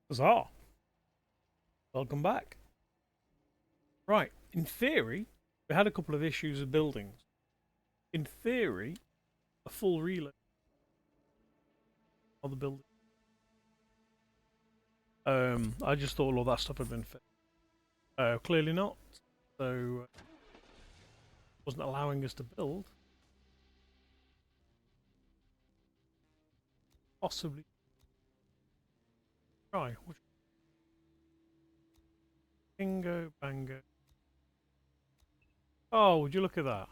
Huzzah! Welcome back. Right, in theory, we had a couple of issues with buildings. In theory, a full reload of the building. I just thought all that stuff had been fixed. Clearly not. So, wasn't allowing us to build. Possibly try. Bingo, bango. Oh, would you look at that?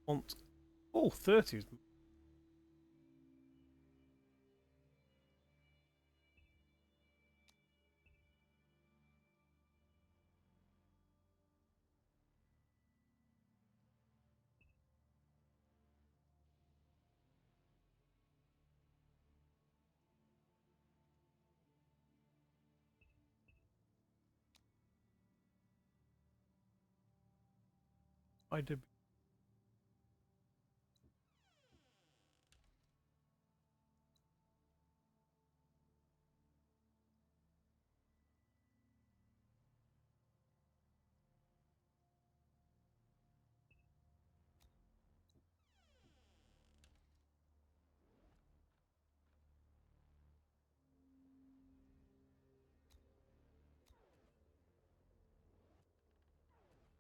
Want. Oh, 30. I did.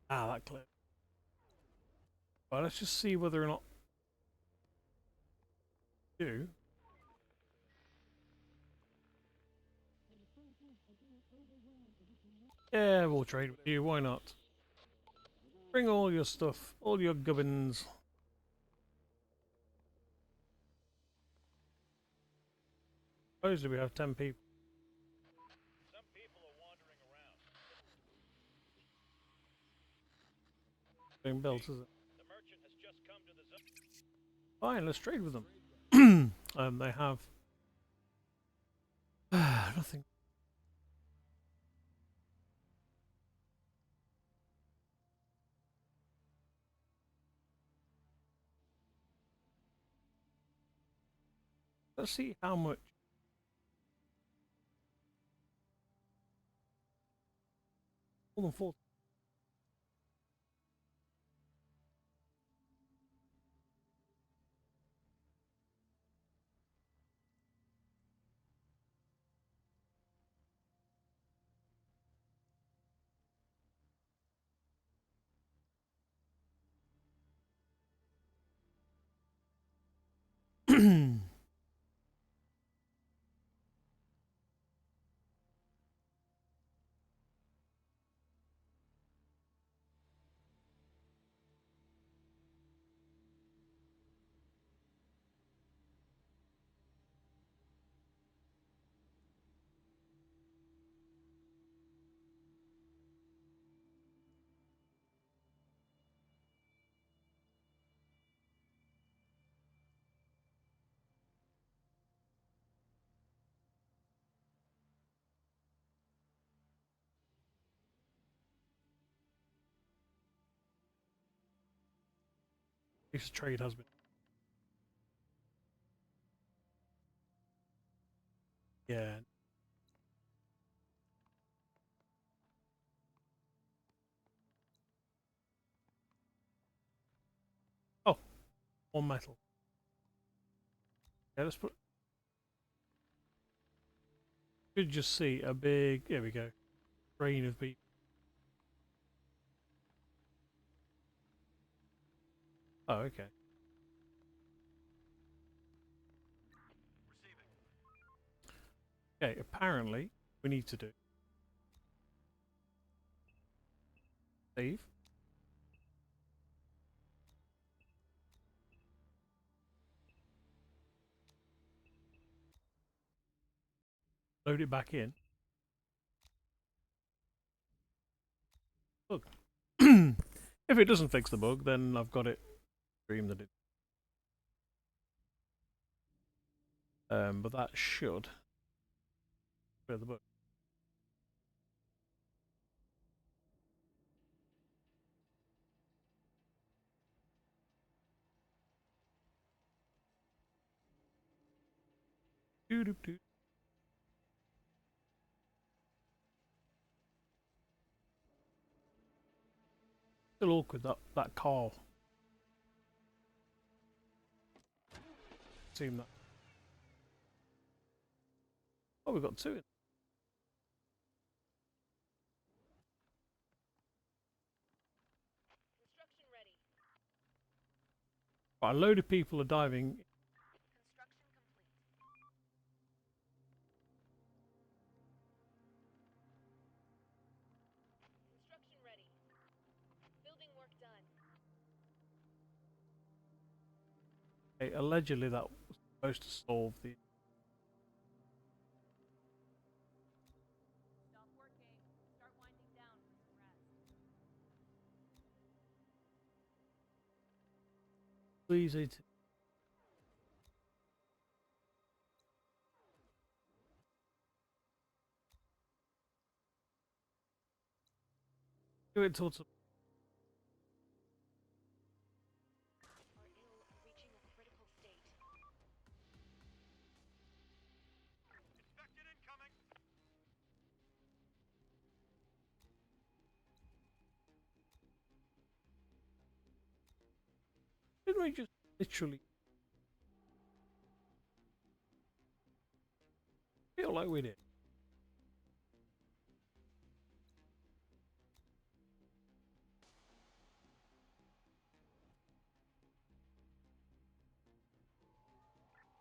Ah, that clip. Right, let's just see whether or not you. Yeah, we'll trade with you. Why not? Bring all your stuff, all your gubbins. Supposedly we have 10 people. Some people are wandering around. Being built, is it? The merchant has just come to the zone. Fine, let's trade with them. They have nothing. Let's see how much. More than 40. This trade has been. Yeah. Oh, one metal. Yeah, let's put. Could just see a big. There we go. Rain of people. Oh, okay. Okay, apparently we need to do save. Load it back in. bug. If it doesn't fix the bug, then I've got it dream that it. But that should clear the bug. Doo -doo -doo. Still awkward that car. Seem that. Oh, we've got two. Construction ready. Right, a load of people are diving. Construction complete. Construction ready. Building work done. Okay, allegedly, that was supposed to solve the. Stop working. Start winding down for some rest. Easy to. Do it towards. Our ill are reaching a critical state. Infected incoming. Didn't we just literally feel like we did?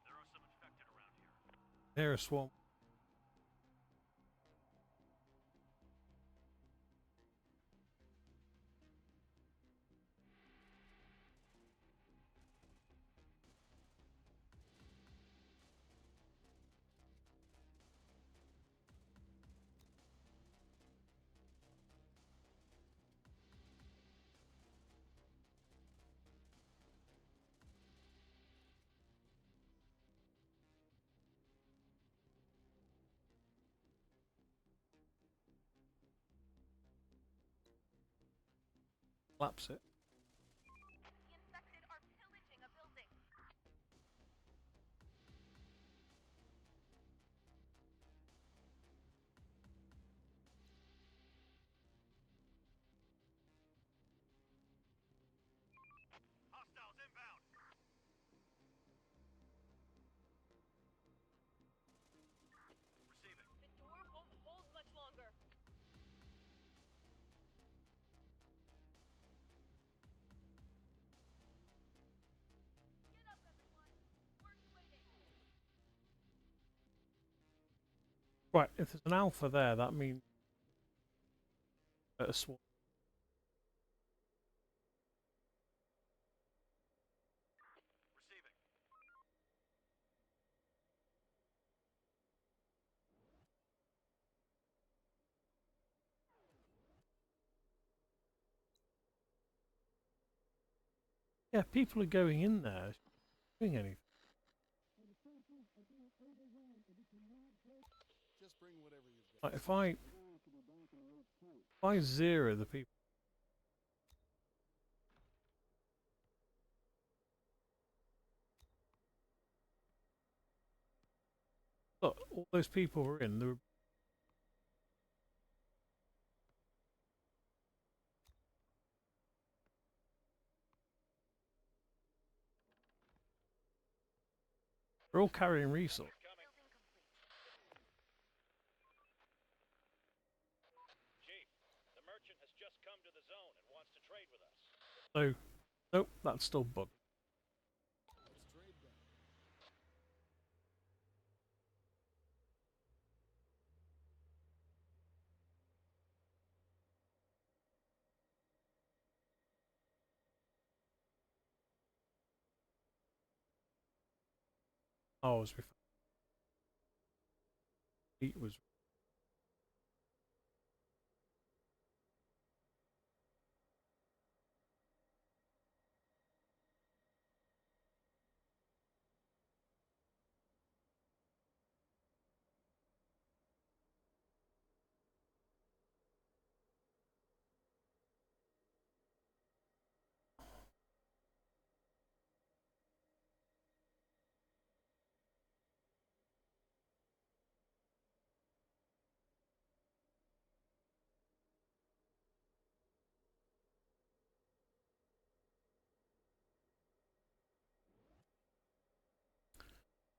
There are some infected around here. They're a swamp. Collapse it. The infected are pillaging a building. Hostiles inbound. Receiving. The door won't hold much longer. Get up, everyone. Work's waiting. Right, if there's an alpha there, that means a swamp. Receiving. Yeah, people are going in there, doing anything. Just bring whatever you've got. Like if I zero the people. Look, all those people were in. There were. They're all carrying resources. Coming. Building complete. Chief, the merchant has just come to the zone and wants to trade with us. So, nope, that's still bugged. Let's trade then. Oh, as we found. Heat was.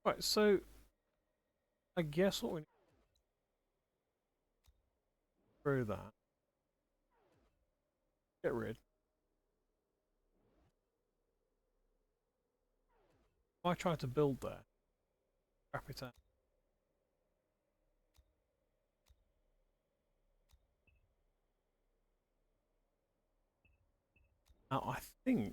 Right, so I guess what we need to through that. Get rid. If I try to build there, crap it out. Now I think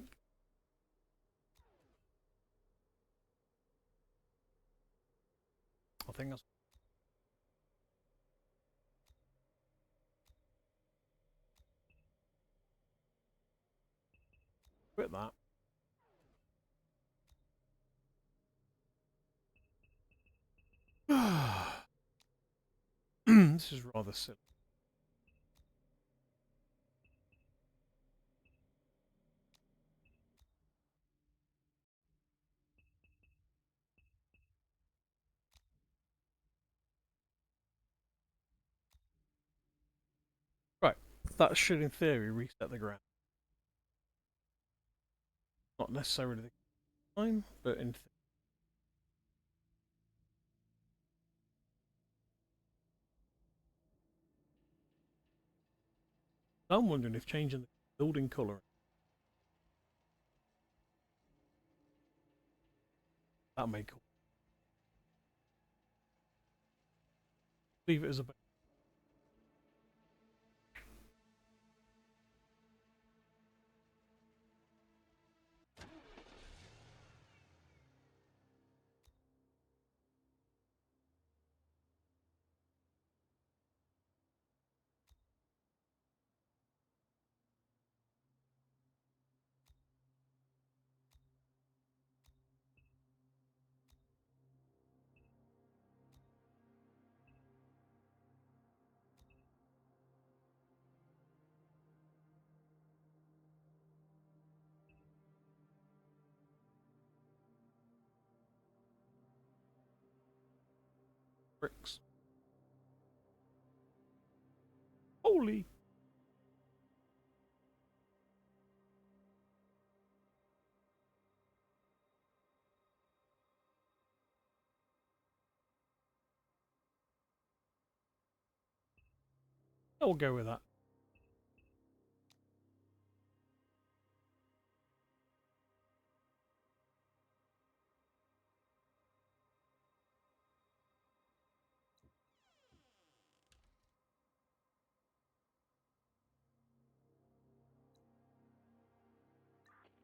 that's quit that. This is rather silly. Right, that should in theory reset the ground. Not necessarily the time, but in I'm wondering if changing the building colour that may cool. Leave it as a bricks. Holy! I'll go with that.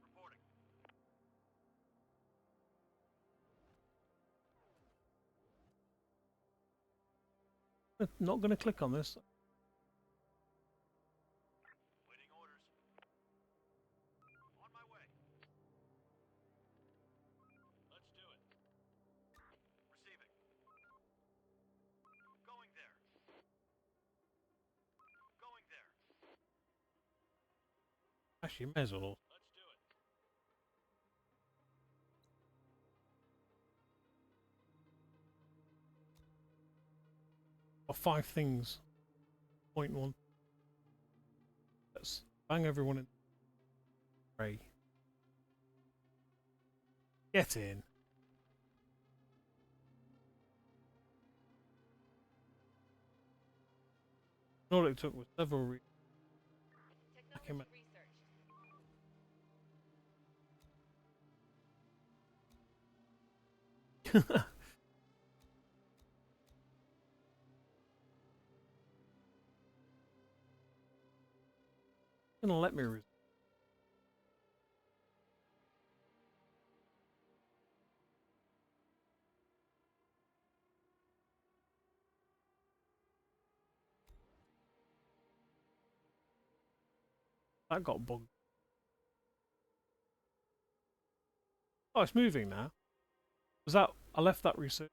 Reporting. Not going to click on this. Waiting orders. On my way. Let's do it. Receiving. Going there. Going there. Actually, may as well. Let's do it. Got 5 things. Point 1. Let's bang everyone in. Ray. Get in. All it took was several Technology researched. Gonna let me that got bugged. Oh, it's moving now. Was that I left that research?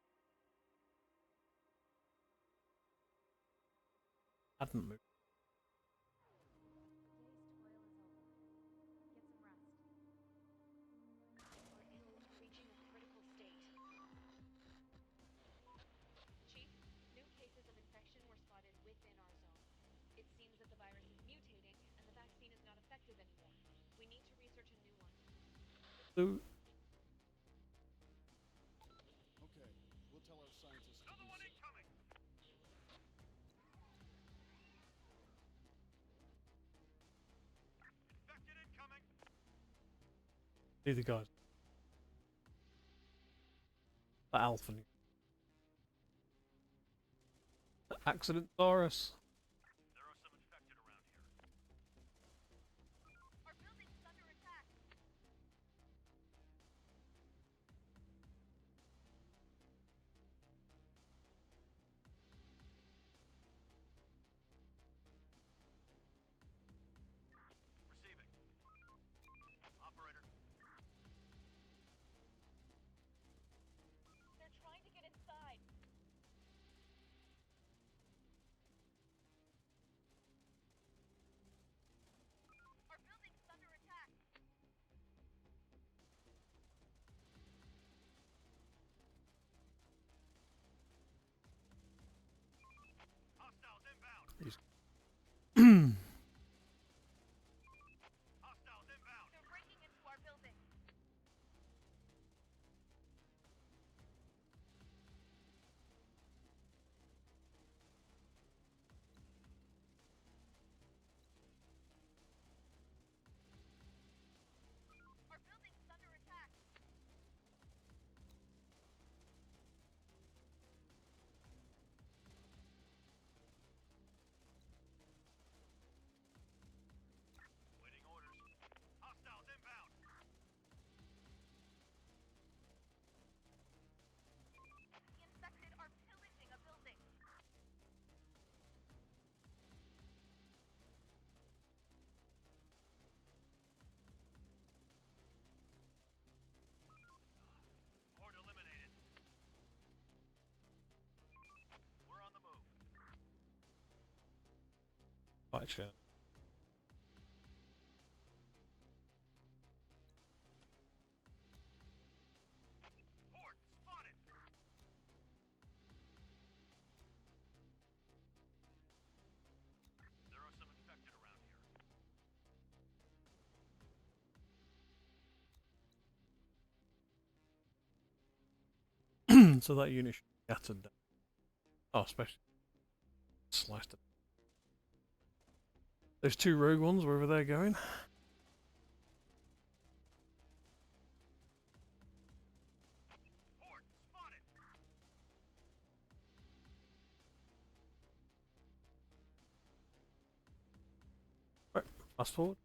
Hadn't moved. Reaching a critical state. Chief, new cases of infection were spotted within our zone. It seems that the virus is mutating and the vaccine is not effective anymore. We need to research a new one. So See the guys. The alpha. The accident Taurus. There are some infected around here. Our building's under attack. Receiving. Operator. They're trying to get inside. Our building's under attack. Hostiles inbound. He's Hostiles inbound. They're breaking into our building. Our building's under attack. Waiting orders. Hostiles inbound. The infected are pillaging a building. Horde eliminated. We're on the move. quite sure. Horde spotted. There are some infected around here. So that unit should be scattered down. Oh, especially sliced it. Those two rogue ones, wherever they're going. Horde spotted. Right, fast forward.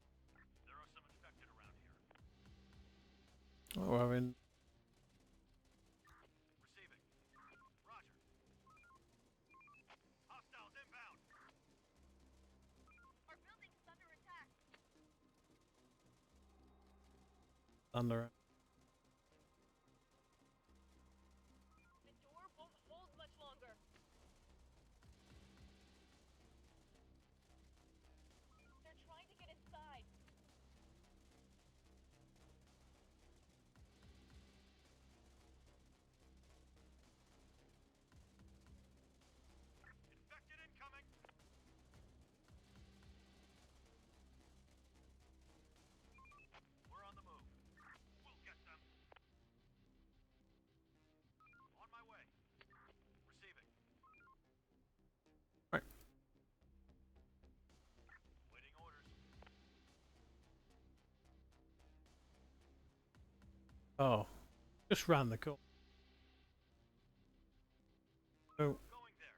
There are some infected around here. Oh, we're having Receiving. Roger. Hostiles inbound. Our building's under attack. thunder. The door won't hold much longer. They're trying to get inside. Infected incoming. We're on the move. We'll get them. On my way. Receiving. Right. Waiting orders. Oh, just round the corner. Oh, Going there.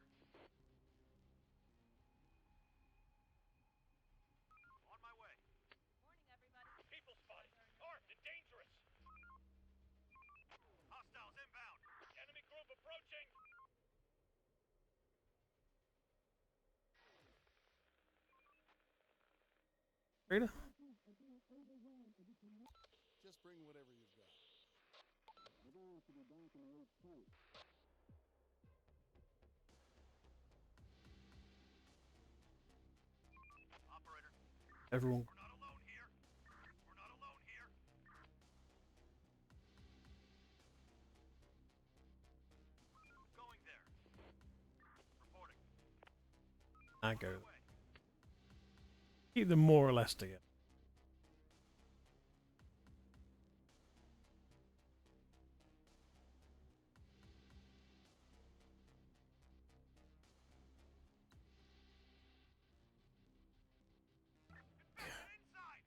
On my way. Morning, everybody. People spotted. Armed and dangerous. Hostiles inbound. Enemy group approaching. Rita? Just bring whatever you've got. Operator, Everyone. we're not alone here. We're not alone here. Going there. Reporting. I On go. my way. Keep them more or less together. Infected inside.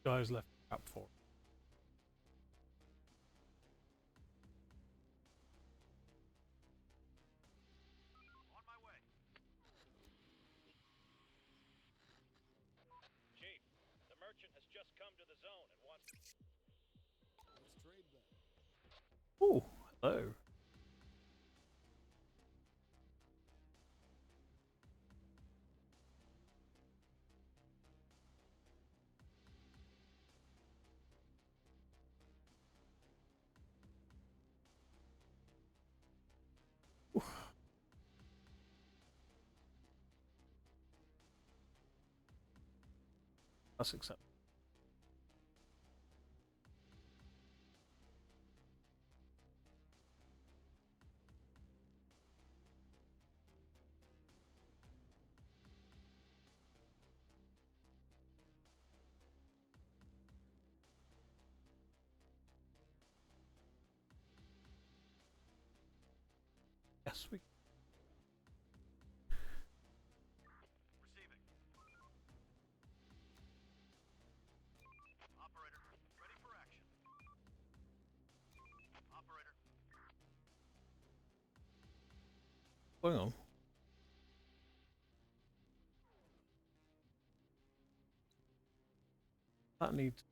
Guys left trap for it. On my way. Chief, the merchant has just come to the zone and wants. Let's trade then. Oh, hello. That's acceptable. Yes, we. Receiving. Operator, ready for action. Operator. Going on. That needs.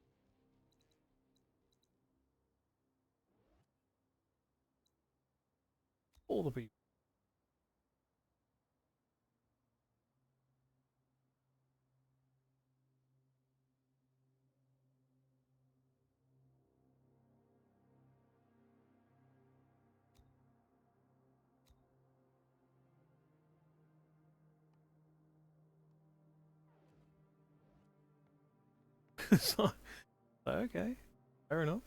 All the people. So, okay, fair enough.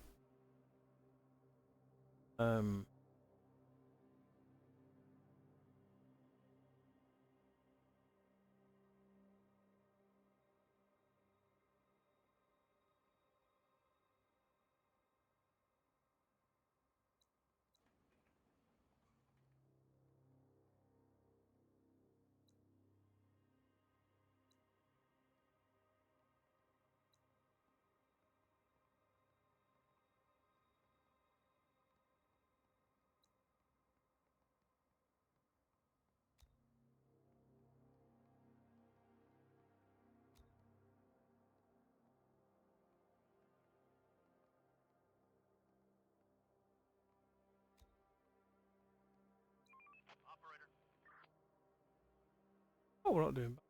Operator. Oh, we're not doing bad.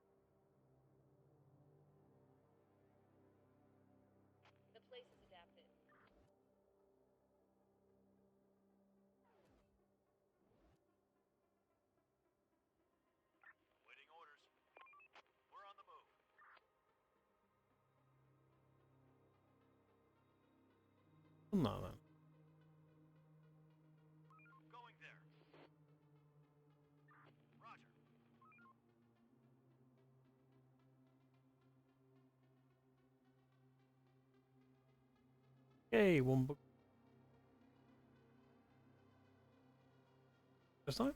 The place is adapted. Waiting orders. We're on the move. No, then. Going there. Roger. Yay, one book. This time?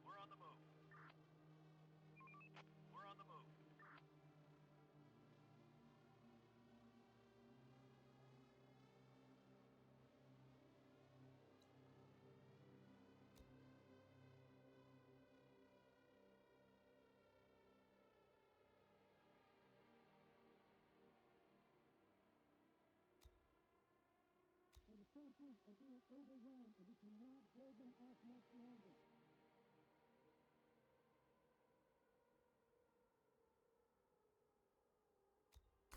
We're on the move. We're on the move.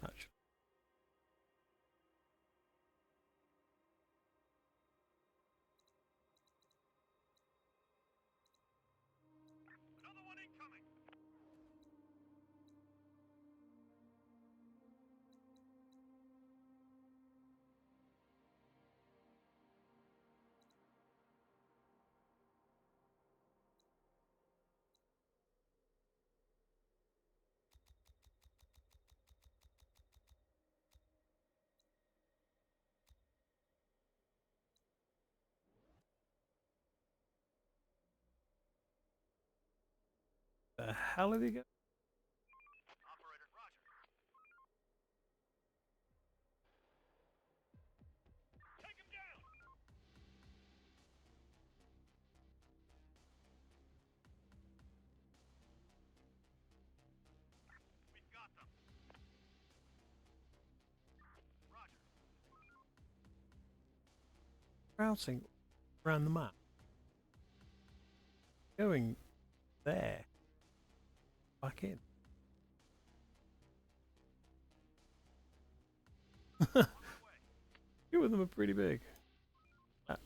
Actually. Another one incoming. The hell did he get? Operator, roger. routing around the map. Going there. Back in. Two of them are pretty big. That.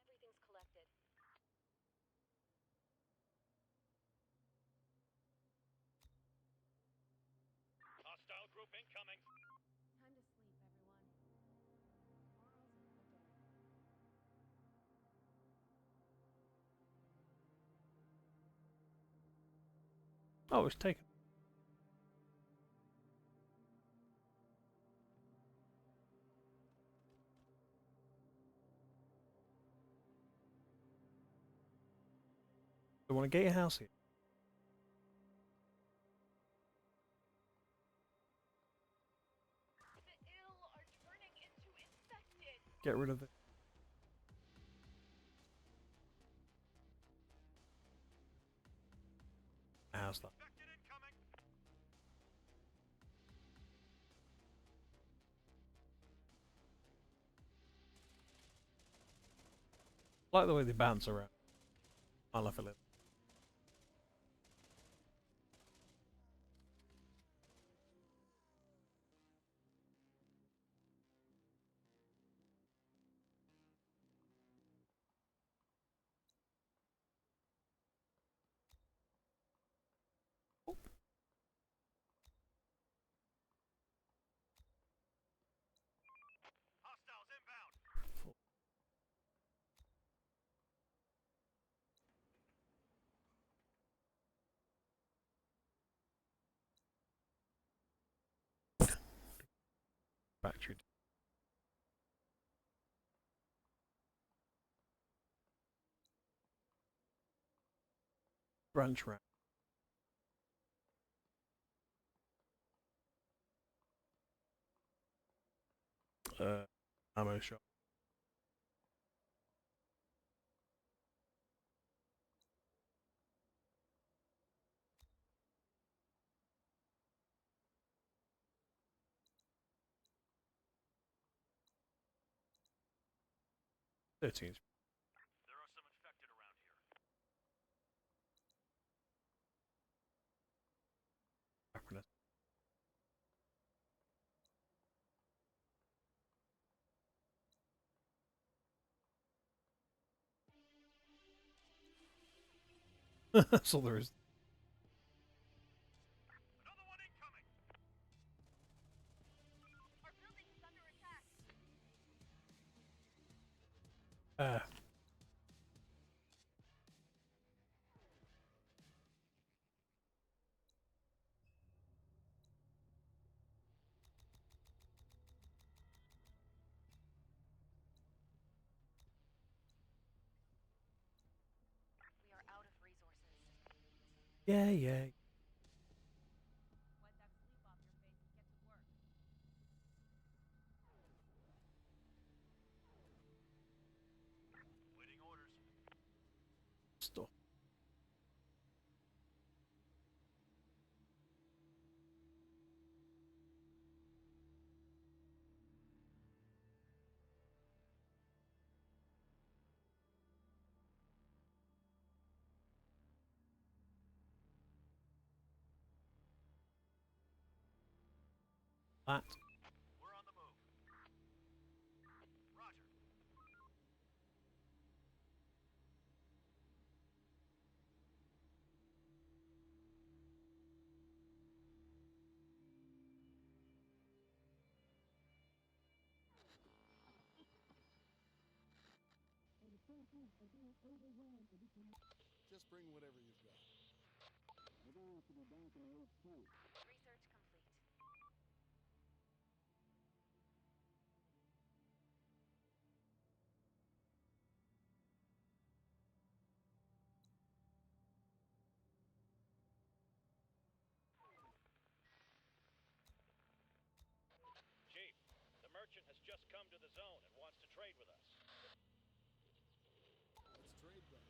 Everything's collected. Hostile group incoming. Time to sleep, everyone. Tomorrow's another day. Oh, it's taken. I want to get your house here. The ill are turning into infected. Get rid of it. How's that? Infected incoming. I like the way they bounce around. I love it. Hostiles inbound. Factory. Branch round. Ammo shop. There are some infected around here. Happiness. That's all there is. Another one incoming. Our building is under attack. We are out of resources. Yeah, yeah. Wipe that sleep off your face and get to work. Waiting orders. Stuff. That. We're on the move. Roger. Just bring whatever you've got. Research complete. Chief, the merchant has just come to the zone and wants to trade with us. Let's trade then.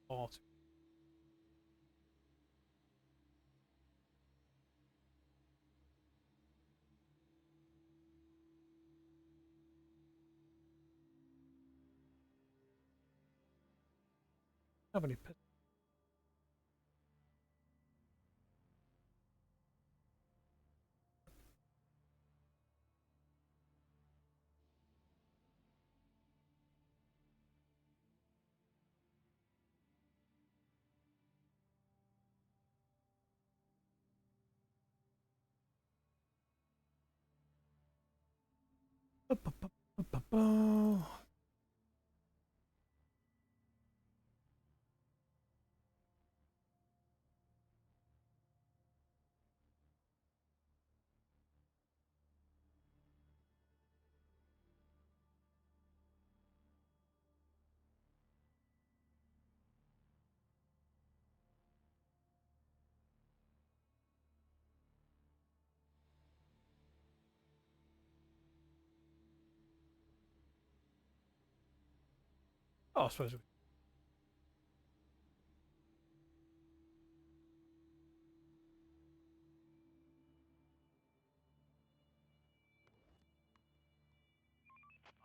Party. How many pets? Oh, I suppose we.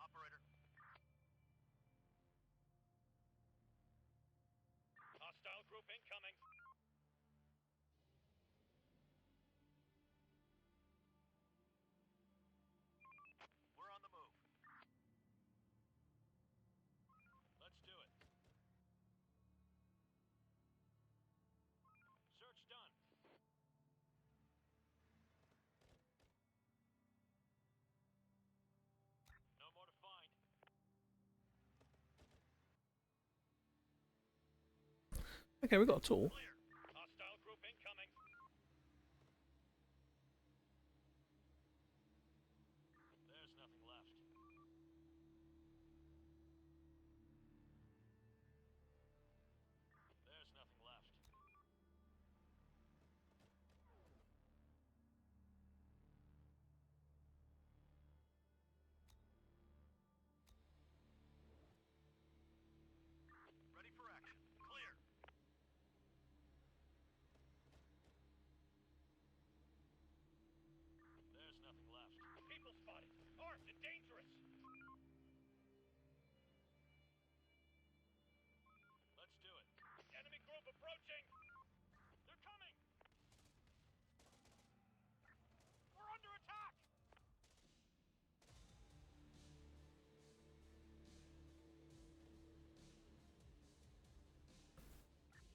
Operator. Hostile group incoming. We're on the move. Let's do it. Search done. No more to find. Okay, we got a tool. Clear. Hostile group incoming. There's nothing left. There's nothing left. Ready for action. Clear. There's nothing left. People spotted. Armed and dangerous. Let's do it. Enemy group approaching. They're coming. We're under attack.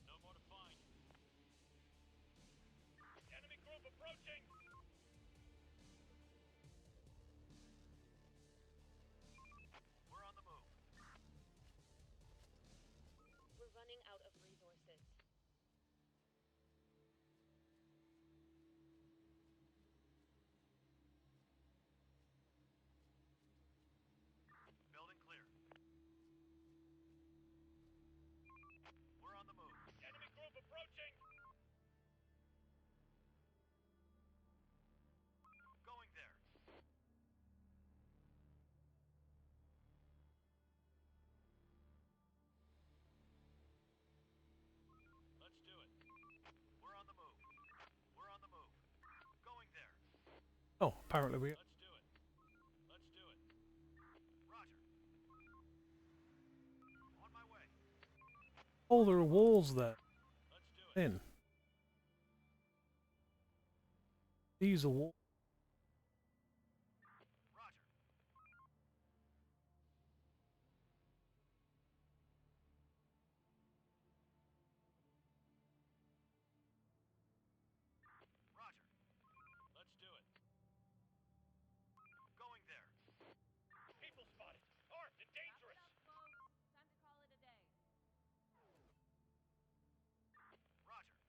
No more to find. Enemy group approaching. We're on the move. We're running out of resources. Building clear. We're on the move. Enemy group approaching. Going there. Let's do it. We're on the move. We're on the move. Going there. Oh, apparently we. Let's do it. Let's do it. Roger. On my way. Oh, there are walls there. Let's do it. In. These are walls. Roger. Roger. Let's do it. Going there. People spotted. Armed and dangerous. Time to call it a day. Roger.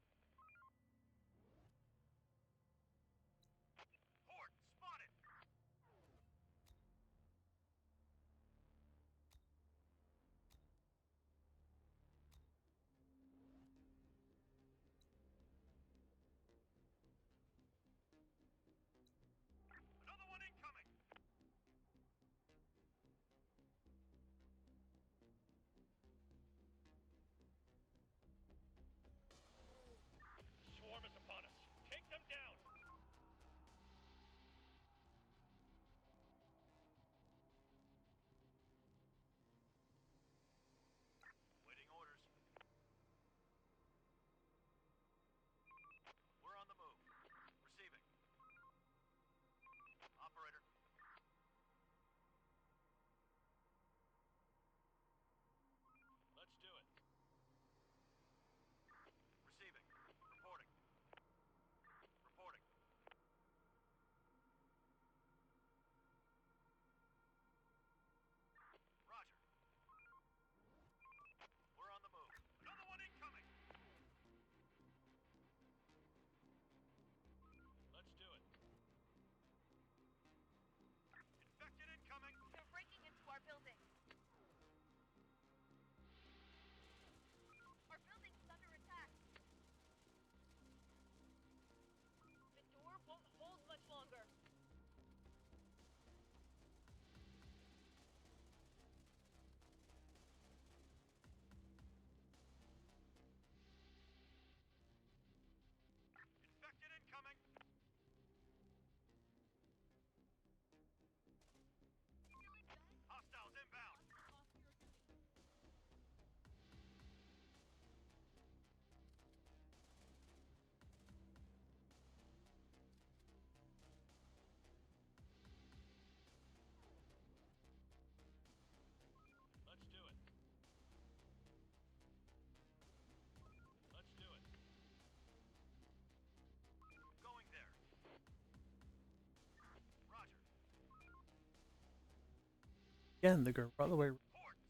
again, they're going right the way. Horde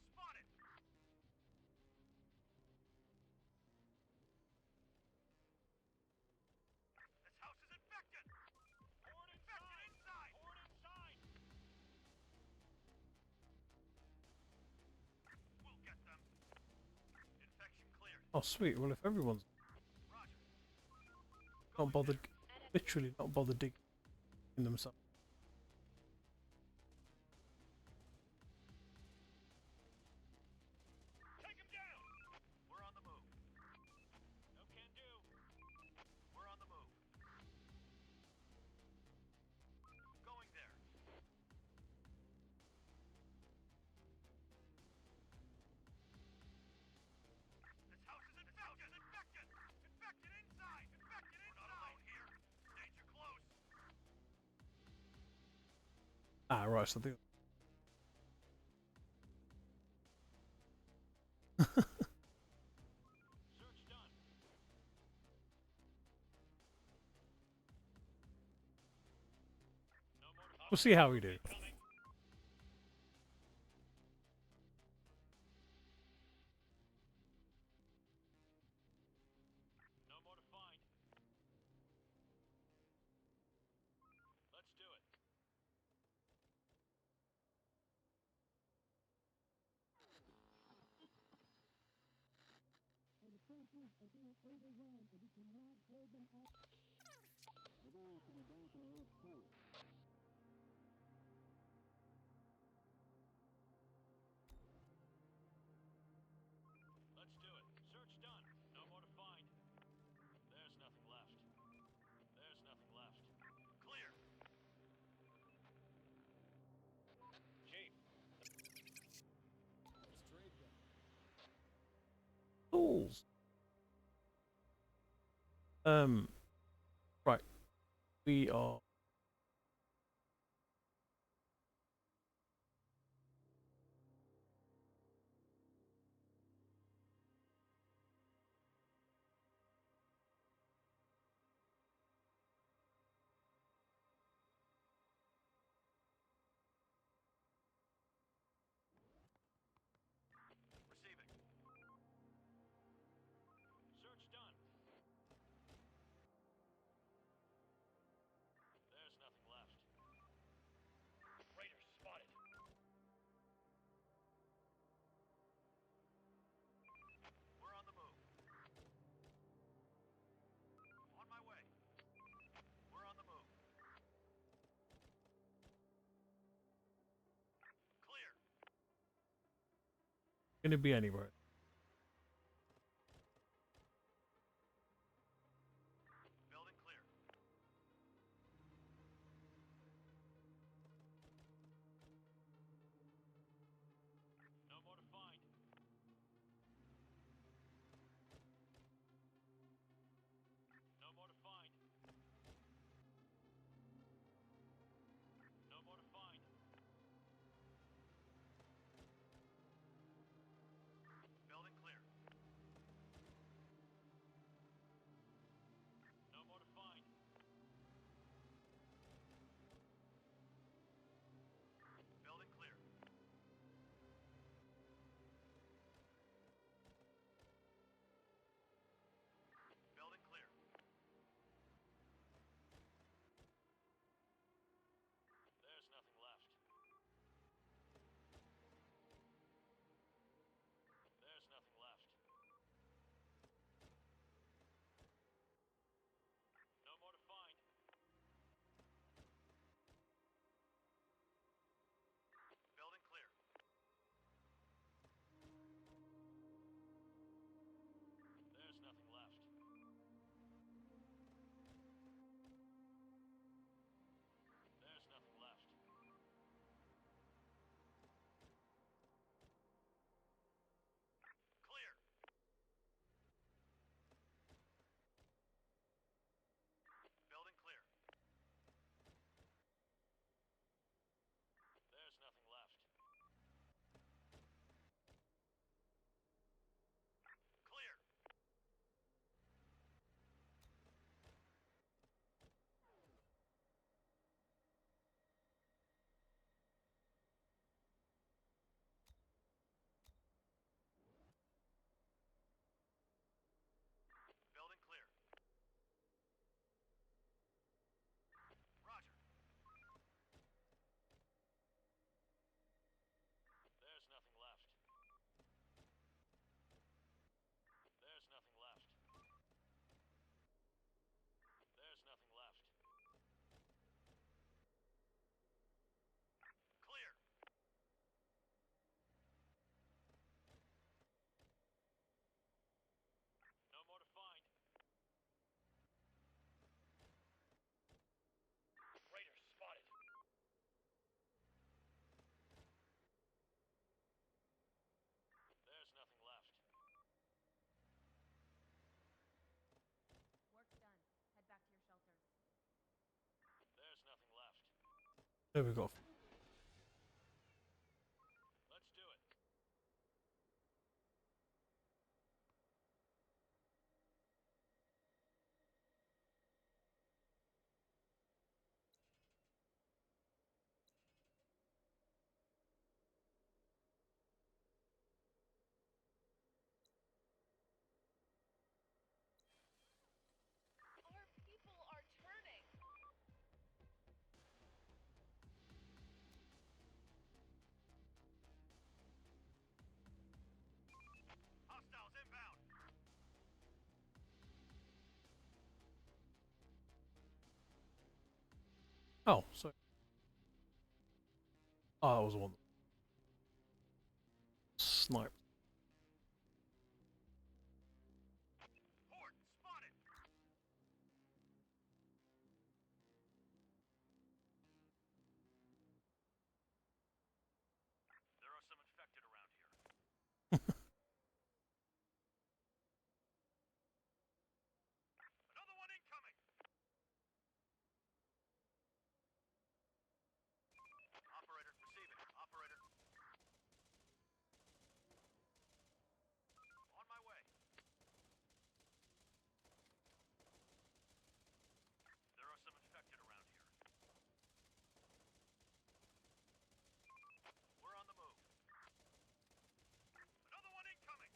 spotted. This house is infected. Horde inside. Horde inside. We'll get them. Infection cleared. Oh, sweet. Well, if everyone's Roger. not bothered, literally not bothered digging themselves. Take him down. We're on the move. No can do. We're on the move. Going there. This house is infected. Infected. Infected inside. Infected inside. We're not alone here. Danger close. Ah, right. So the Search done. No more. we'll see how we do. Coming. No more to find. Let's do it. Let's do it. Search done. No more to find. There's nothing left. There's nothing left. Clear. Chief. Let's trade them. Tools. Right. We are. Receiving. Search done. There's nothing left. Raiders spotted. We're on the move. On my way. We're on the move. Clear. Gonna be anywhere. Building clear. No more to find. No more to find. No more to find. There we go. Let's do it. Our people are turning. Hostiles inbound. Oh, so. Oh, that was the one. Snipe. Horde spotted. There are some infected around here. Another one incoming. Operator, receiving. Operator. On my way. There are some infected around here. We're on the move. Another one incoming.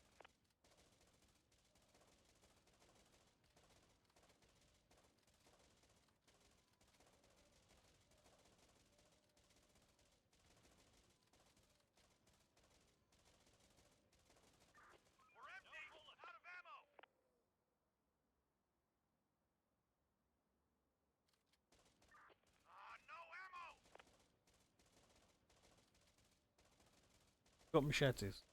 We're empty. Out of ammo. No ammo. Got machetes.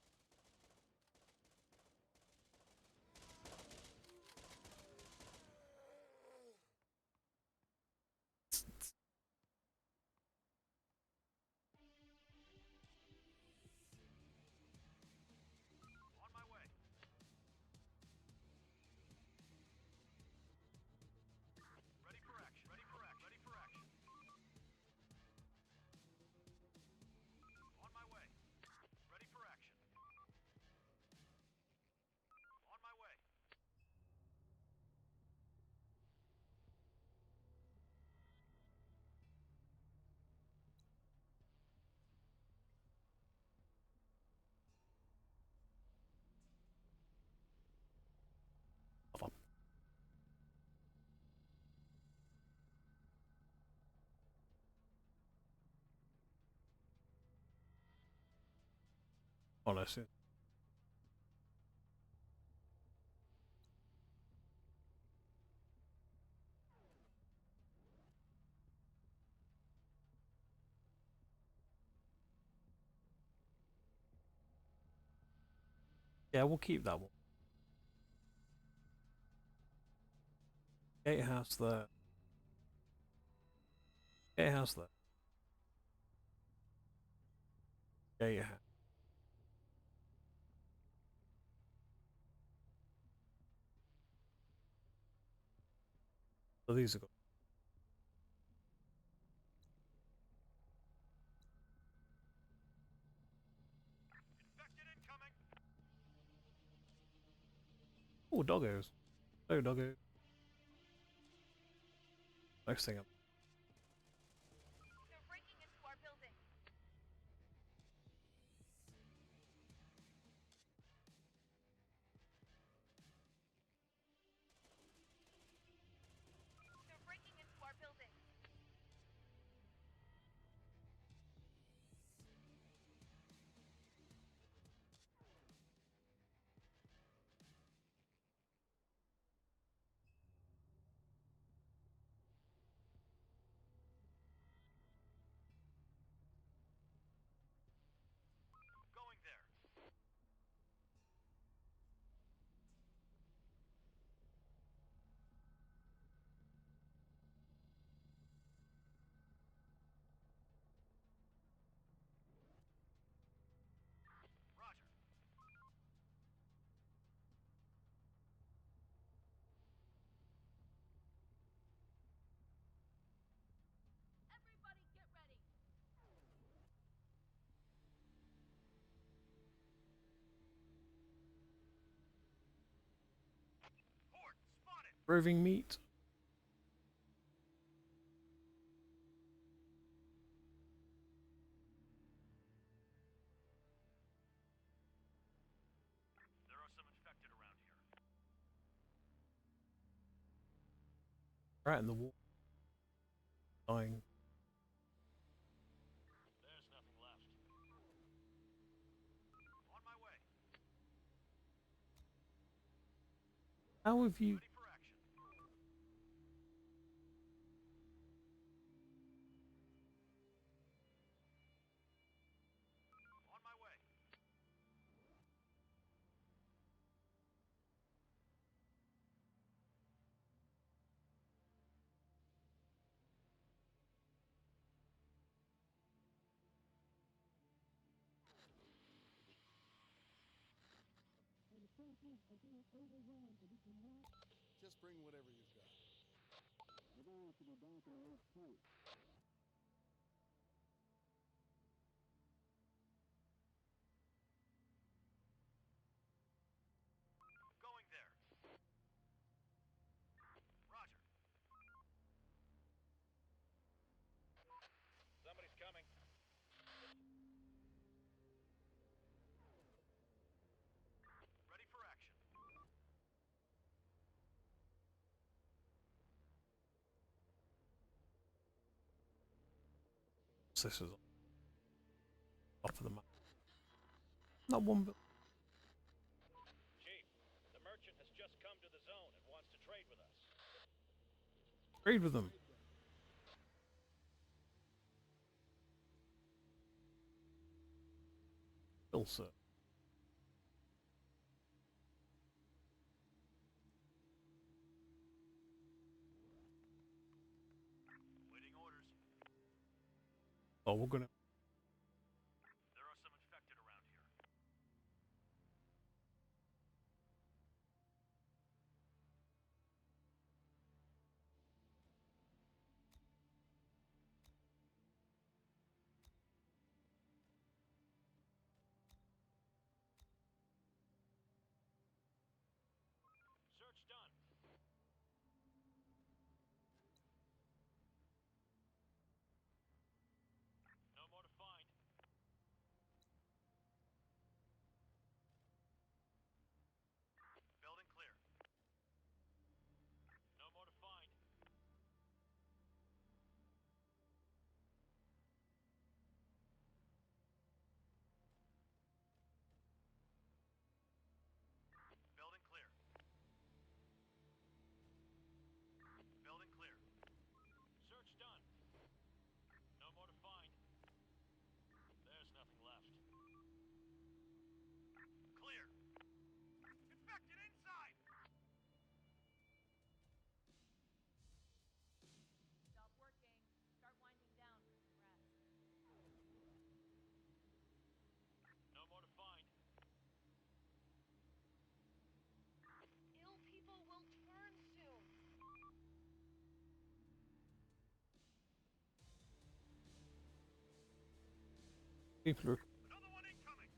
On my way. Ready for action. Ready for action. Ready for action. On my way. Ready for action. On my way. Oh, that's it. Yeah, we'll keep that one. Gatehouse there. Gatehouse there. Gatehouse. So these are good. Infected incoming. Oh, doggos. Oh, doggo. Next thing up. They're breaking into our building. They're breaking into our building. Roving meat. There are some infected around here. Right in the wall. Dying. There's nothing left. On my way. How have you... Ready for action. On my way. Just bring whatever you've got. Going there. Roger. Somebody's coming. Ready for action. This is off of the map. Not one, but Chief, the merchant has just come to the zone and wants to trade with us. trade with them. Bill, sir. Waiting orders. Oh, we're gonna... There are some infected around here. Search done. No more to find. Building clear. No more to find. Building clear. Building clear. Search done. No more to find. There's nothing left. Clear. Infected inside! Stop working. Start winding down for some rest. No more to find. Ill people will turn soon. People are... Another one incoming!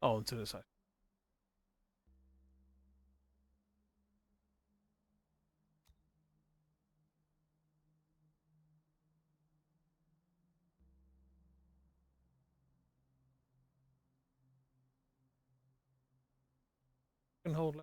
Oh, to the side. Can hold.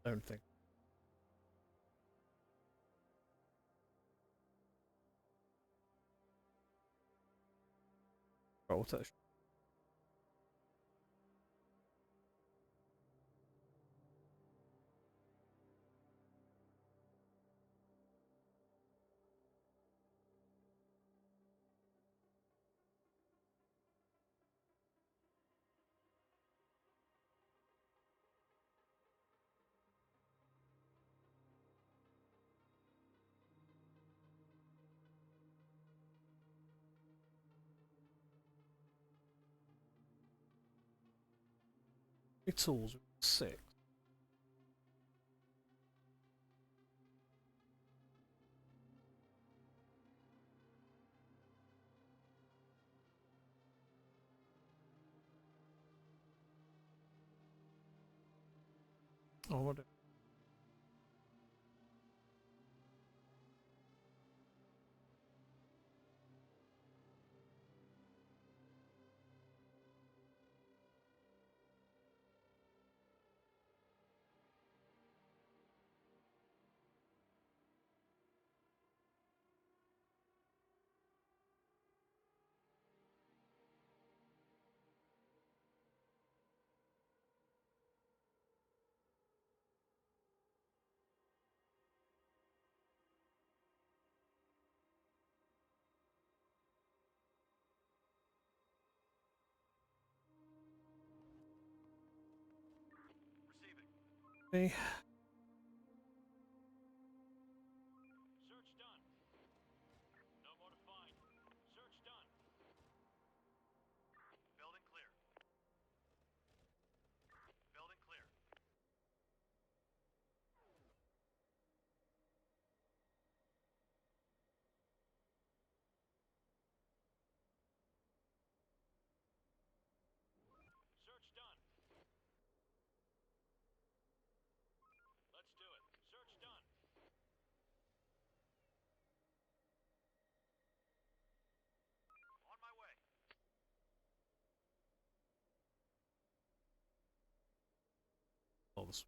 Don't think. Right, what's that? Tools 6. Oh, what? Receiving. Hey. Search done. No more to find. Search done. Building clear. Building clear. Search done. Let's do it. Search done. On my way. Oh, this.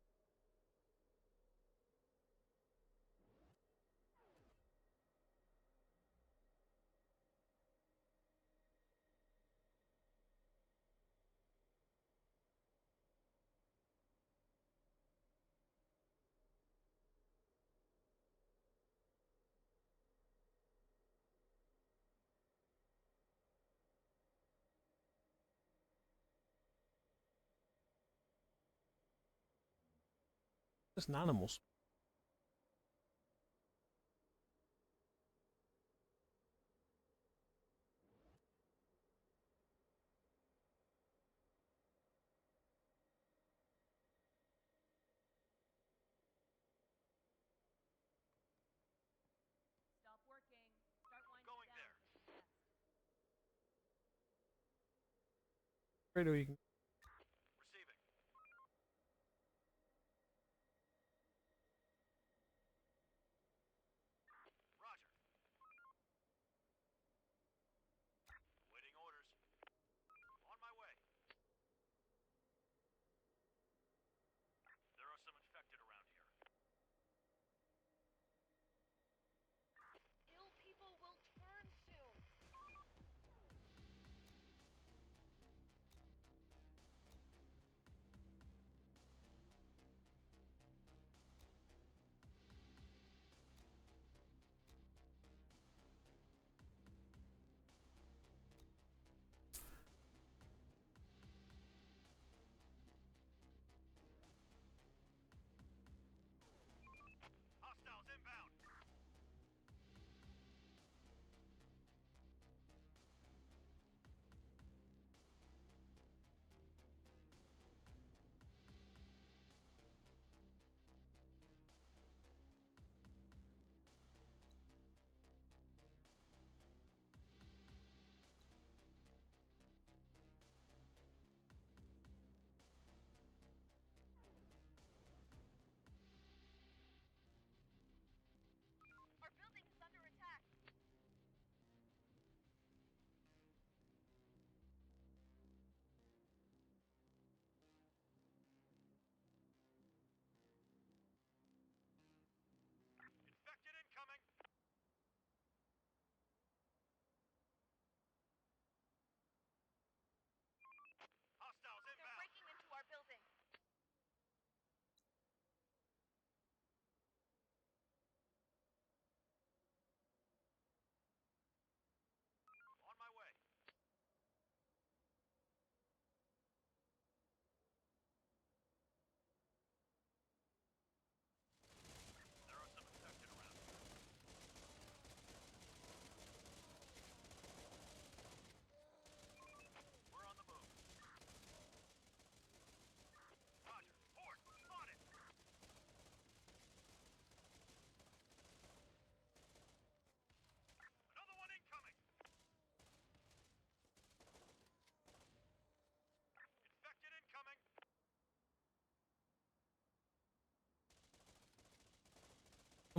Just an animals. Stop working. Start winding Going down. there. Yes. Fredo, you can. Receiving. Roger. Waiting orders. On my way. There are some infected around here. Ill people will turn soon.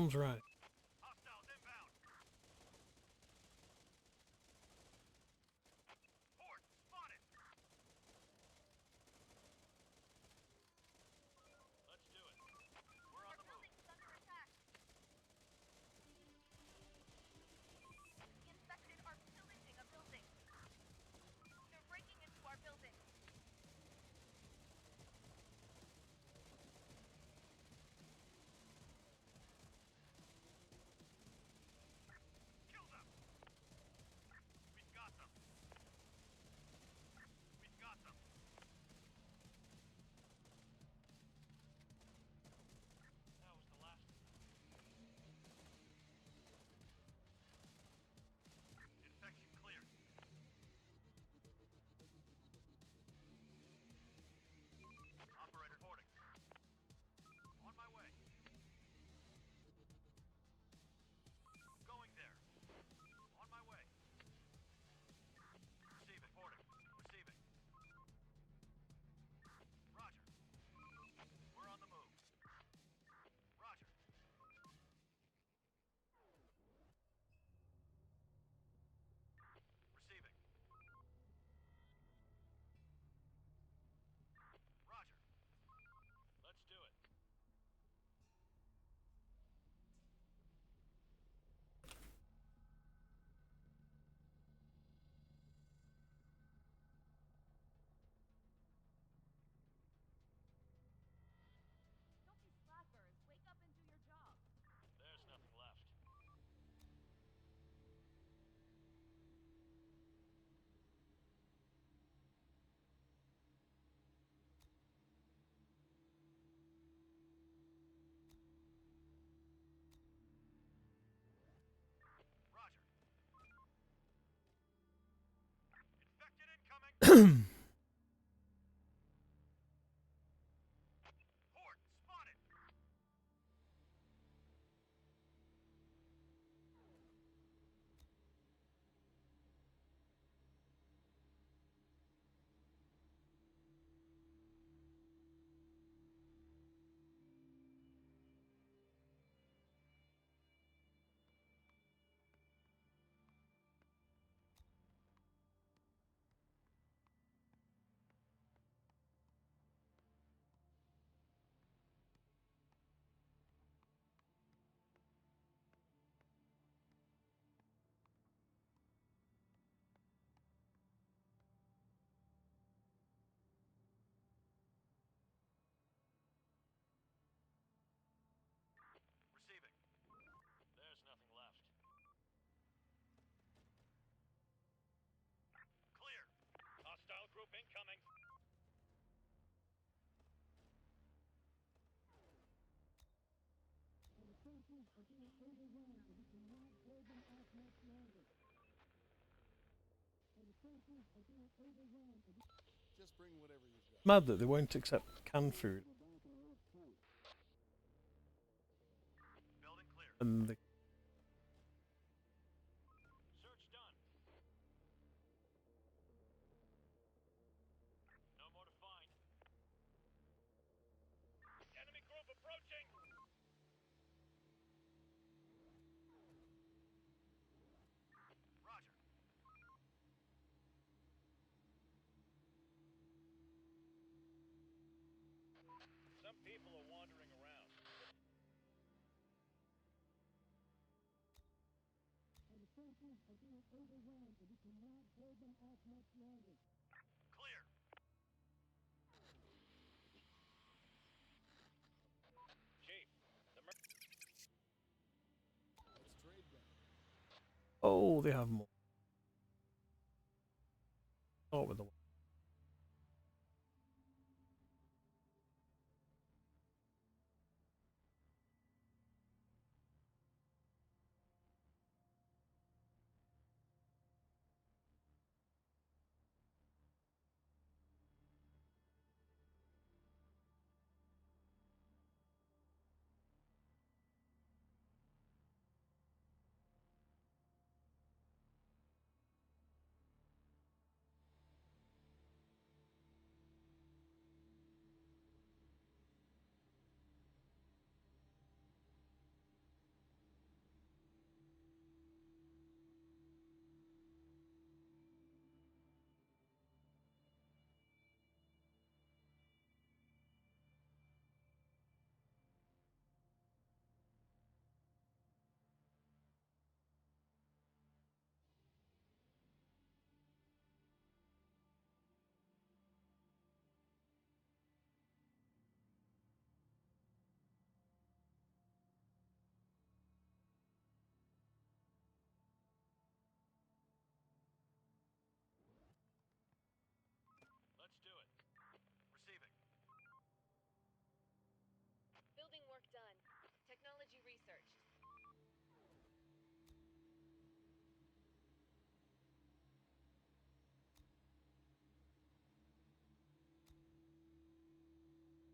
Comes right. Hostiles inbound. Horde spotted. Let's do it. We're on the move. Building is under attack. The infected are pillaging a building. They're breaking into our building. Kill them. We've got them. We've got them. That was the last. Infection clear. Operator reporting. On my way. Going there. On my way. Receiving. Reporting. Receiving. Roger. We're on the move. Roger. Receiving. Roger. Let's do it. Don't be flatbirds. Wake up and do your job. There's nothing left. Roger. Infected incoming. Horde spotted. Receiving. There's nothing left. Clear. Hostile group incoming. Just bring whatever you've got. Mad that they won't accept canned food. Building clear. And the Search done. No more to find. Enemy group approaching. Roger. Some people are wandering around. Clear. Chief, the Let's trade them. oh, they have more. Start with the one.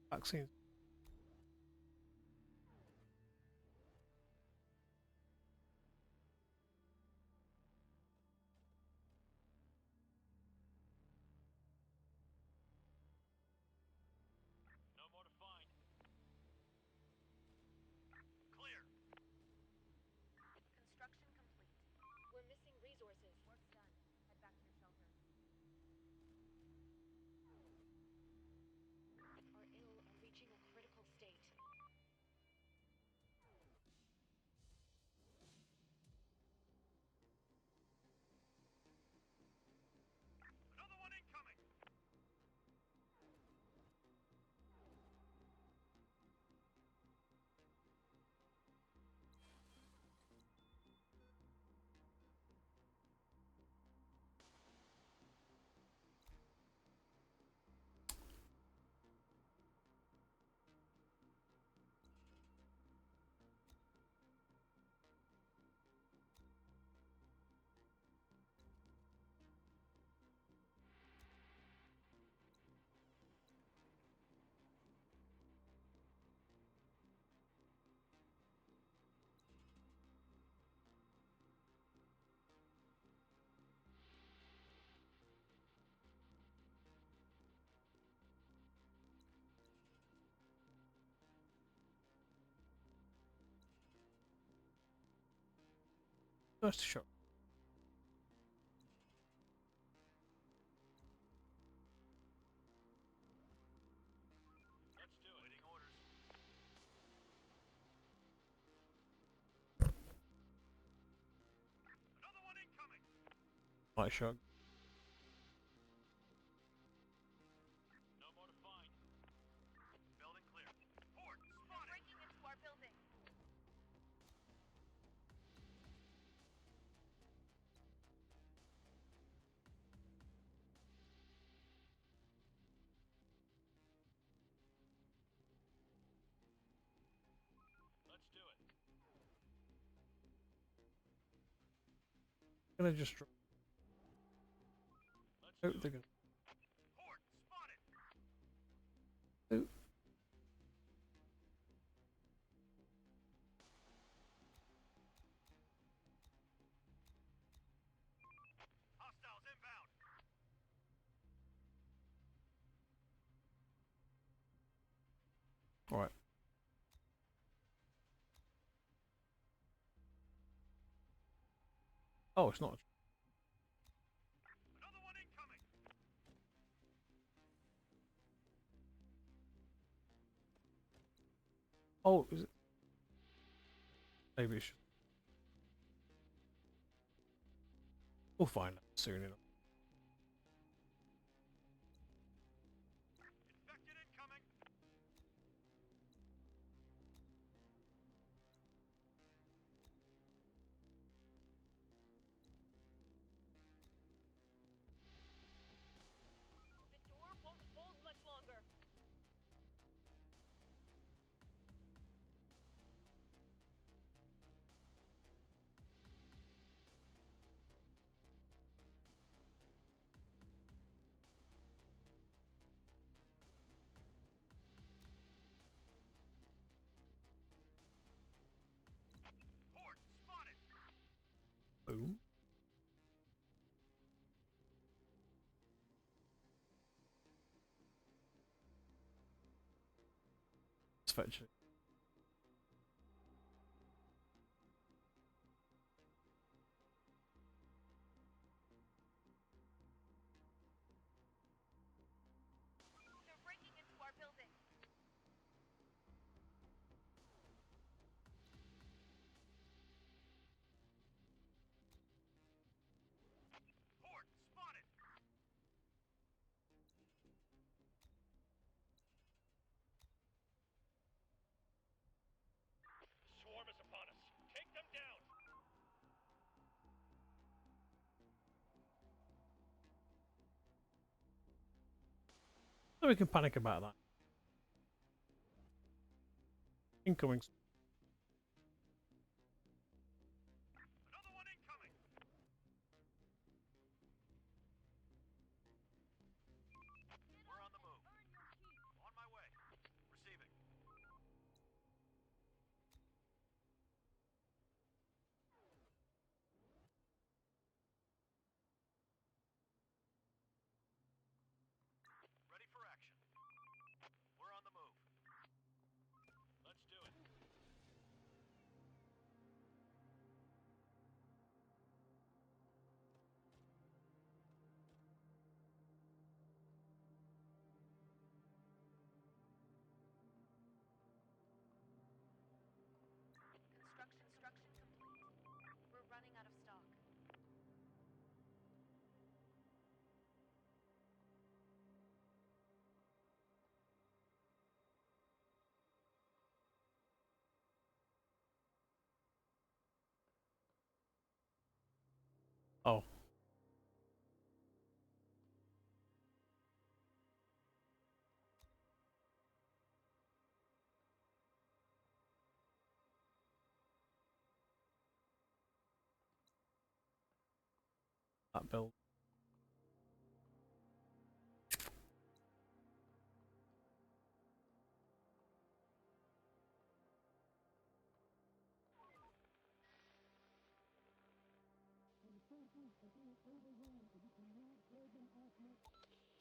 Vaccines. No more to find. Clear. Construction complete. We're missing resources. Work's done. Head back to your shelter. Our ill are reaching a critical state. Another one incoming. First shot. Let's do it. Waiting orders. Another one incoming. Light shot. No more to find. Building clear. Horde, spotted. Breaking into our building. Let's do it. Gonna just drop. Let's Oh, do they're it. gonna. Horde, spotted. Oh. Hostiles inbound. All right. Oh, it's not. Another one incoming. Oh, is it? Maybe it's. We'll find out soon enough. Infected incoming. The door won't hold much longer. Horde, spotted. Boom. Let's fetch it. They're breaking into our building. Horde, spotted. Swarm is upon us. Take them down. So we can panic about that. Incoming. Another one incoming. We're on the move. On my way. that build.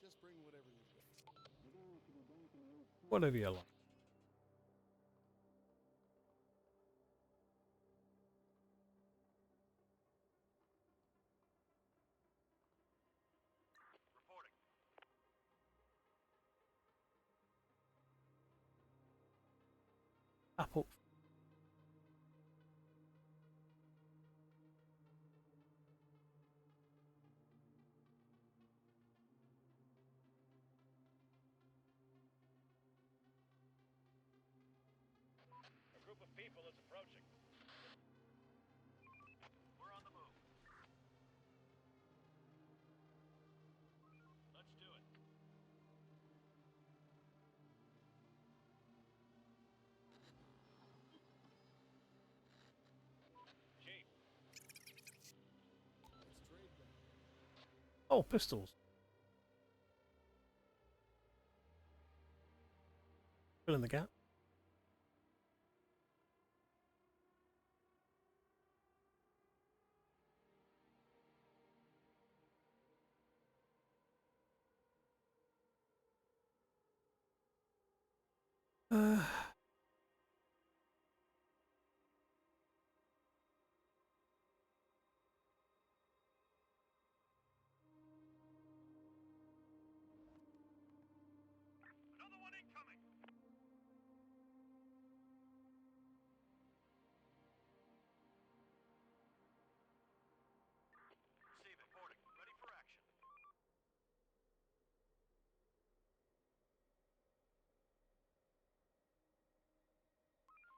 Just bring whatever you've got. Whatever you like. Reporting. Apple. A group of people is approaching. We're on the move. Let's do it. Chief, Let's trade them. Oh, pistols. Fill in the gap. another one incoming. Receiving. Reporting. Ready for action.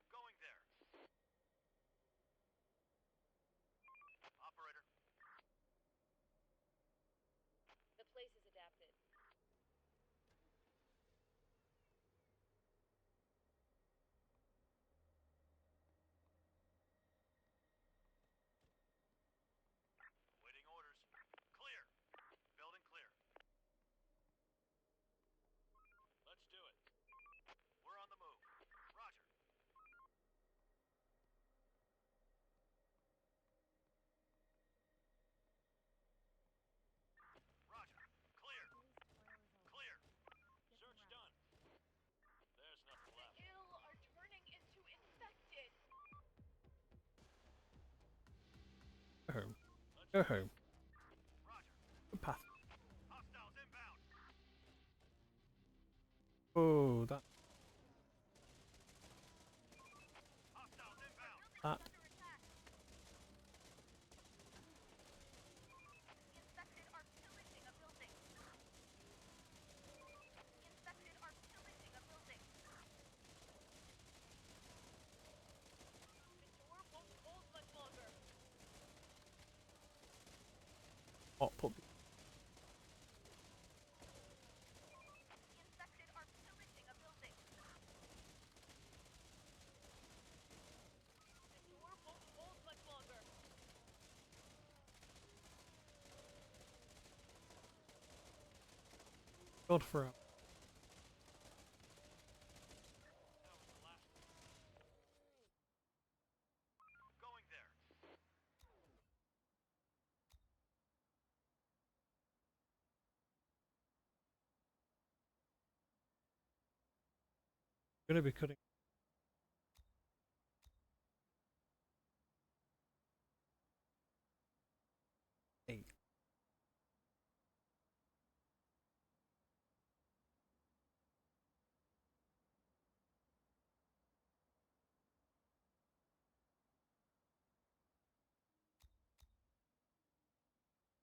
Going there. Operator. The place is adapted. Waiting orders. Clear. Building clear. Let's do it. We're on the move. Roger. Roger. Clear. Clear. Search done. There's nothing left. Ill are turning into infected. Go home. Let's Go do it. home. Roger. Good path. Hostiles inbound. Oh, that. Hostiles inbound. That. Infected are pillaging a building. Infected are pillaging a building. The door won't hold much longer. Oh, put. Infected are pillaging a building. The door won't hold much longer. God for it. That was the last one. Going there. Gonna be cutting. Hey.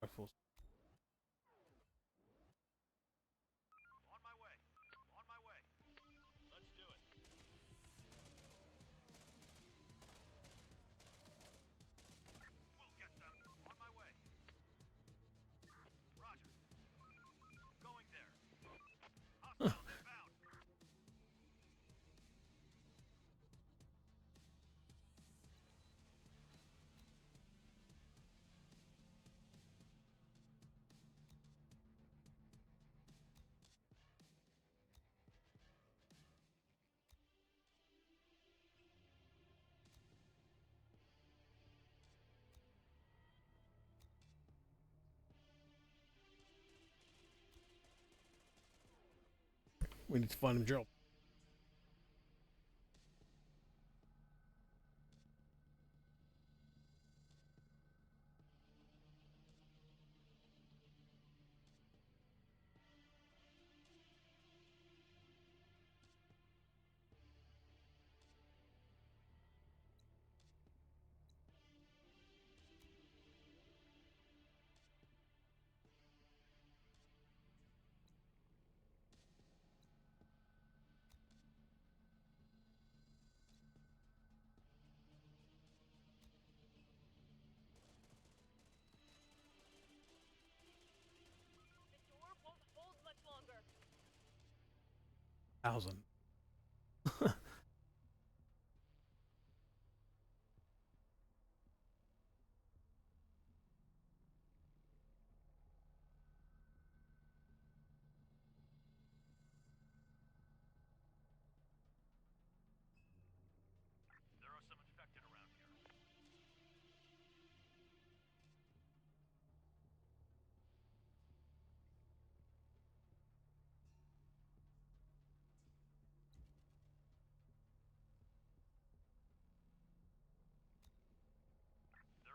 Rifles. On my way. On my way. Let's do it. We'll get them. On my way. Roger. Going there. Hostiles inbound. we need to find him a job. The door won't hold much longer. 1,000. There are some infected around here. There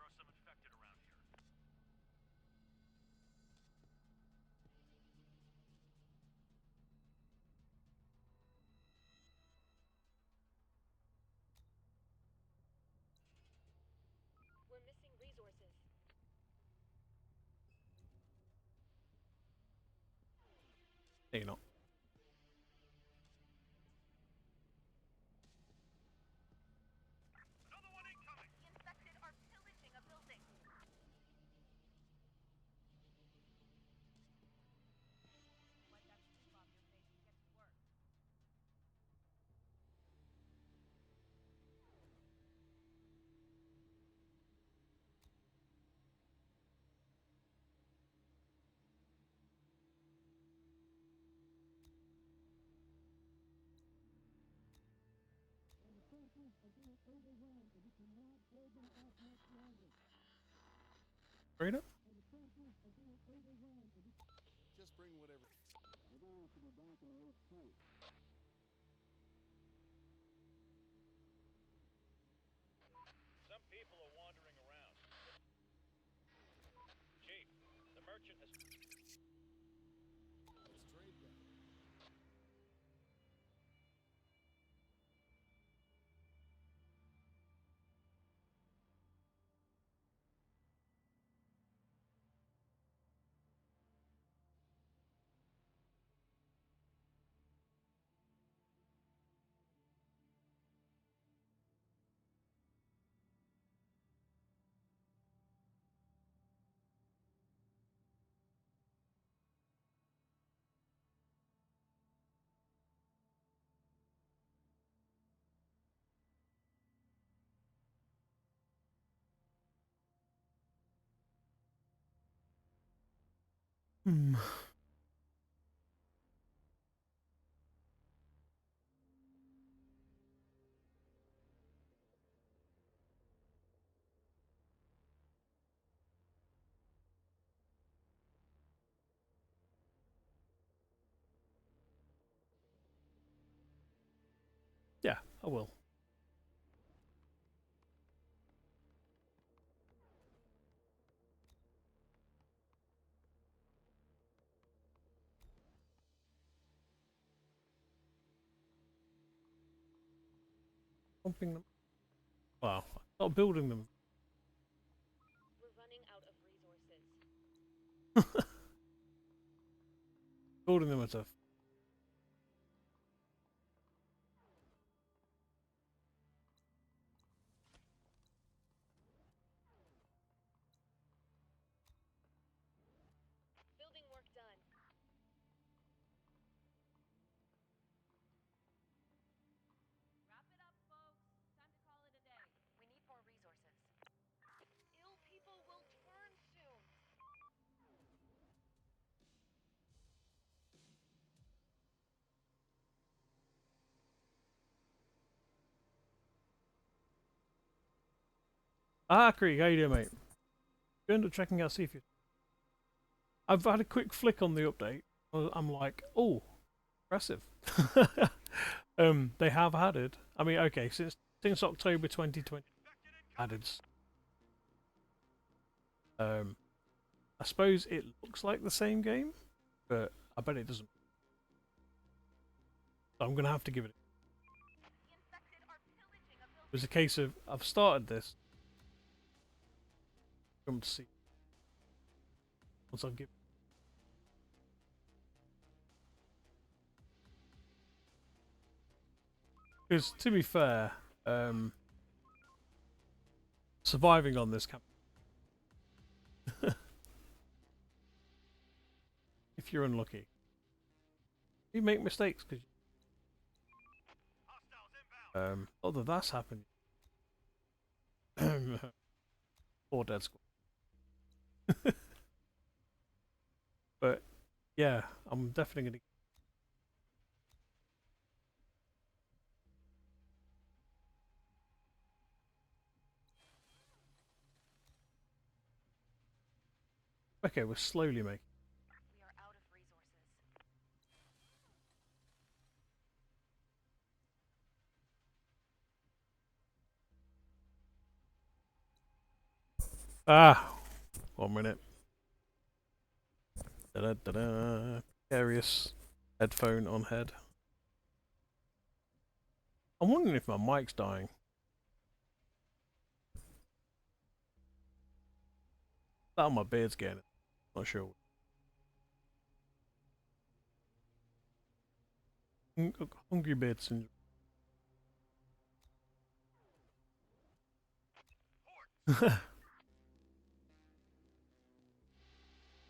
are some infected around here. We're missing resources. No, you're not. Another one incoming! The infected are pillaging a building. Wipe that sleep off your face and get to work. Rita? Just bring whatever. Some people are wandering around. Chief, the merchant has... Let's trade that. Hmm. Yeah, I will. Pumping them. Wow, not building them. We're running out of resources. Building them at a. Building work done. Wrap it up, folks. Time to call it a day. We need more resources. Ill people will turn soon. Ah, Krieg, how you doing, mate? You end up checking out, see if you. I've had a quick flick on the update. I'm like, oh, impressive. They have added. I mean, okay, since October 2020, added. I suppose it looks like the same game, but I bet it doesn't. So I'm gonna have to give it. It was a case of I've started this. Come to see. Once I've given. Because to be fair, surviving on this camp. If you're unlucky, you make mistakes because. Although that's happened. Or dead squad. But yeah, I'm definitely gonna. Okay, we're slowly making. We are out of resources. Ah, 1 minute. Da da da. Precarious headphone on head. I'm wondering if my mic's dying. That my beard's getting it. Not sure. Hungry beard syndrome.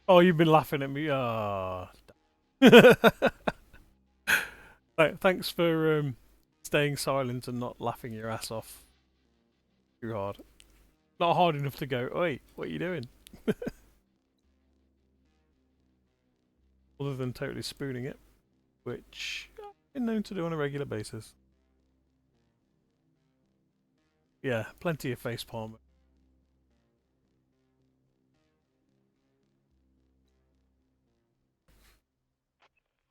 Oh, you've been laughing at me. Ah. Thanks for staying silent and not laughing your ass off too hard. Not hard enough to go, oi, what are you doing? Other than totally spooning it, which I've been known to do on a regular basis. Yeah, plenty of facepalm. The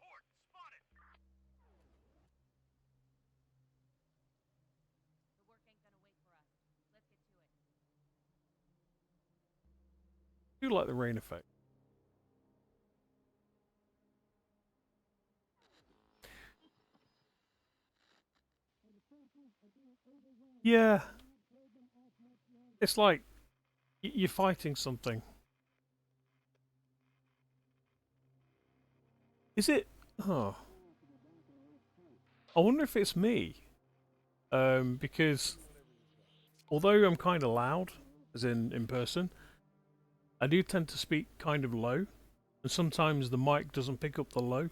work ain't gonna wait for us. Let's get to it. I do like the rain effect. Yeah. It's like you're fighting something. Is it? Oh. I wonder if it's me. Because although I'm kind of loud, as in person, I do tend to speak kind of low, and sometimes the mic doesn't pick up the low.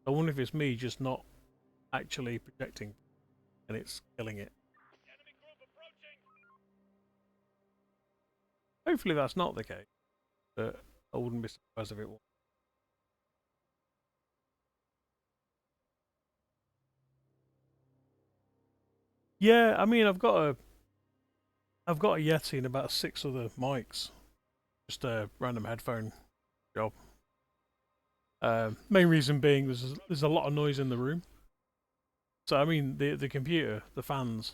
I wonder if it's me just not actually projecting, and it's killing it. Enemy group approaching. Hopefully that's not the case, but I wouldn't be surprised if it was. Yeah, I mean I've got a Yeti and about 6 other mics, just a random headphone job. Main reason being there's a lot of noise in the room. So I mean the computer, the fans.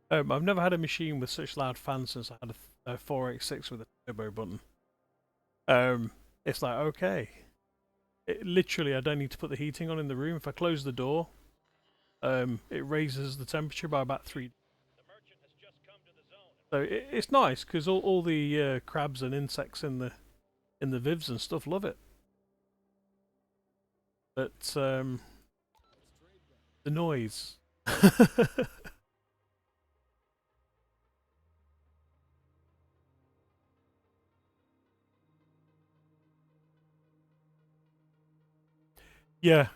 I've never had a machine with such loud fans since I had a 486 with a turbo button. It's like okay, literally I don't need to put the heating on in the room. If I close the door, it raises the temperature by about 3. The merchant has just come to the zone. So it's nice because all the crabs and insects in the vivs and stuff love it. But the noise. Yeah,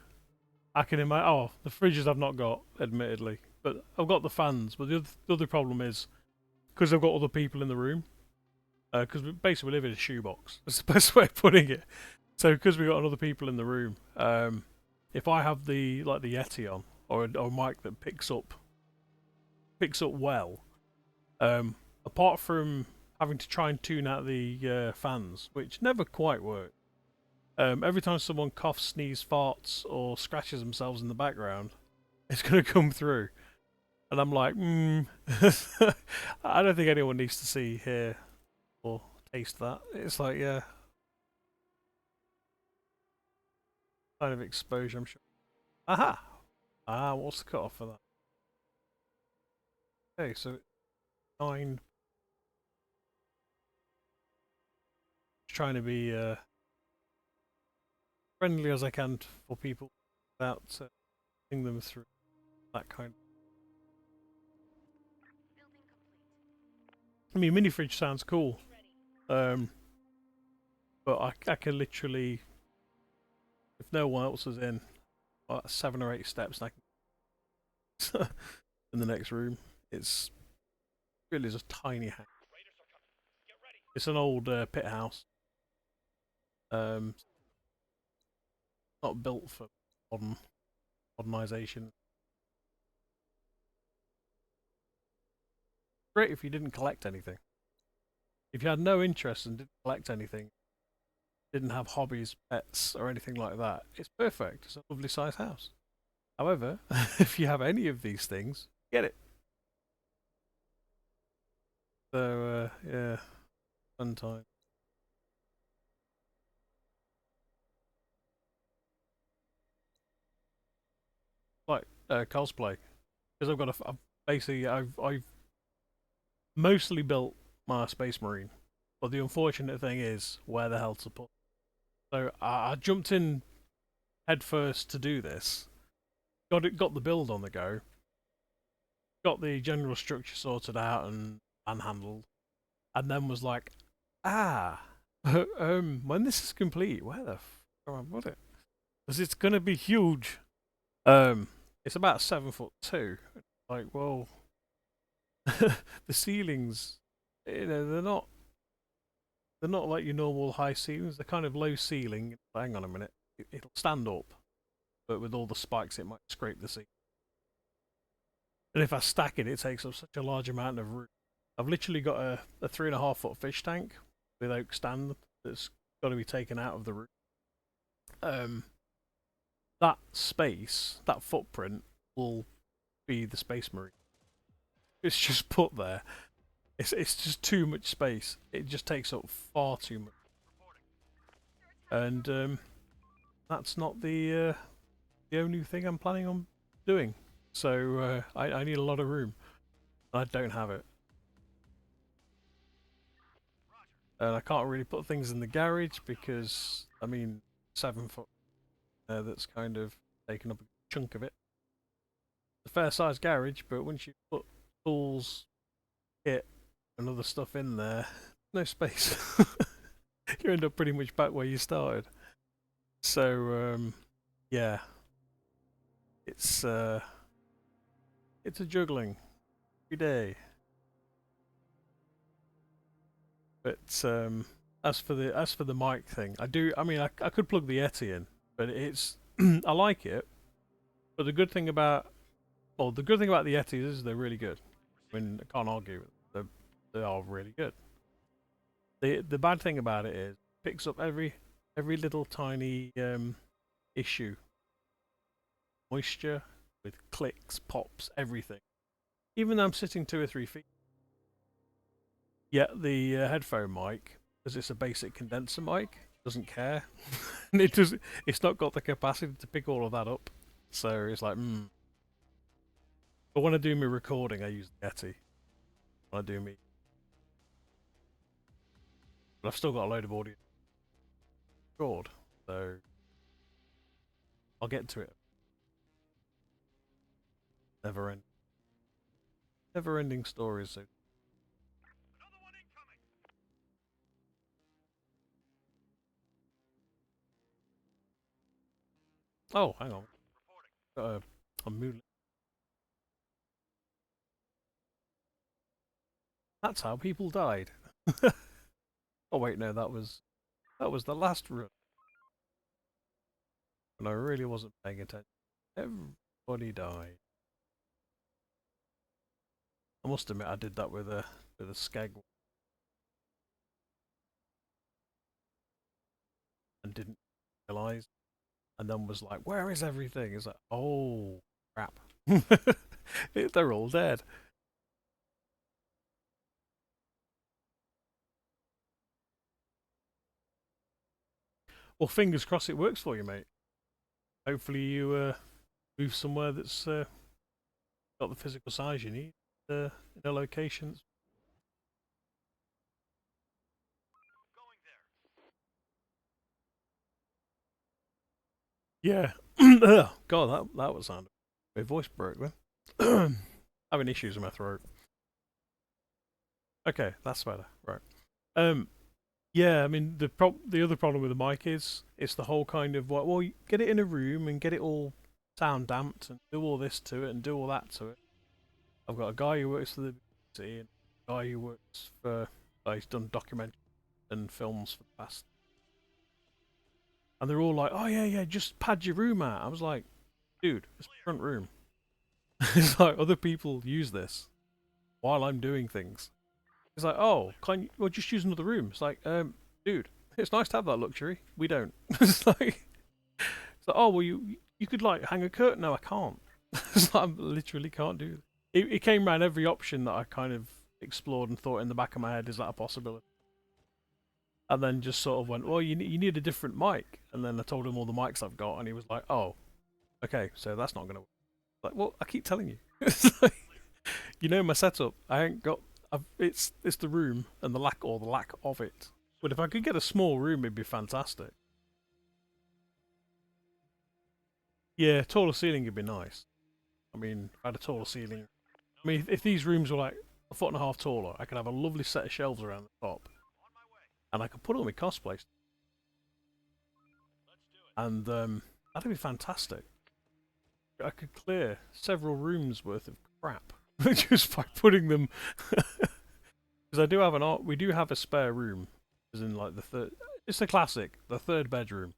I can imagine. Oh, the fridges I've not got, admittedly, but I've got the fans. But the other problem is because I've got other people in the room. Because basically we live in a shoebox. That's the best way of putting it. So because we've got other people in the room, if I have the Yeti on or a mic that picks up well, apart from having to try and tune out the fans, which never quite work, Every time someone coughs, sneezes, farts, or scratches themselves in the background, it's going to come through. And I'm like, I don't think anyone needs to see, hear, or taste that. It's like, yeah, kind of exposure, I'm sure. Aha! Ah, what's the cutoff for that? Okay, so 9. Trying to be friendly as I can for people without putting them through that kind. I mean, mini fridge sounds cool, but I can literally, if no one else is in, 7 or 8 steps, and I can in the next room. It's really just a tiny house. It's an old pit house. Not built for modernization. Great if you didn't collect anything. If you had no interest and didn't collect anything, didn't have hobbies, pets, or anything like that, it's perfect. It's a lovely sized house. However, if you have any of these things, get it. So, yeah, fun time. Like cosplay, because I've mostly built my Space Marine, but the unfortunate thing is where the hell to put. So I jumped in head first to do this. Got the build on the go. Got the general structure sorted out and handled, and then was like, when this is complete, where the f do I put it? Because it's gonna be huge. Um, it's about 7'2". Like, well, the ceilings, they're not like your normal high ceilings. They're kind of low ceiling. Hang on a minute, it'll stand up, but with all the spikes, it might scrape the ceiling. And if I stack it, it takes up such a large amount of room. I've literally got a 3.5 foot fish tank with oak stand that's got to be taken out of the room. That space, that footprint, will be the Space Marine. It's just put there. It's just too much space. It just takes up far too much. And that's not the only thing I'm planning on doing. So I need a lot of room. I don't have it. And I can't really put things in the garage because, I mean, 7 foot that's kind of taken up a chunk of it. It's a fair sized garage, but once you put tools, kit, and other stuff in there, no space. You end up pretty much back where you started. So, yeah, it's a juggling every day. But as for the mic thing, I mean, I could plug the Yeti in, but it's I like it. But the good thing about the Yetis is they're really good. I mean, I can't argue. They are really good. The bad thing about it is it picks up every little tiny issue, moisture with clicks, pops, everything. Even though I'm sitting 2 or 3 feet. Yet the headphone mic, because it's a basic condenser mic, doesn't care, and it's not got the capacity to pick all of that up. So it's like, But when I do my recording, I use the Yeti. When I do me, but I've still got a load of audio record, so I'll get to it. Never ending stories. So. Oh, hang on. Got a moonlit. That's how people died. Oh wait, no, that was the last run. And I really wasn't paying attention. Everybody died. I must admit, I did that with a skeg and didn't realised, and then was like, "Where is everything?" It's like, "Oh crap, they're all dead." Well, fingers crossed it works for you, mate. Hopefully you move somewhere that's got the physical size you need in a location. Going there. Yeah. Ugh, God, that was sound. My voice broke then. Having issues with my throat. Okay, that's better. Right. Yeah, I mean the other problem with the mic is it's the whole kind of well, you get it in a room and get it all sound damped and do all this to it and do all that to it. I've got a guy who works for the BBC and a guy who works for he's done documentaries and films for the past, and they're all like, "Oh yeah, just pad your room out." I was like, "Dude, it's the front room." It's like other people use this while I'm doing things. It's like, "Oh, can you, well just use another room?" It's like, dude, it's nice to have that luxury. We don't. It's like, oh well, you could like hang a curtain. No, I can't. It's like, I literally can't do it. It came around every option that I kind of explored and thought in the back of my head, is that a possibility? And then just sort of went, well, you need a different mic. And then I told him all the mics I've got, and he was like, oh, okay, so that's not going to work. Like, well, I keep telling you. It's like, you know my setup. I ain't got. It's the room and the lack of it. But if I could get a small room, it'd be fantastic. Yeah, taller ceiling would be nice. I mean, if I had a taller ceiling. I mean, if these rooms were like a foot and a half taller, I could have a lovely set of shelves around the top, and I could put all my cosplays. And that'd be fantastic. I could clear several rooms worth of crap just by putting them. Because I do have an art. We do have a spare room, as in like the third. It's a classic, the third bedroom,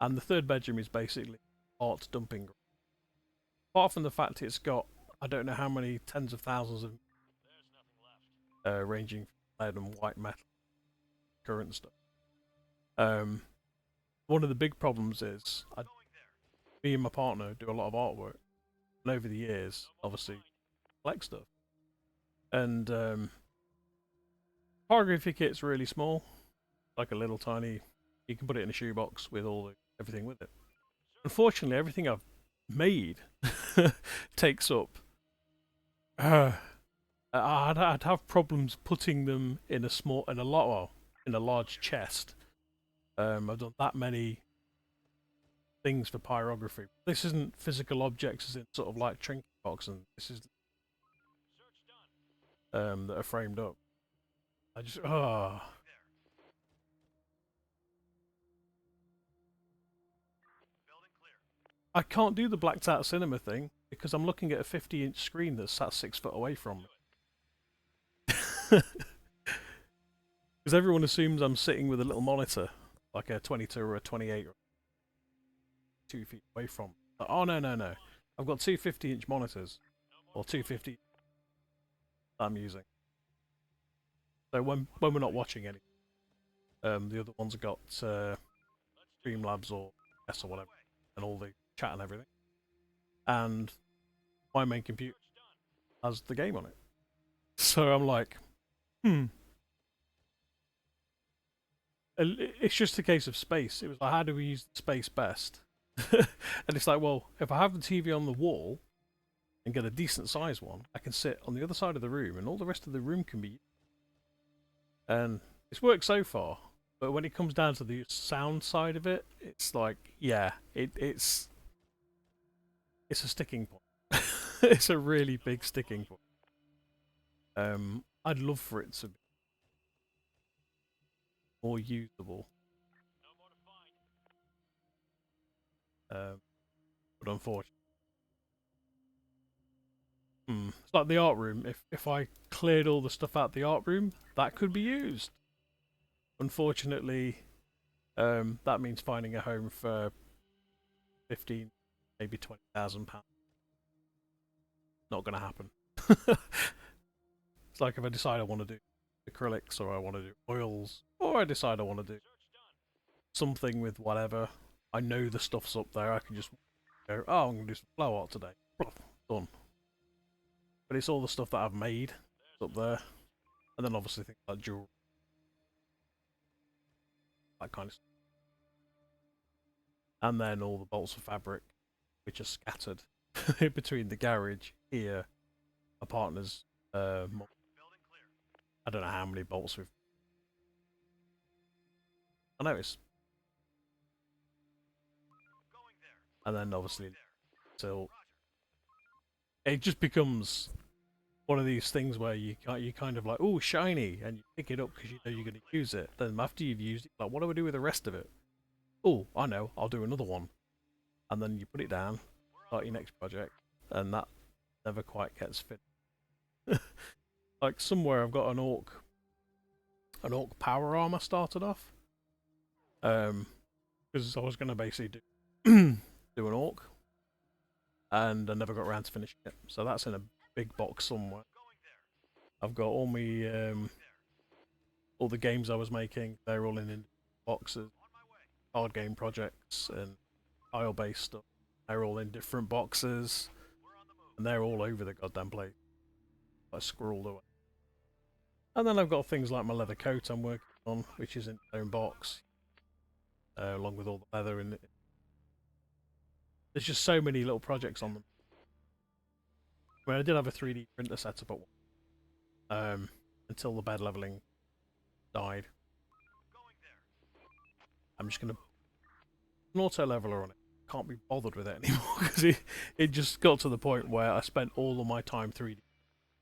and the third bedroom is basically art dumping. Apart from the fact it's got, I don't know how many tens of thousands of ranging from lead and white metal, current stuff. One of the big problems is me and my partner do a lot of artwork, and over the years, obviously, collect stuff. And photography kit's really small, like a little tiny. You can put it in a shoebox with everything with it. Unfortunately, everything I've made takes up. I'd have problems putting them in a large chest. I've done that many things for pyrography. This isn't physical objects, as in sort of like trinket boxes. This is that are framed up. I just I can't do the blacked out cinema thing because I'm looking at a 50-inch screen that's sat 6 foot away from me. Because everyone assumes I'm sitting with a little monitor, like a 22 or a 28, or 2 feet away from. Like, oh no! I've got two 50-inch monitors, or 250 I'm using. So when we're not watching any, the other ones have got Streamlabs or S or whatever, and all the chat and everything. And my main computer has the game on it. So I'm like, It's just a case of space. It was like, how do we use the space best? And it's like, well, if I have the TV on the wall and get a decent sized one, I can sit on the other side of the room, and all the rest of the room can be. And it's worked so far, but when it comes down to the sound side of it, it's like, yeah, it's a sticking point. It's a really big sticking point. I'd love for it to be more usable. But unfortunately, it's like the art room. If I cleared all the stuff out the art room, that could be used. Unfortunately, that means finding a home for 15, maybe £20,000. Not going to happen. It's like if I decide I want to do acrylics, or I want to do oils, or I decide I want to do something with whatever. I know the stuff's up there. I can just go, oh, I'm going to do some flow art today. Done. But it's all the stuff that I've made up there. And then obviously things like jewelry. That kind of stuff. And then all the bolts of fabric, which are scattered between the garage, here, my partner's I don't know how many bolts we've... I noticed. And then obviously, so it just becomes one of these things where you kind of like, oh, shiny, and you pick it up because you know you're going to use it. Then after you've used it, like, what do I do with the rest of it? Oh, I know, I'll do another one. And then you put it down, start your next project, and that never quite gets finished. Like somewhere I've got an orc power armor started off. Because I was going to basically do an orc, and I never got around to finishing it. So that's in a big box somewhere. I've got all my all the games I was making. They're all in boxes. Card game projects and tile-based stuff. They're all in different boxes, and they're all over the goddamn place. I scrolled away. And then I've got things like my leather coat I'm working on, which is in its own box, along with all the leather in it. There's just so many little projects on them. I mean, I did have a 3D printer set up at one, until the bed leveling died. I'm just going to an auto leveler on it. Can't be bothered with it anymore because it just got to the point where I spent all of my time 3D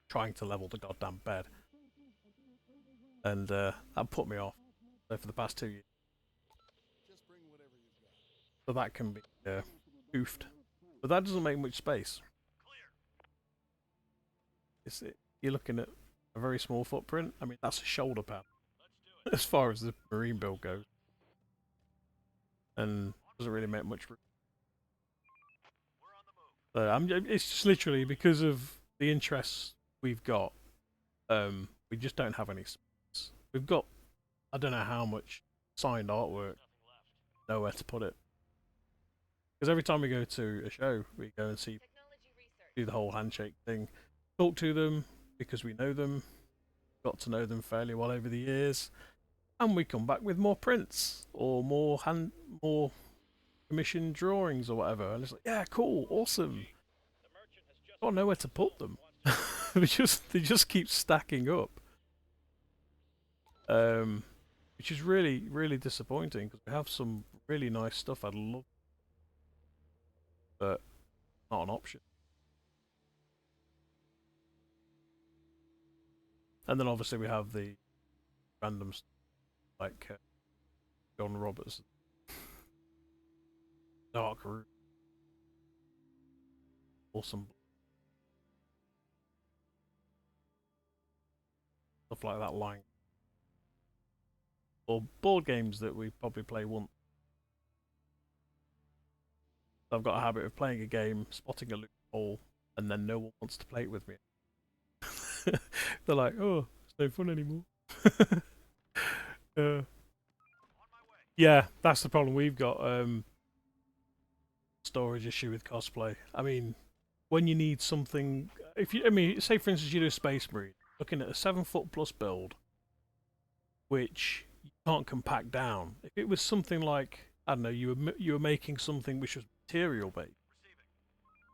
trying to level the goddamn bed. And that put me off. So for the past 2 years. Just bring whatever you've got. So that can be goofed. But that doesn't make much space. You're looking at a very small footprint. I mean, that's a shoulder pad as far as the marine build goes. And doesn't really make much room. So it's just literally because of the interests we've got, we just don't have any space. We've got, I don't know how much signed artwork, nowhere to put it. Because every time we go to a show, we go and do the whole handshake thing, talk to them because we know them, got to know them fairly well over the years, and we come back with more prints or more commissioned drawings or whatever, and it's like, yeah, cool, awesome. Got nowhere to put them. they just keep stacking up, which is really, really disappointing because we have some really nice stuff I'd love, but not an option. And then obviously we have the random stuff like John Roberts, Dark Room, awesome stuff like that line. Or board games that we probably play once. I've got a habit of playing a game, spotting a loophole, and then no one wants to play it with me. They're like, oh, it's no fun anymore. Yeah, that's the problem we've got. Storage issue with cosplay. I mean, when you need something, say for instance you do a Space Marine, looking at a 7-foot plus build, which you can't compact down. If it was something like, I don't know, you were making something which was material based,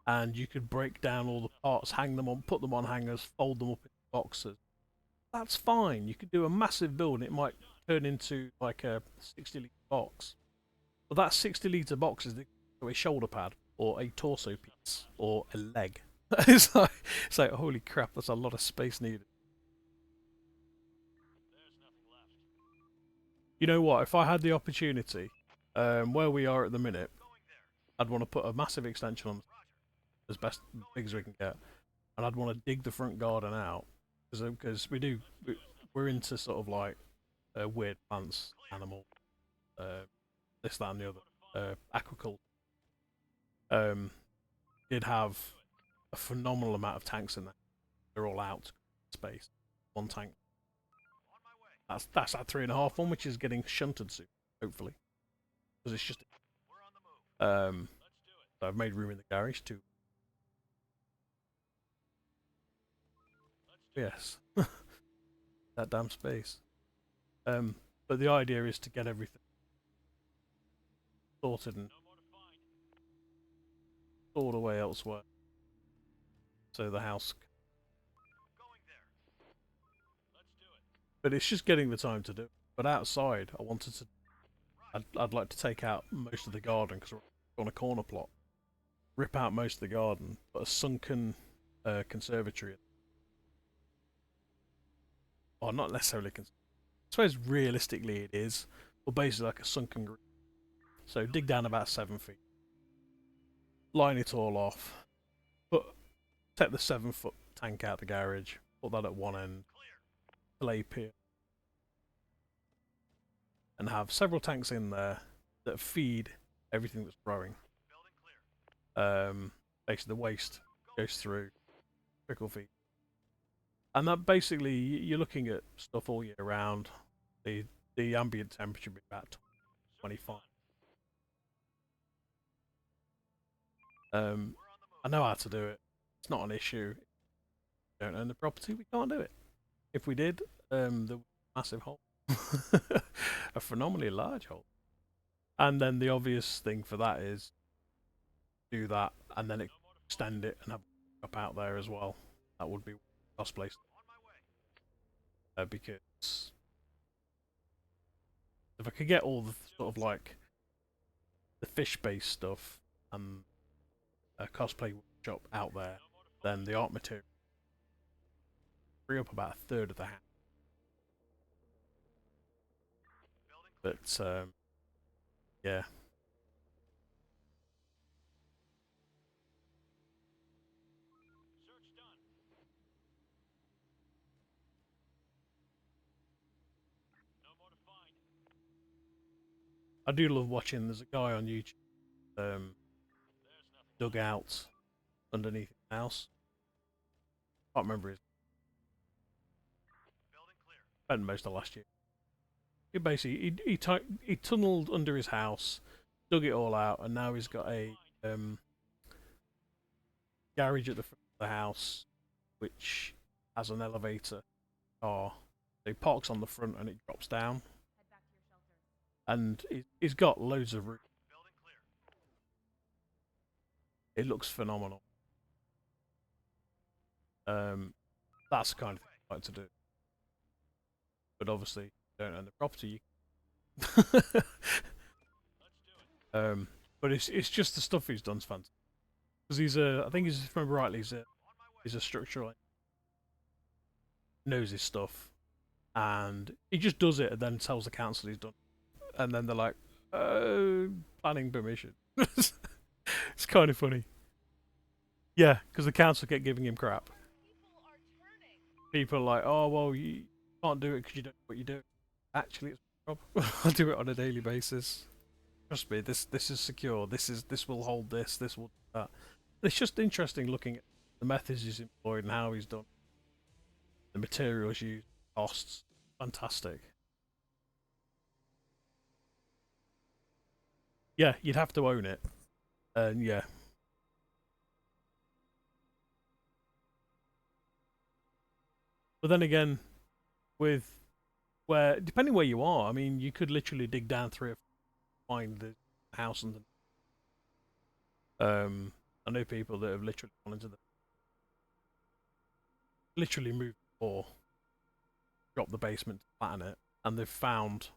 and you could break down all the parts, hang them on, put them on hangers, fold them up in boxes. That's fine. You could do a massive build, and it might turn into like a 60-litre box. But that 60-litre box is a shoulder pad, or a torso piece, or a leg. it's like, holy crap, that's a lot of space needed. You know what? If I had the opportunity, where we are at the minute, I'd want to put a massive extension on as big as we can get, and I'd want to dig the front garden out because we're into sort of like weird plants, animal, this, that, and the other, aquaculture. Did have a phenomenal amount of tanks in there. They're all out space. One tank. That's that 3.5 one, which is getting shunted soon, hopefully, because it's just So I've made room in the garage to. Yes, that damn space. But the idea is to get everything sorted and stored away elsewhere, so the house. But it's just getting the time to do it. But outside, I wanted to. I'd like to take out most of the garden because we're on a corner plot. Rip out most of the garden, put a sunken conservatory. Well, not necessarily. I suppose realistically it is, but basically like a sunken green. So dig down about 7 feet, line it all off, take the 7-foot tank out the garage, put that at one end, lay pier, and have several tanks in there that feed everything that's growing. Basically the waste goes through, trickle feed. And that basically, you're looking at stuff all year round. The ambient temperature would be about 25. I know how to do it. It's not an issue. If we don't own the property, we can't do it. If we did, there would be a massive hole. A phenomenally large hole. And then the obvious thing for that is do that and then extend it and have it up out there as well. That would be cost place. Because if I could get all the sort of like the fish-based stuff and a cosplay workshop out there, then the art material free up about a third of the house. But yeah. I do love watching. There's a guy on YouTube, dug out underneath his house. Can't remember his. Spent most of last year. He basically he tunneled under his house, dug it all out, and now he's got a garage at the front of the house, which has an elevator car. So he parks on the front and it drops down. And he's got loads of room. It looks phenomenal. That's the kind of thing I like to do. But obviously, you don't own the property. But it's just the stuff he's done's fantastic. Because I think if I remember rightly, he's a structural. Knows his stuff, and he just does it, and then tells the council he's done, and then they're like, planning permission." It's kind of funny. Yeah, because the council kept giving him crap. People are like, "Oh well, you can't do it because you don't know what you do." Actually, it's my job. I do it on a daily basis. Trust me, this is secure. This will hold this. This will do that. It's just interesting looking at the methods he's employed and how he's done. The materials used, costs, fantastic. Yeah, you'd have to own it, and yeah. But then again, with depending where you are, I mean, you could literally dig down through, find the house and I know people that have literally gone into literally moved or dropped the basement to flatten it, and they've found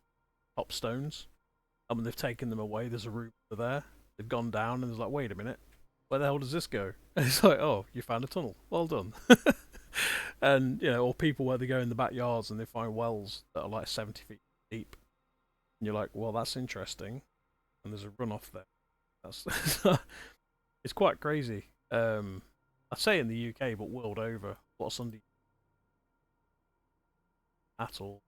top stones. And when they've taken them away, there's a room over there. They've gone down, and there's like, wait a minute, where the hell does this go? And it's like, oh, you found a tunnel. Well done. And or people where they go in the backyards and they find wells that are like 70 feet deep, and you're like, well, that's interesting. And there's a runoff there. That's it's quite crazy. I'd say in the UK, but world over, what's under at all.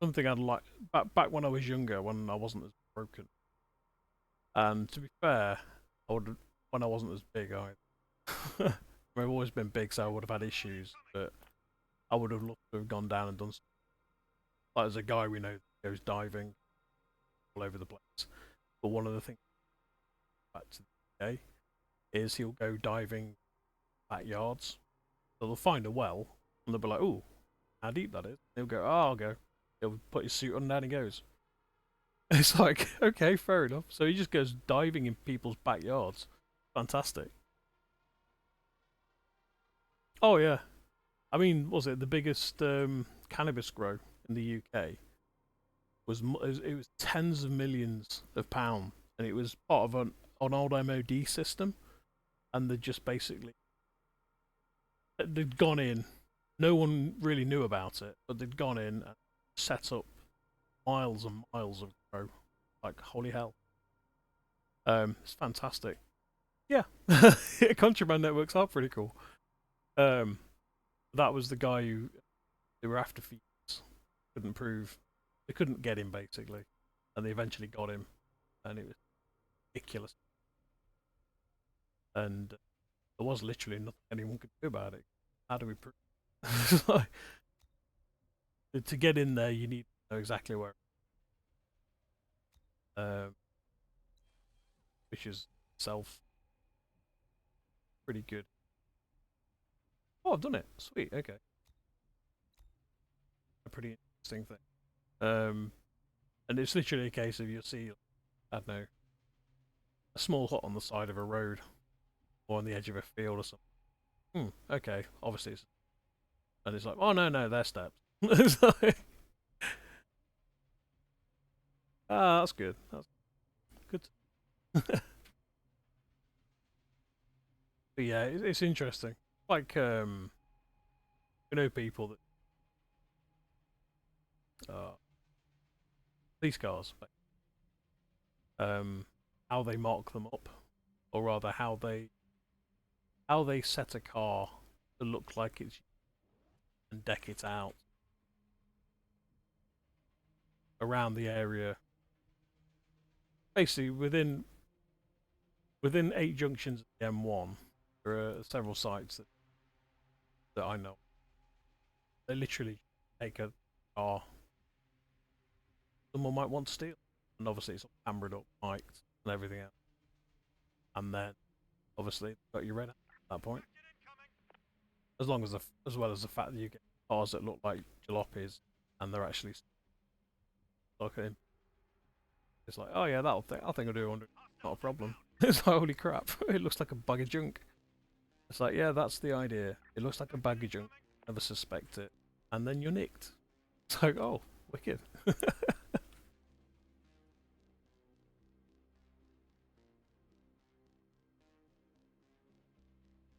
Something I'd like back when I was younger, when I wasn't as broken. And to be fair, when I wasn't as big either. I've always been big, so I would have had issues, but I would have loved to have gone down and done something. Like there's a guy we know that goes diving. all over the place. But one of the things back to the UK is he'll go diving backyards. So they'll find a well and they'll be like, "Ooh, how deep that is?" He'll go, "Oh, I'll go." He'll put his suit on and down he goes. It's like, okay, fair enough. So he just goes diving in people's backyards. Fantastic. Oh yeah. I mean, was it the biggest cannabis grow in the UK? It was tens of millions of pounds, and it was part of an old MOD system, and they just basically they'd gone in. No one really knew about it, but they'd gone in and set up miles and miles of grow, like holy hell. It's fantastic. Yeah, contraband networks are pretty cool. That was the guy who they were after for years. Couldn't prove, they couldn't get him basically, and they eventually got him, and it was ridiculous. And there was literally nothing anyone could do about it. How do we prove? Like, to get in there, you need to know exactly where, which is itself pretty good. Oh, I've done it. Sweet. Okay. A pretty interesting thing. And it's literally a case of you'll see, I don't know, a small hut on the side of a road or on the edge of a field or something. Okay, obviously it's, and it's like, oh no, they're steps. It's like, that's good. That's good. But yeah, it's interesting. Like, you know, people that police cars, how they mark them up, or rather how they set a car to look like it's and deck it out around the area. Basically, within 8 junctions of the M1, there are several sites that I know. They literally take a car someone might want to steal, and obviously it's all cambered up, mic'd, and everything else. And then, obviously, got your red at that point. As well as the fact that you get cars that look like jalopies, and they're actually stuck in. It's like, oh yeah, I think I'll do 100. Not a problem. It's like, holy crap, it looks like a bag of junk. It's like, yeah, that's the idea. It looks like a bag of junk. Never suspect it, and then you're nicked. It's like, oh, wicked.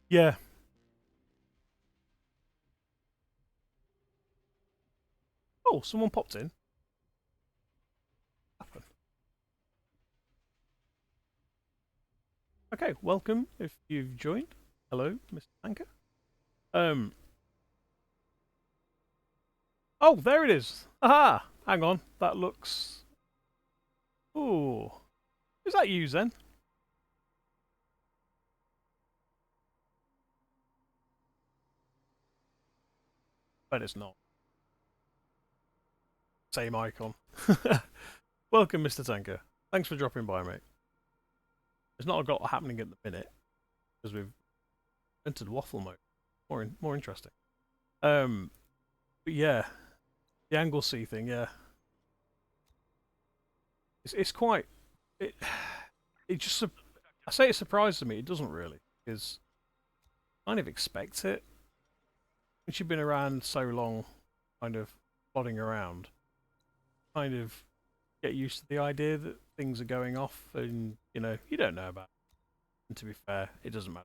Yeah. Oh, someone popped in. Okay, welcome if you've joined. Hello, Mr. Anchor. Oh, there it is. Aha! Hang on, that looks. Ooh, is that you, Zen? But it's not. Same icon. Welcome, Mr. Tanker. Thanks for dropping by, mate. There's not a lot happening at the minute because we've entered waffle mode. More interesting. But yeah, the Anglesey thing. Yeah, it's quite. It just. I say it surprises me. It doesn't really, because I kind of expect it. Once you've been around so long, kind of plodding around, kind of get used to the idea that things are going off, and you don't know about it. And to be fair, it doesn't matter.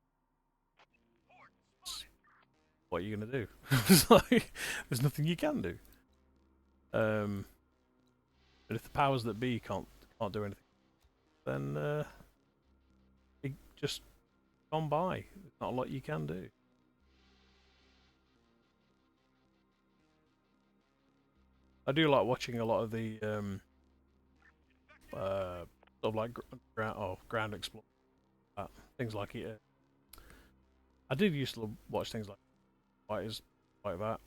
What are you gonna do? It's like, there's nothing you can do. But if the powers that be can't do anything, then it just gone by. There's not a lot you can do. I do like watching a lot of the sort of like ground explore things like it. I did used to watch things like fighters like that,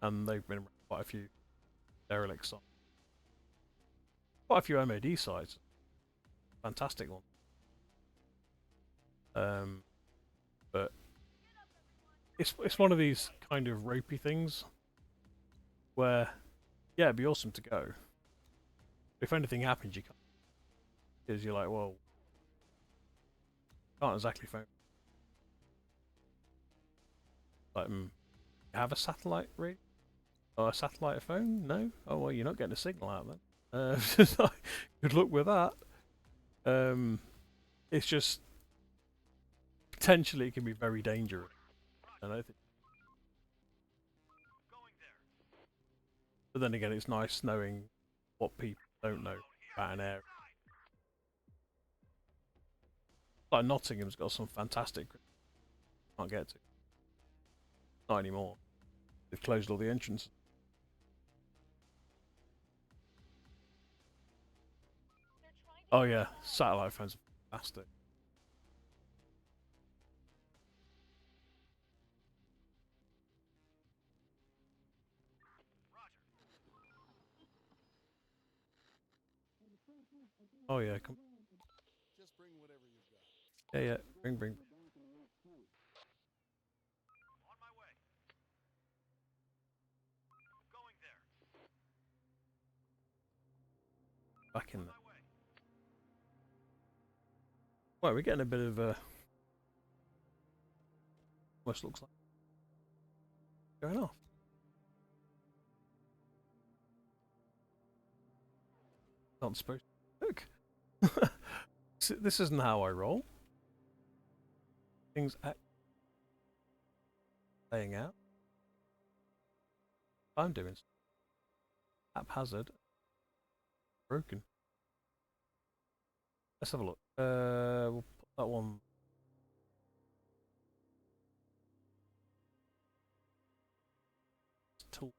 and they've been quite a few derelicts on. quite a few MOD sites. Fantastic one. But it's one of these kind of ropey things where, yeah, it'd be awesome to go. If anything happens, you can't. Because you're like, well, can't exactly phone. Like, you have a satellite radio? Or a satellite phone? No? Oh, well, you're not getting a signal out then. Good luck with that. It's just, potentially it can be very dangerous. And I think, but then again, it's nice knowing what people don't know about an area. Like Nottingham's got some fantastic. Can't get to. Not anymore. They've closed all the entrances. Oh yeah, satellite phones are fantastic. Oh yeah, come. Just bring whatever you've got. Yeah, bring. On my way. Going there. Back in there. My way. Well, we're getting a bit of a. Almost looks like going off. Not supposed to look. This isn't how I roll. Things playing out. I'm doing haphazard. Broken. Let's have a look. We'll put that one. Tool.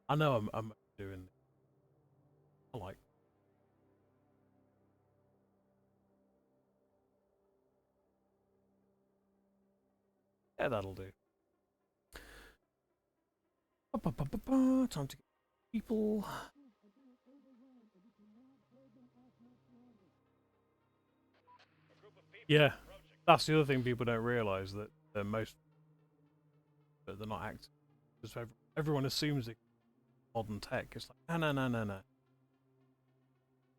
I know I'm doing. I like. Yeah, that'll do. Time to get people. Yeah, that's the other thing people don't realise, that they're not active. Because everyone assumes that modern tech. It's like no.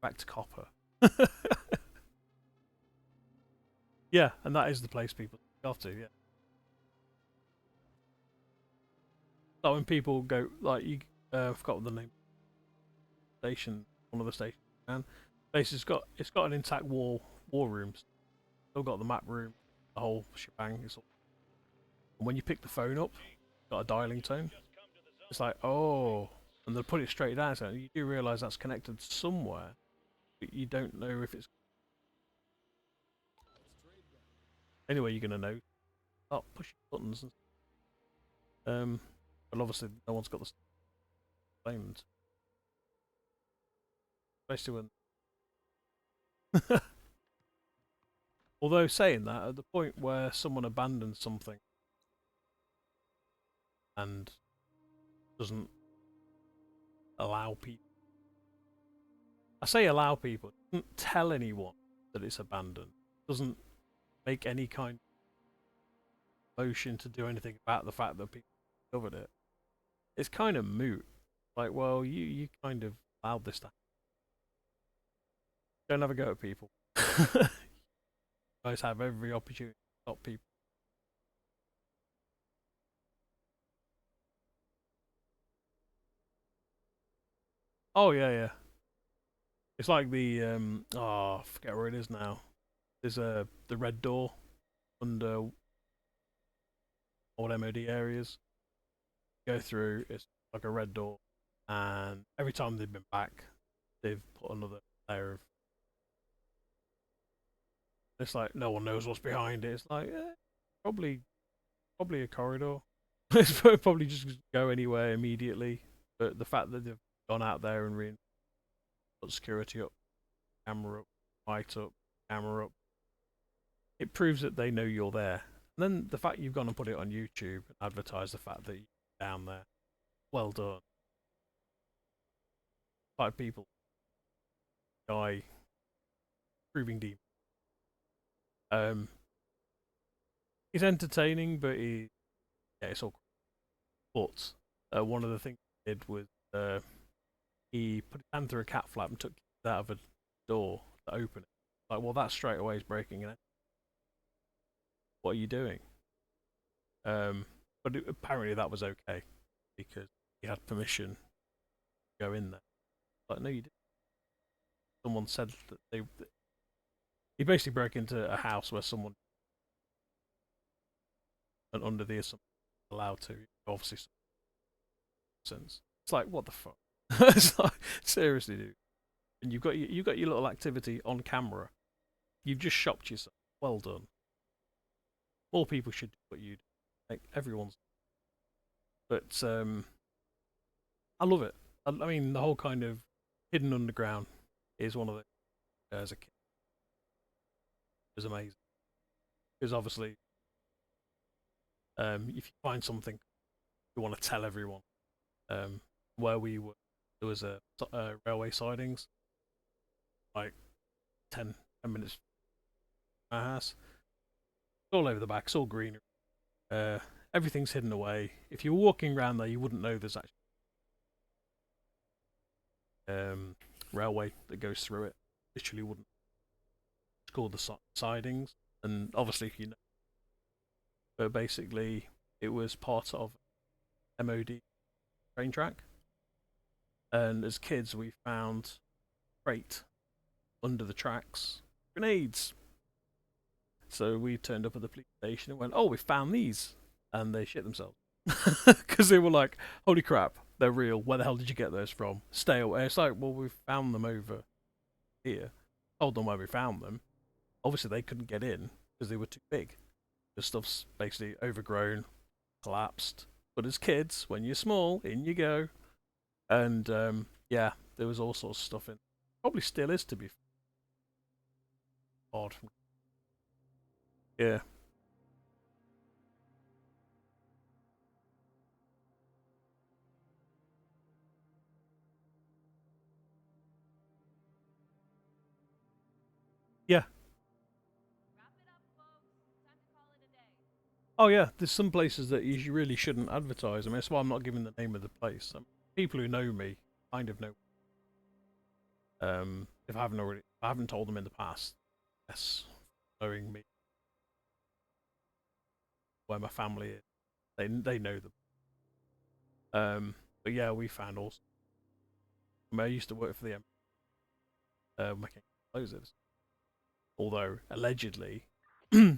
Back to copper. Yeah, and that is the place people go to. Yeah. So when people go like you, I forgot what the name. Station, one of the stations, and basically it's got an intact war rooms. Still got the map room, the whole shebang. It's all, and when you pick the phone up, it's got a dialing tone. It's like, oh, and they put it straight down. So you do realise that's connected somewhere, but you don't know if it's. Anyway, you're gonna know. Start pushing buttons. But obviously no one's got the flames. Especially when. Although saying that, at the point where someone abandons something and doesn't allow people, I say allow people, doesn't tell anyone that it's abandoned, doesn't make any kind of motion to do anything about the fact that people discovered it, it's kind of moot. Like, well, you kind of allowed this to happen. Don't have a go at people. You guys have every opportunity to stop people. Oh yeah. It's like the I forget where it is now. There's the red door under old MOD areas. Go through, it's like a red door, and every time they've been back, they've put another layer of. It's like no one knows what's behind it. It's like probably a corridor. It's probably just go anywhere immediately. But the fact that they've gone out there and put security up, camera up, light up, camera up, it proves that they know you're there. And then the fact you've gone and put it on YouTube and advertised the fact that you're down there, well done. Like people, guy, proving deep. He's entertaining, but it's all. But one of the things he did was he put his hand through a cat flap and took it out of a door to open it. Like, well, that straight away is breaking it. What are you doing? But apparently that was okay because he had permission to go in there. Like, no, you didn't. Someone said that he basically broke into a house where someone, and under the assumption allowed to, obviously, sense. It's like, what the fuck? It's like, seriously, dude. And you've got your little activity on camera. You've just shopped yourself. Well done. More people should do what you do. Like, everyone's. But I love it. I mean, the whole kind of hidden underground is one of the as a kid. It was amazing because obviously, if you find something, you want to tell everyone. Where we were, there was a railway sidings, like 10 minutes from our house. It's all over the back. It's all greenery. Everything's hidden away. If you're walking around there, you wouldn't know there's actually railway that goes through it. Literally wouldn't. It's called the sidings, and obviously you know. But basically, it was part of MOD train track. And as kids, we found crate under the tracks, grenades. So we turned up at the police station and went, "Oh, we found these," and they shit themselves because they were like, "Holy crap, they're real! Where the hell did you get those from? Stay away!" It's like, well, we found them over here. Told them where we found them. Obviously, they couldn't get in because they were too big. The stuff's basically overgrown, collapsed. But as kids, when you're small, in you go. And yeah, there was all sorts of stuff in. Probably still is, to be odd. Yeah. Yeah. Wrap it up, folks. Time to call it a day. Oh yeah, there's some places that you really shouldn't advertise. I mean, that's why I'm not giving the name of the place. People who know me kind of know. If I haven't told them in the past. Yes, knowing me, where my family is, they know them. But yeah, we found also. I mean, I used to work for the making explosives. Although allegedly, no,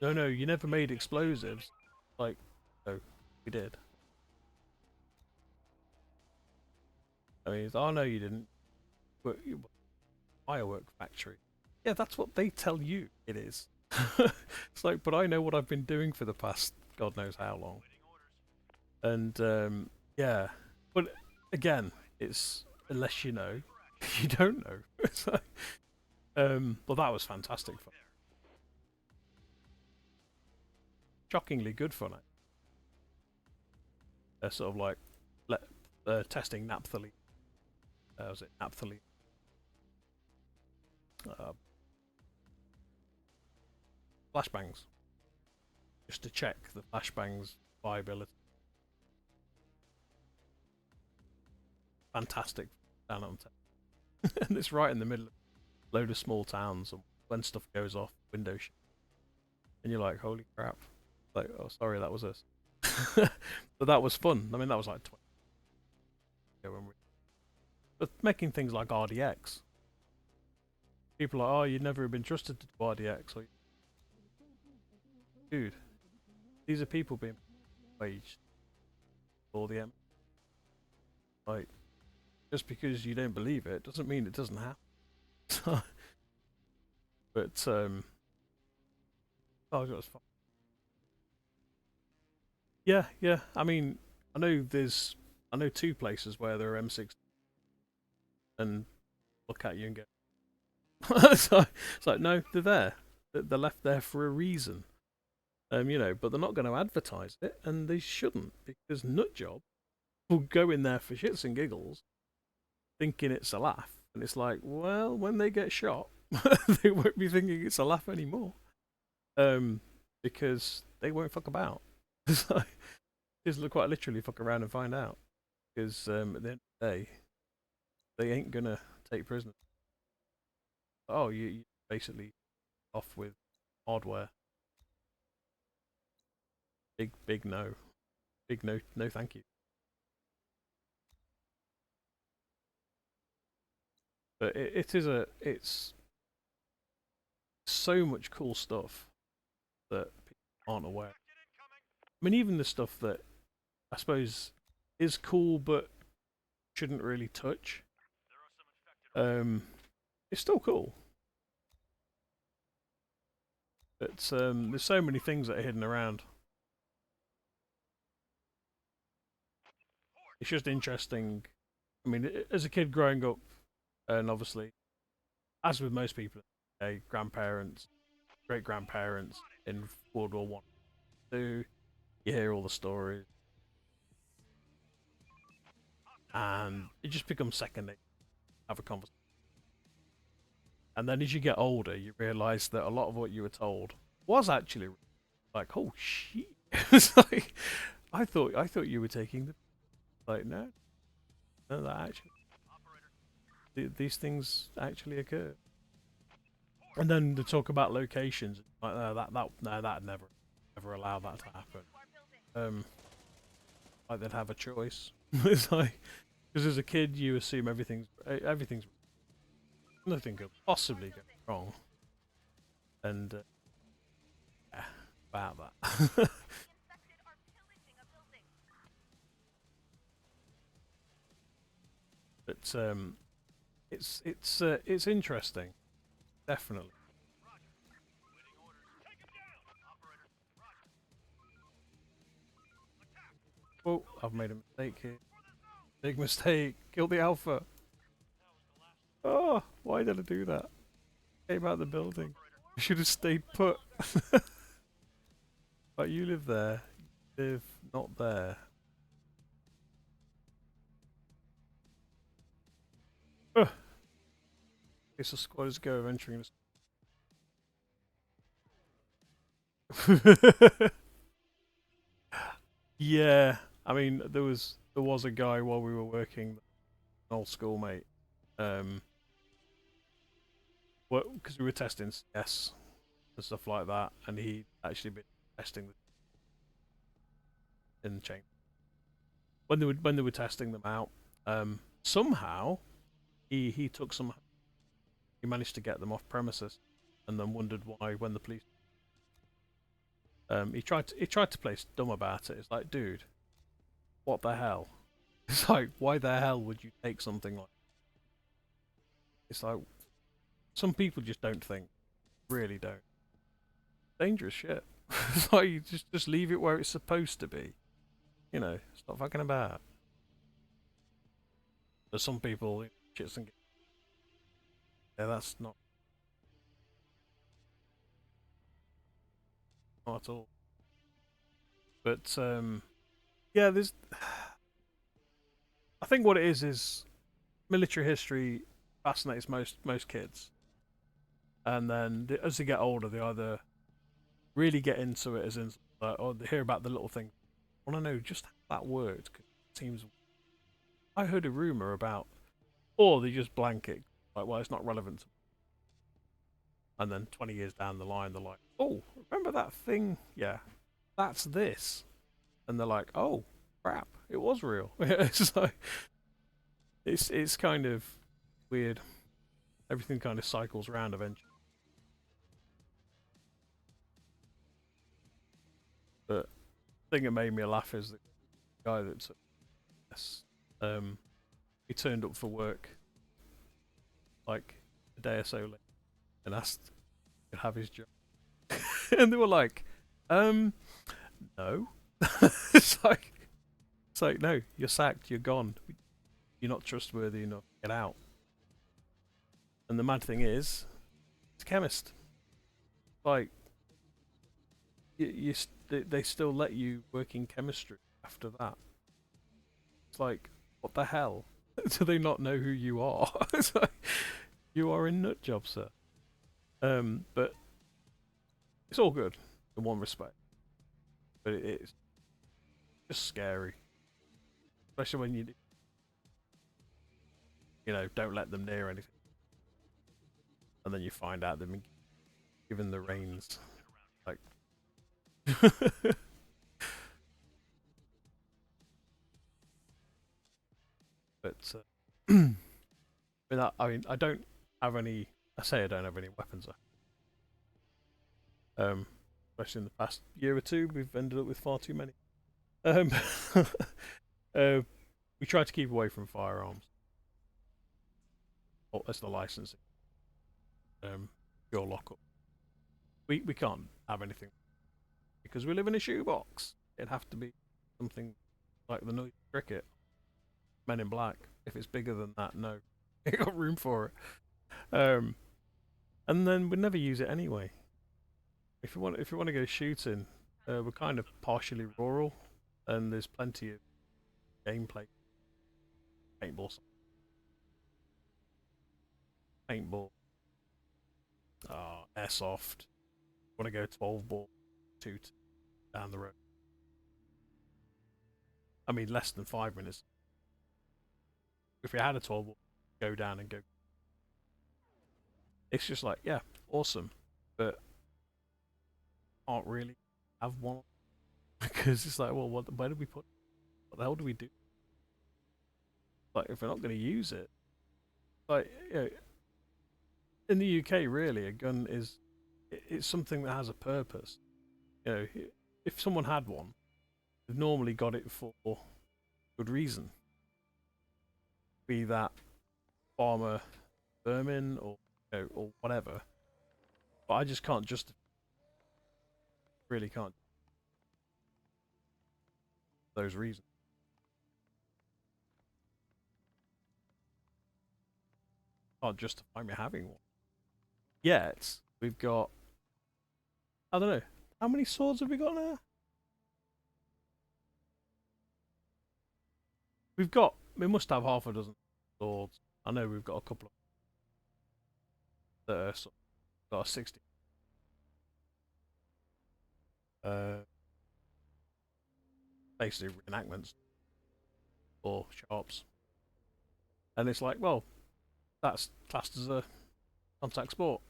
you never made explosives. Like, no, we did. I mean, oh no, you didn't. But firework factory. Yeah, that's what they tell you it is. It's like, but I know what I've been doing for the past God knows how long. And yeah, but again, it's unless you know, you don't know. It's like, well, that was fantastic fun. Shockingly good fun. They're sort of like testing naphthalene. Was it naphthalene? Flashbangs. Just to check the flashbangs viability. Fantastic down on and it's right in the middle of a load of small towns, and when stuff goes off, window shut. And you're like, holy crap. Like, oh, sorry, that was us. But that was fun. I mean, that was like 20 years ago when we... But making things like RDX. People are like, oh, you'd never have been trusted to do RDX. Like, dude, these are people being waged for the M. Like, just because you don't believe it doesn't mean it doesn't happen. But Oh, that's fine. Yeah, yeah. I mean, I know two places where there are M6 and look at you and go. So it's like, no, they're there. They're left there for a reason. You know, but they're not going to advertise it, and they shouldn't, because nutjob will go in there for shits and giggles, thinking it's a laugh, and it's like, well, when they get shot, they won't be thinking it's a laugh anymore, because they won't fuck about. So, just quite literally fuck around and find out, because at the end of the day, they ain't gonna take prisoners. Oh, you basically off with hardware. Big no. Big no, no thank you. But it's so much cool stuff that people aren't aware. I mean, even the stuff that I suppose is cool but shouldn't really touch. It's still cool. But there's so many things that are hidden around. It's just interesting. I mean, as a kid growing up, and obviously, as with most people, grandparents, great grandparents in World War One, two, you hear all the stories, and it just becomes second nature. Have a conversation. And then as you get older, you realise that a lot of what you were told was actually like, oh shit. It's like, I thought you were taking the like no, that actually these things actually occur. And then the talk about locations, like that never allow that to happen. Like they'd have a choice. It's like, because as a kid you assume everything's nothing could possibly go wrong, and yeah, about that. But it's interesting, definitely. Oh, I've made a mistake here. Big mistake. Kill the alpha. Oh, why did I do that? Came out of the building. I should have stayed put. But you live there. You live not there. Ugh. Guess the squad is go of entering this. Yeah, I mean there was a guy while we were working, an old schoolmate, because we were testing CS and stuff like that, and he'd actually been testing in the chain when they were testing them out. Somehow he took some. He managed to get them off premises, and then wondered why when the police. He tried to play dumb about it. It's like, dude, what the hell? It's like, why the hell would you take something like? It's like, some people just don't think, really don't. Dangerous shit. It's like you just leave it where it's supposed to be. You know, stop fucking about. There's some people shits and yeah, that's not at all. But yeah, there's. I think what it is military history fascinates most kids, and then as they get older, they either really get into it, as in, or they hear about the little thing. I want to know just how that worked. Cause it seems I heard a rumor about, or they just blank it like, well, it's not relevant. And then 20 years down the line, they're like, oh, remember that thing? Yeah, that's this. And they're like, oh, crap, it was real. It's like, it's kind of weird. Everything kind of cycles around eventually. But the thing that made me laugh is the guy that took this. He turned up for work like a day or so later and asked to have his job. And they were like, no. it's like, no, you're sacked, you're gone. You're not trustworthy enough. Get out. And the mad thing is, it's a chemist. Like, they still let you work in chemistry after that. It's like, what the hell? Do they not know who you are? It's like, you are a nut job, sir. But it's all good in one respect. But it's just scary. Especially when you know, don't let them near anything. And then you find out they've been given the reins. Like... but, I mean, I don't have any... I say I don't have any weapons. Especially in the past year or two, we've ended up with far too many. We try to keep away from firearms. Or as the licensing. Your lockup. We can't have anything because we live in a shoebox. It'd have to be something like the noise cricket, Men in Black. If it's bigger than that, no, ain't got room for it. And then we'd never use it anyway. If you want to go shooting, we're kind of partially rural, and there's plenty of gameplay. Paintball, airsoft. Want to go 12 ball, shoot down the road. I mean, less than 5 minutes. If we had a 12 ball, go down and go. It's just like, yeah, awesome, but can't really have one because it's like, well, where do we put? What the hell do we do? Like, if we're not going to use it, like, you know, in the UK, really, a gun is it's something that has a purpose. You know, if someone had one, they've normally got it for good reason. Be that farmer vermin or or whatever. But I just can't really can't those reasons. Can't justify me having one. Yet we've got, I don't know, how many swords have we got now? We must have half a dozen swords. I know we've got a couple of that are got a 60. Basically reenactments or sharps. And it's like, well, that's classed as a contact sport.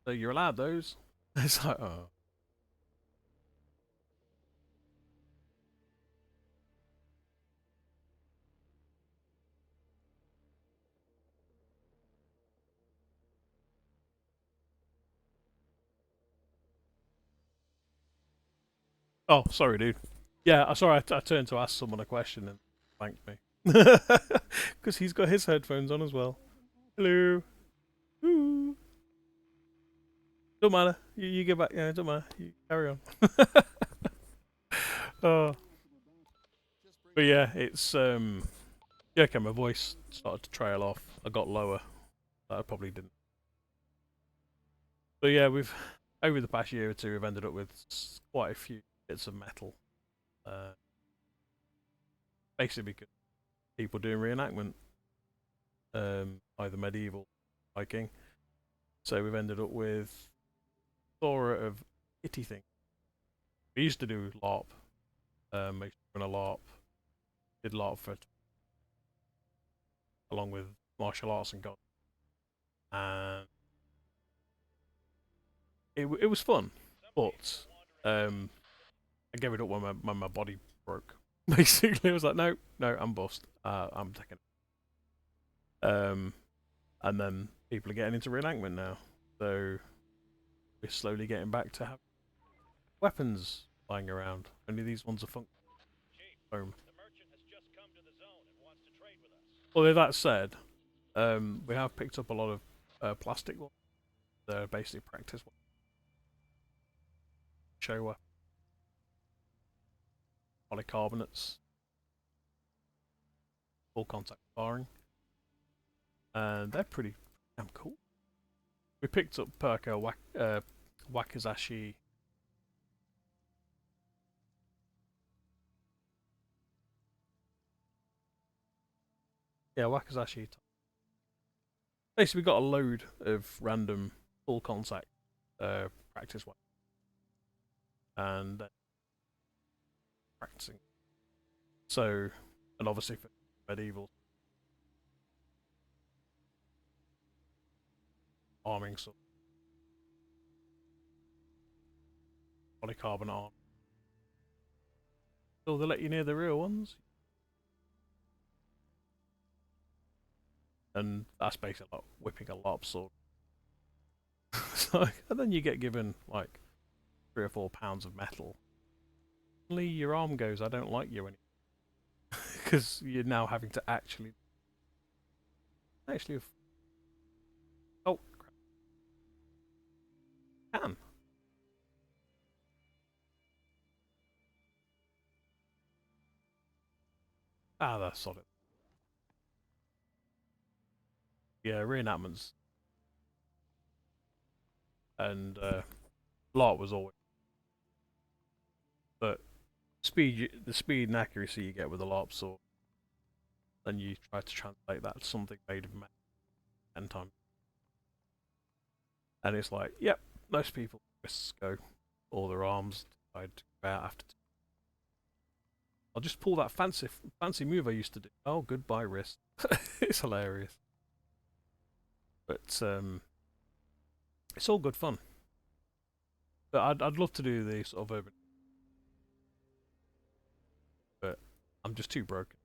So you're allowed those. It's like, oh. Oh, sorry, dude. Yeah, sorry, I turned to ask someone a question and thanked me. Because he's got his headphones on as well. Hello. Ooh. Don't matter. You get back. Yeah, don't matter. You carry on. Oh. But yeah, it's yeah, okay, my voice started to trail off. I got lower. I probably didn't. But yeah, we've over the past year or two, we've ended up with quite a few bits of metal. Basically because people doing reenactment, either medieval, Viking. So we've ended up with plethora of kitty things. We used to do LARP, make sure a LARP, did LARP for along with martial arts and God, and it was fun, but I gave it up when my body broke. Basically, I was like, no, I'm bust. I'm taking it. And then people are getting into reenactment now, so we're slowly getting back to having weapons lying around. Only these ones are functional. Home. The merchant has just come to the zone and wants to trade with us. Well, with that said, we have picked up a lot of plastic ones. They're basically practice ones. show weapons. Polycarbonates. Full contact firing. And they're pretty damn cool. We picked up Perko Wakizashi. Yeah, Wakizashi. Basically, we got a load of random full contact practice weapons. And then practicing. So, and obviously for medieval arming sort of polycarbonate arm. So they let you near the real ones. And that's basically like whipping a LARP sword. So, and then you get given like 3 or 4 pounds of metal. Suddenly your arm goes, I don't like you anymore. Because you're now having to actually... Oh, crap. Can. Ah, that's solid. Yeah, reenactments. And LARP was always... But the speed and accuracy you get with a LARP sword, then you try to translate that to something made of metal 10 times. And it's like, yep, most people wrists go, all their arms decide to go out after 2. I'll just pull that fancy move I used to do. Oh, goodbye wrist. It's hilarious. But it's all good fun. But I'd love to do the sort of urban, but I'm just too broken.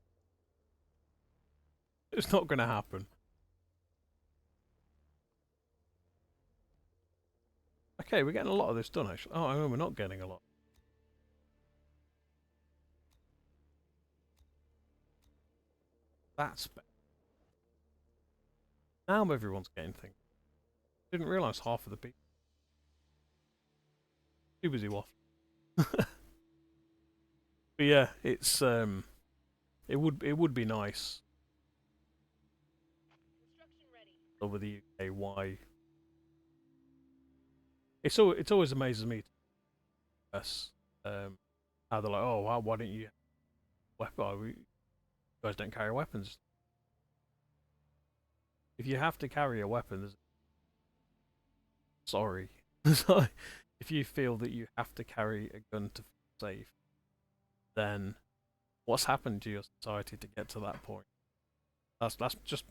It's not going to happen. Okay, we're getting a lot of this done actually. Oh, no, we're not getting a lot. That's better. Now everyone's getting things. Didn't realise half of the people. Too busy waffling. But yeah, it's it would be nice Construction ready. over the UK why it always amazes me. Yes, how they're like, oh, why don't you weapon? Oh, you guys don't carry weapons. If you have to carry a weapon, sorry. If you feel that you have to carry a gun to feel safe, then what's happened to your society to get to that point? That's just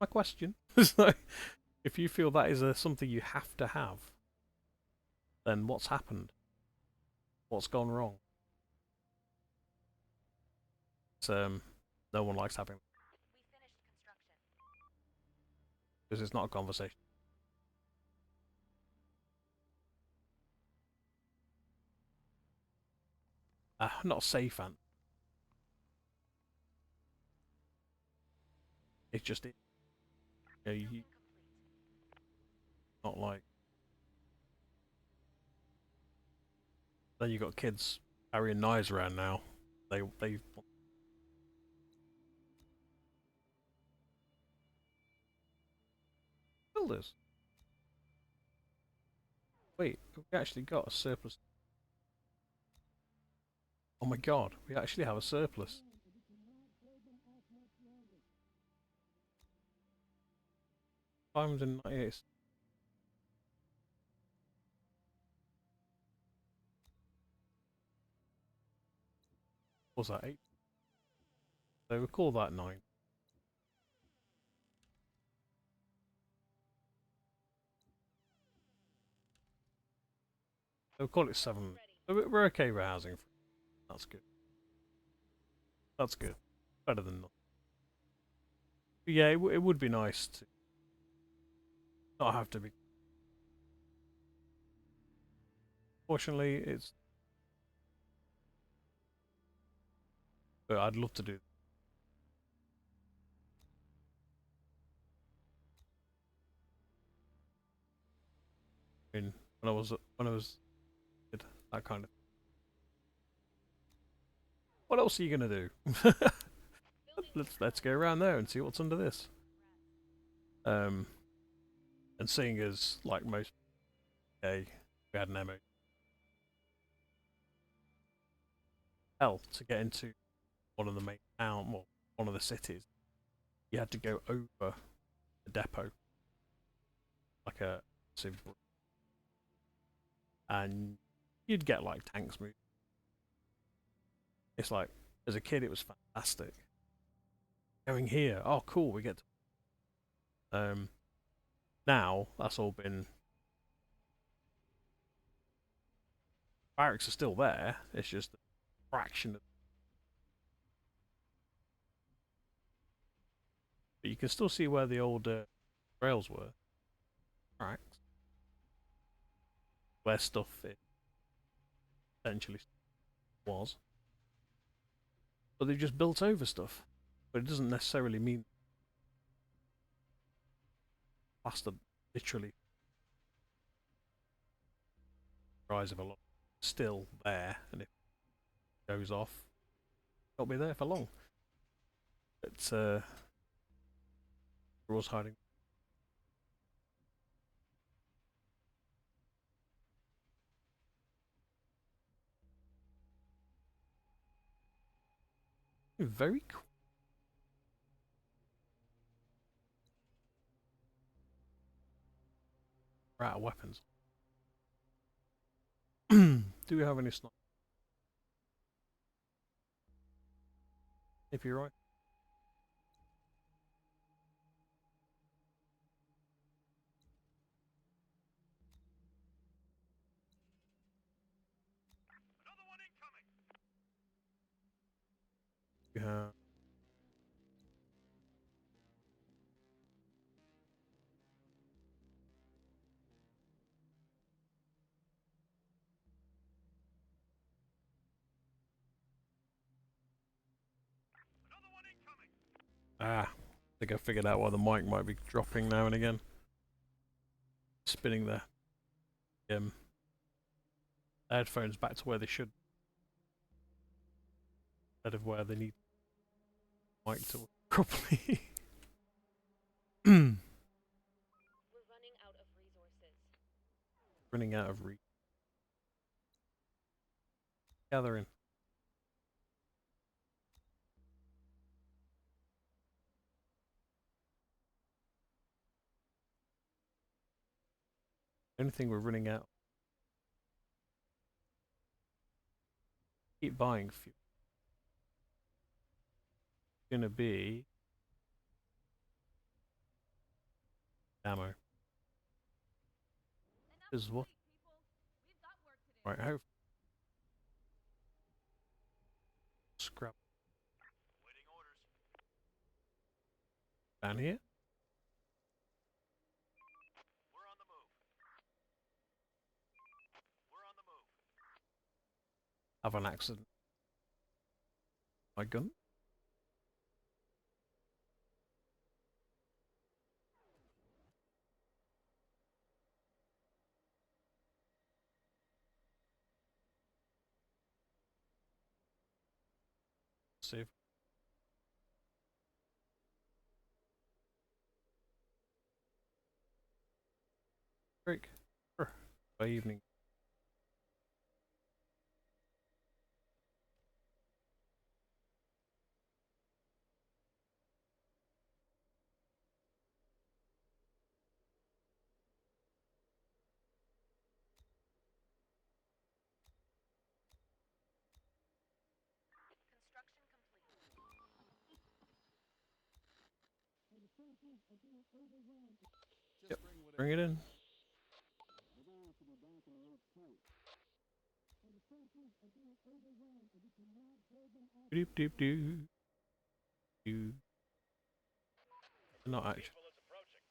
my question. So, if you feel that is something you have to have, then what's happened? What's gone wrong? It's, no one likes having We finished construction. because it's not a conversation. Not safe, Ant. It's just it. You know, Building complete. not like. Then you got kids carrying knives around now. They builders. Wait, we actually got a surplus. Oh my god, we actually have a surplus. $598. What was that, 8? So we'll call that 9. So we'll call it 7. So we're okay with housing. That's good. That's good. Better than nothing. But yeah, it would be nice to not have to be. Fortunately, it's. But I'd love to do. I mean, when I was a kid, That kind of. What else are you gonna do? let's go around there and see what's under this. And seeing as like most, okay, we had an ammo. Hell, to get into one of the main town, well, one of the cities, you had to go over the depot, like a massive, and you'd get like tanks moving. It's like, as a kid, it was fantastic. Going here, oh cool, we get to. Now that's all been. Barracks are still there. It's just a fraction of. But you can still see where the old rails were. Tracks. Where stuff essentially was. But they've just built over stuff. But it doesn't necessarily mean faster, literally. Rise of a lot still there, and if it goes off, it'll be there for long. But was hiding. Very cool. We're out of weapons. Do we have any snipers? If you're right. Another one incoming. You have. Another one incoming. Ah, I think I figured out why the mic might be dropping now and again. Spinning the headphones back to where they should, instead of where they need the mic to work properly. We're running out of resources. Running out of reach. Gathering. Only thing we're running out. Keep buying fuel. Gonna be ammo. Is what? Right, how? Scrap. Waiting orders. Down here? We're on the move. We're on the move. Have an accident. My gun? Save. Break. Sure. By evening. Construction complete. Just Yep. bring whatever. Bring it in. Doop doop doo. Doo. Not actually. Visual is approaching.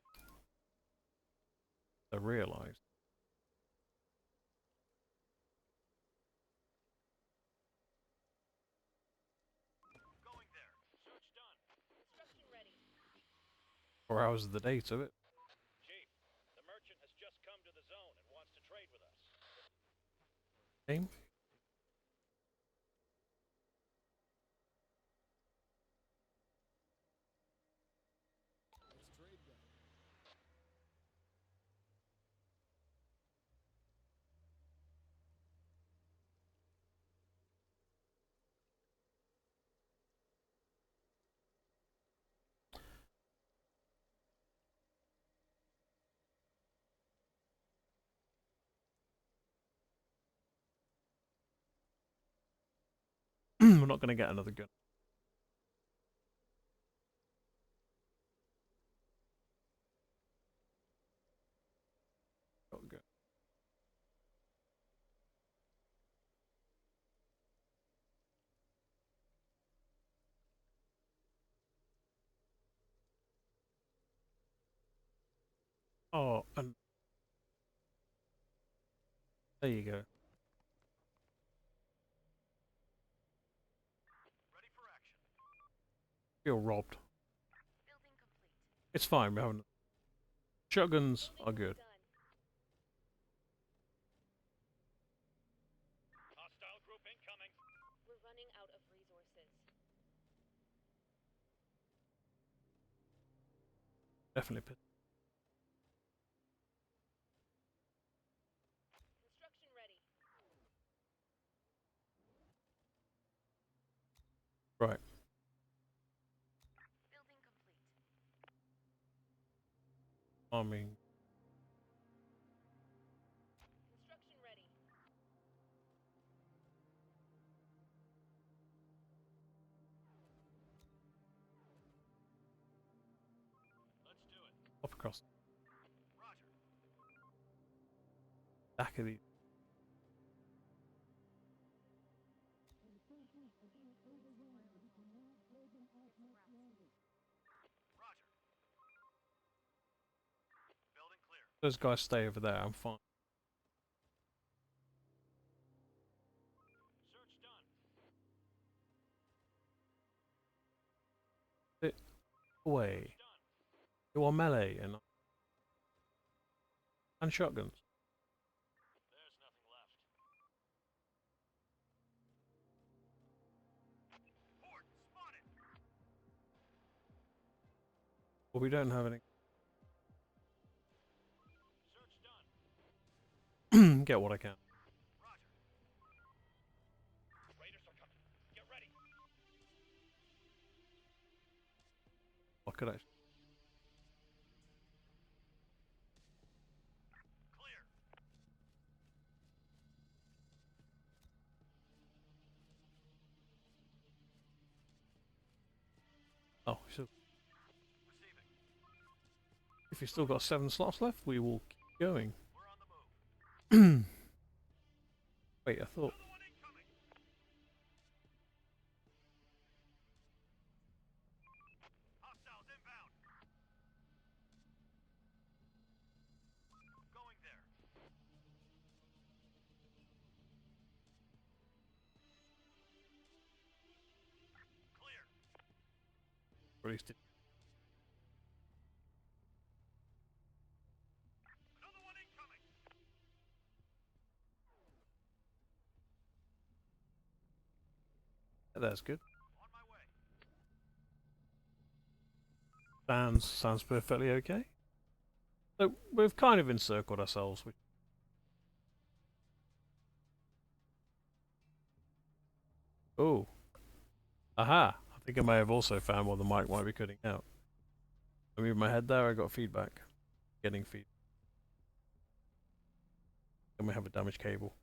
Roger. I realised. Going there. Search done. Construction ready. 4 hours of the day to it. Chief, the merchant has just come to the Game. Let's trade then. We're not going to get another gun. Shotgun. Oh, and there you go. Ready for action. Feel robbed. Building complete. It's fine. We haven't. Shotguns are good. Done. Hostile group incoming. We're running out of resources. Definitely. Construction ready. Right. Building complete. Arming. Construction ready. Let's do it. Up across. Roger. Back of the. Roger. Building clear. Those guys stay over there. I'm fine. Search done. Sit away. Done. You are melee and shotguns. There's nothing left. Horde spotted. Well, we don't have any. Search done. Get what I can. Roger. Raiders are coming. Get ready. What could I? Clear. Oh, so Receiving. if you've still got 7 slots left, we will keep going. We're on the move. Wait, I thought. Another one incoming. Hostiles inbound. Going there. Clear. Released it. Another one incoming. That's good. On my way. Sounds perfectly okay. So we've kind of encircled ourselves. Which... Oh, aha! I think I may have also found what the mic might be cutting out. I moved my head there. I got feedback. Getting feedback. Then we have a damaged cable.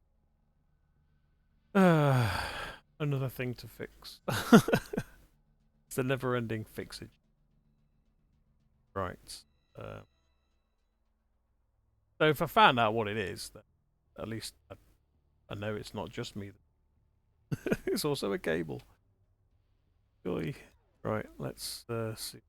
Another thing to fix. It's the never-ending fixage. Right. So if I found out what it is, then at least I know it's not just me. It's also a cable. Joy. Right. Let's see.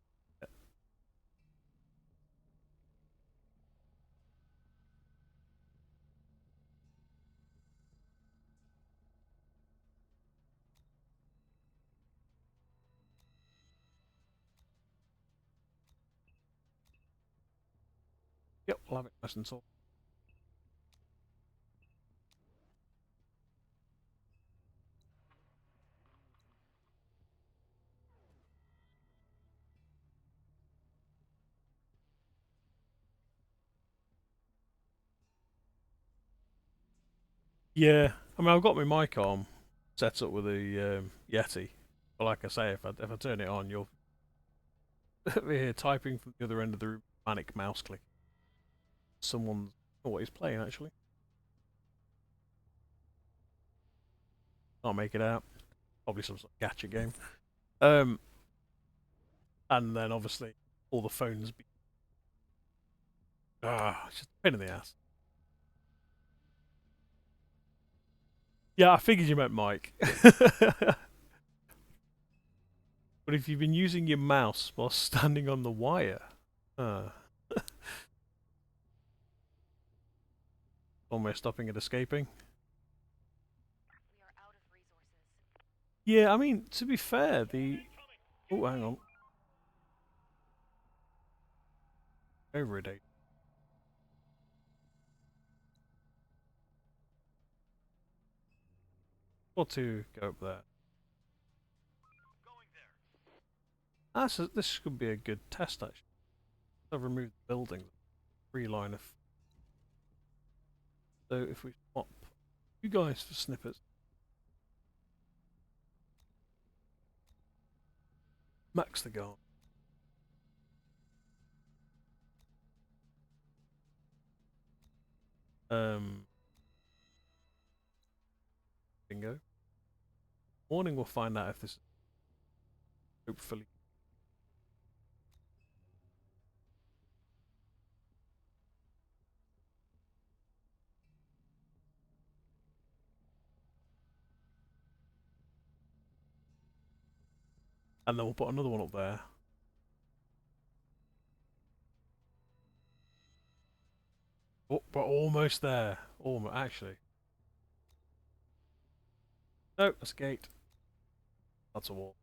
Yep, I'll have it nice and tall. Yeah, I mean, I've got my mic arm set up with a Yeti. But like I say, if I turn it on, you'll be here typing from the other end of the room, manic mouse click. Someone's what he's playing actually. Can't make it out. Probably some sort of gacha game. Um, and then obviously all the phones. It's just a pain in the ass. Yeah, I figured you meant Mike. But if you've been using your mouse while standing on the wire, uh, almost stopping it escaping. We are out of resources. Yeah, I mean, to be fair, the... Oh, hang on. Over a date. Or to go up there. Going there. This could be a good test, actually. I've removed the building. Free line of... So if we swap you guys for snippets. Max the guard. Bingo. Morning we'll find out if this... Hopefully. And then we'll put another one up there. Oh, we're almost there. Almost, actually. No, that's a gate. That's a wall.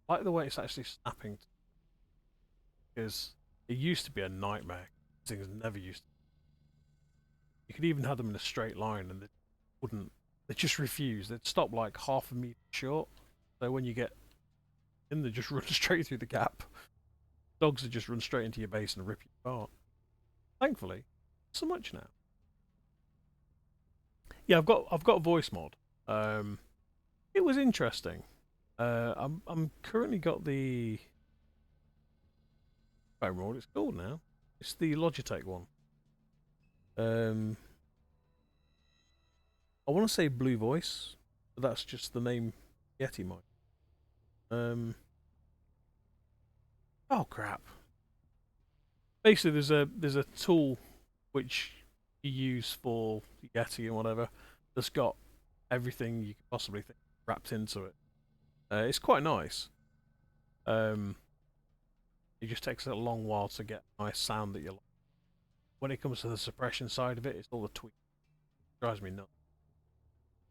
I like the way it's actually snapping. Because it used to be a nightmare. Things never used to. You could even have them in a straight line and they wouldn't. They just refuse. They'd stop like half a meter short. So when you get in, they just run straight through the gap. Dogs would just run straight into your base and rip you apart. Thankfully, not so much now. Yeah, I've got a voice mod. It was interesting. I'm currently got the... I don't remember what it's called now. It's the Logitech one. I want to say Blue Voice, but that's just the name Yeti mic. Oh crap! Basically, there's a tool which you use for Yeti and whatever that's got everything you could possibly think wrapped into it. It's quite nice. It just takes a long while to get a nice sound that you like. When it comes to the suppression side of it, it's all the tweak. It drives me nuts.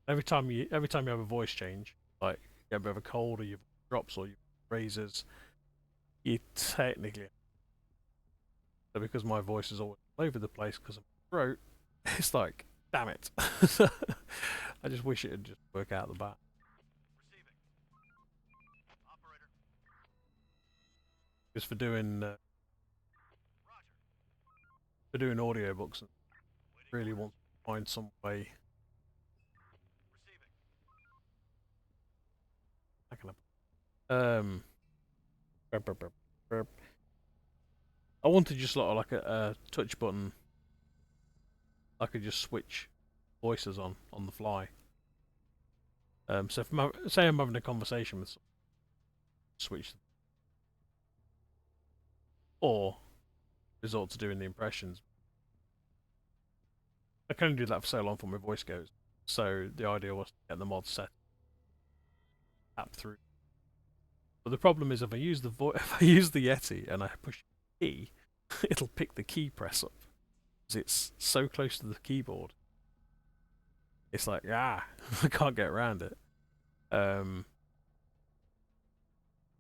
Every time you have a voice change, like you get a bit of a cold or you drops or you raises, you technically... So because my voice is always all over the place because of my throat, it's like, damn it. I just wish it would just work out the bat. Receiving. Operator. Just for doing Roger. audiobooks and Waiting really orders. want to find some way. Receiving. How can I... burp, burp, burp, burp. I wanted just like a touch button. I could just switch voices on the fly. So if say I'm having a conversation with someone, switch, or resort to doing the impressions. I can only do that for so long before my voice goes. So the idea was to get the mod set app through. But the problem is if I use the if I use the Yeti and I push the key, it'll pick the key press up because it's so close to the keyboard. It's like I can't get around it.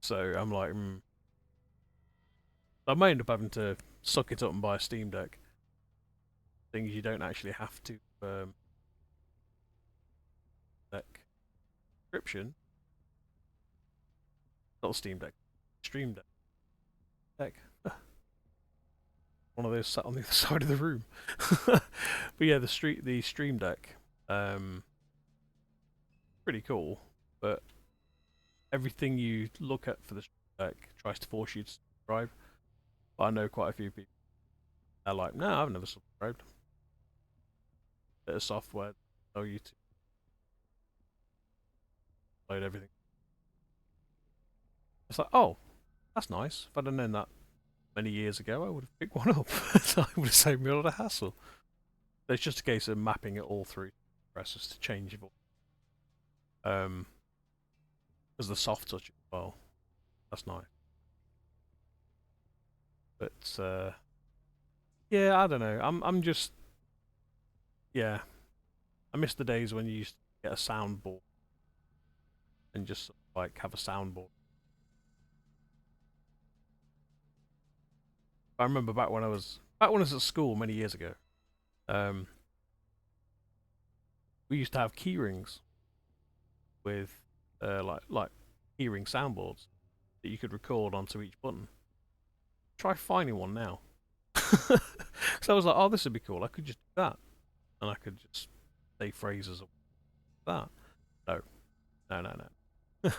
So I'm like, I may end up having to suck it up and buy a Steam Deck. Things you don't actually have to deck. description. Not Steam Deck, Stream Deck. One of those sat on the other side of the room. But yeah, the Stream Deck, pretty cool. But everything you look at for the Stream Deck tries to force you to subscribe. But I know quite a few people. They're like, no, I've never subscribed. Bit of software, tell you to load everything. It's like, oh, that's nice. If I'd have known that many years ago, I would have picked one up. So I would have saved me a lot of hassle. But it's just a case of mapping it all through presses to change it all. Because the soft touch as well. That's nice. But yeah, I don't know. I'm just, yeah. I miss the days when you used to get a soundboard and just like have a soundboard. I remember back when I was at school many years ago. We used to have key rings with like keyring soundboards that you could record onto each button. Try finding one now. So I was like, oh, this would be cool. I could just do that, and I could just say phrases like that. No. It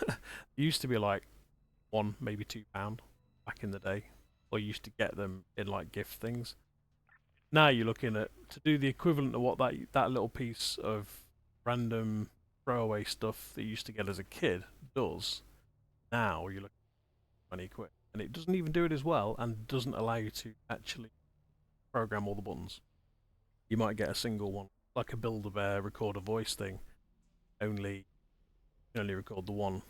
used to be like £1, maybe £2 back in the day, or you used to get them in like gift things. Now you're looking at, to do the equivalent of what that little piece of random throwaway stuff that you used to get as a kid does. Now you're looking at 20 quid, and it doesn't even do it as well, and doesn't allow you to actually program all the buttons. You might get a single one, like a Build-A-Bear record a voice thing. You can only record the one,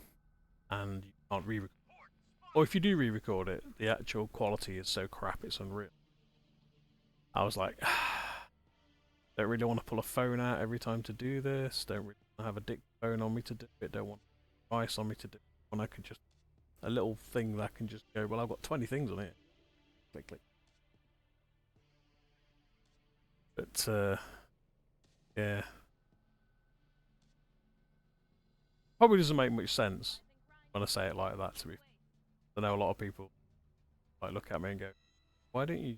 and you can't re-record. Or if you do re-record it, the actual quality is so crap it's unreal. I was like, don't really want to pull a phone out every time to do this. Don't really want to have a dictaphone on me to do it. Don't want a device on me to do it. When I could just, a little thing that I can just go, well, I've got 20 things on it. Click, click. But yeah, probably doesn't make much sense when I say it like that. To be, I know a lot of people like look at me and go, "Why don't you?"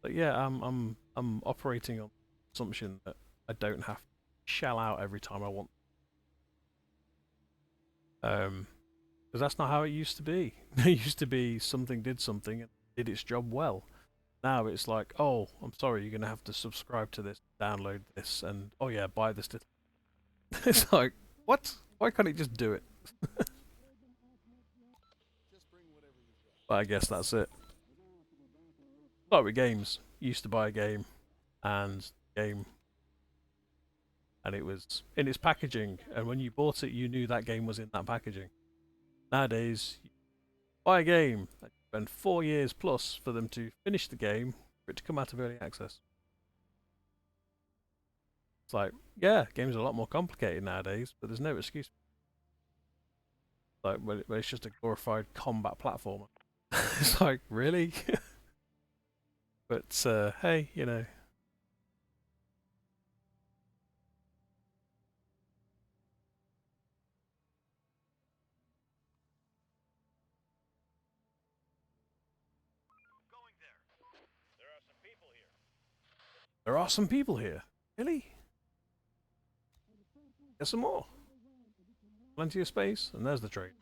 But yeah, I'm operating on the assumption that I don't have to shell out every time I want. Because that's not how it used to be. It used to be something did something and did its job well. Now it's like, oh, I'm sorry, you're going to have to subscribe to this, download this, and oh yeah, buy this. It's like, what? Why can't it just do it? Just bring whatever you've got. But I guess that's it. Like with games, you used to buy a game, and it was in its packaging, and when you bought it, you knew that game was in that packaging. Nowadays, you buy a game, and you spend 4 years plus for them to finish the game, for it to come out of early access. It's like, yeah, games are a lot more complicated nowadays, but there's no excuse. Like, when it's just a glorified combat platformer. It's like, really? But, hey, you know. Going there. There are some people here. There are some people here. Really? Get some more. Plenty of space, and there's the trade.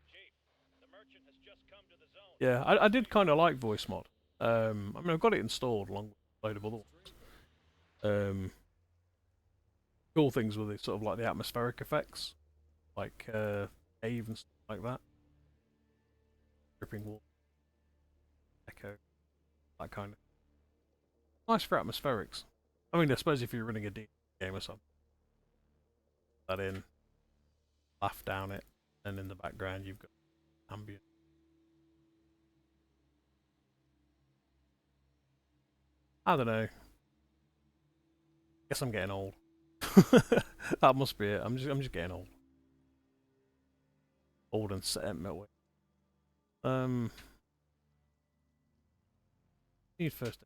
Chief, the merchant has just come to the zone. Yeah, I did kind of like voice mod. I mean, I've got it installed along with a load of other ones. Cool things with it, sort of like the atmospheric effects, like cave and stuff like that. Dripping water, echo, that kind of. Nice for atmospherics. I mean, I suppose if you're running a D game or something, that in, laugh down it, and in the background you've got ambient. I don't know. Guess I'm getting old. That must be it. I'm just getting old. Old and set in my way. Need first aid.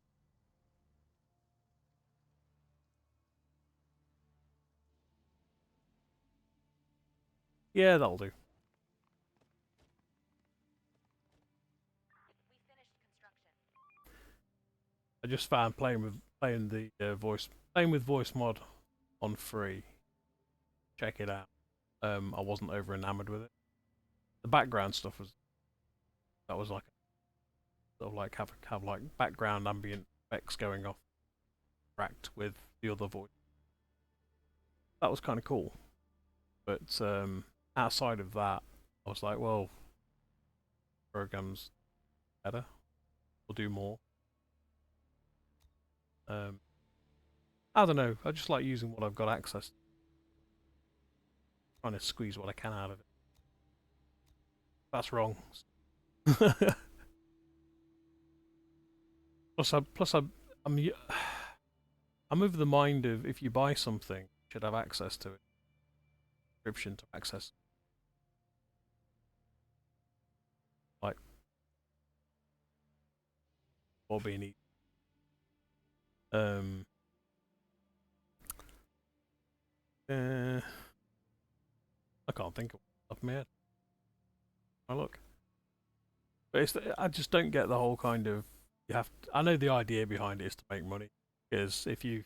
Yeah, that'll do. We finished construction. I just found playing with voice mod on free. Check it out. I wasn't over enamored with it. The background stuff was like sort of like have like background ambient effects going off, interact with the other voice. That was kind of cool. But outside of that, I was like, well, programs better. We'll do more. I don't know. I just like using what I've got access to. Trying to squeeze what I can out of it. That's wrong. I'm I'm of the mind of if you buy something, you should have access to it. Subscription to access. Like, or being easy. I can't think of off my head. I look. But I just don't get the whole kind of you have. I know the idea behind it is to make money, because if you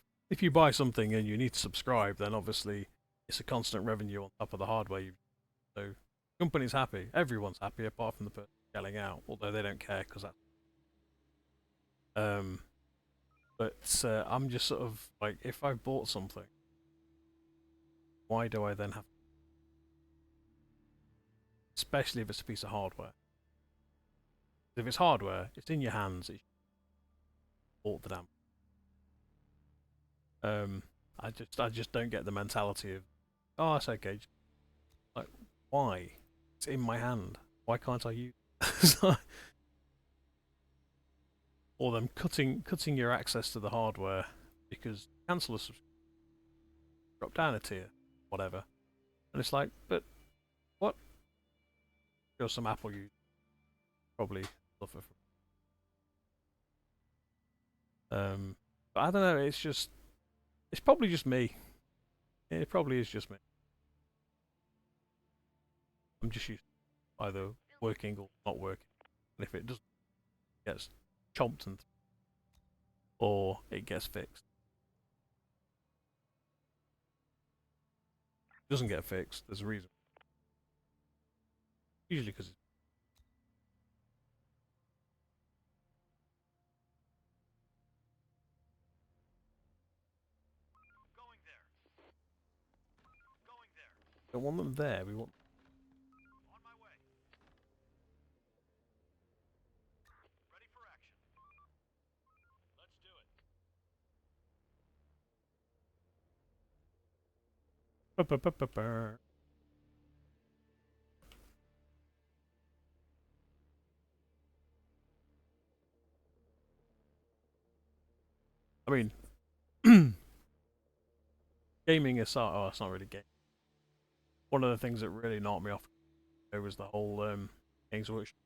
buy something and you need to subscribe, then obviously it's a constant revenue on top of the hardware. So company's happy, everyone's happy apart from the person selling out, although they don't care because that's. But I'm just sort of like, if I bought something, why do I then have? Especially if it's a piece of hardware. If it's hardware, it's in your hands. It's bought the damn. I just don't get the mentality of, oh, it's okay. Like, why? It's in my hand. Why can't I use it? Or them cutting your access to the hardware because cancel a subscription, drop down a tier, whatever. And it's like, but what? Sure, some Apple use probably suffer from. But I don't know. It's probably just me. It probably is just me. I'm just used to either working or not working. And if it doesn't, it gets chomped and or it gets fixed. If it doesn't get fixed, there's a reason. Usually because it's Going there. Going there. we don't want them there. We want. On my way. Ready for action. Let's do it. I mean, gaming aside, oh, it's not really game. One of the things that really knocked me off was the whole Games Workshop.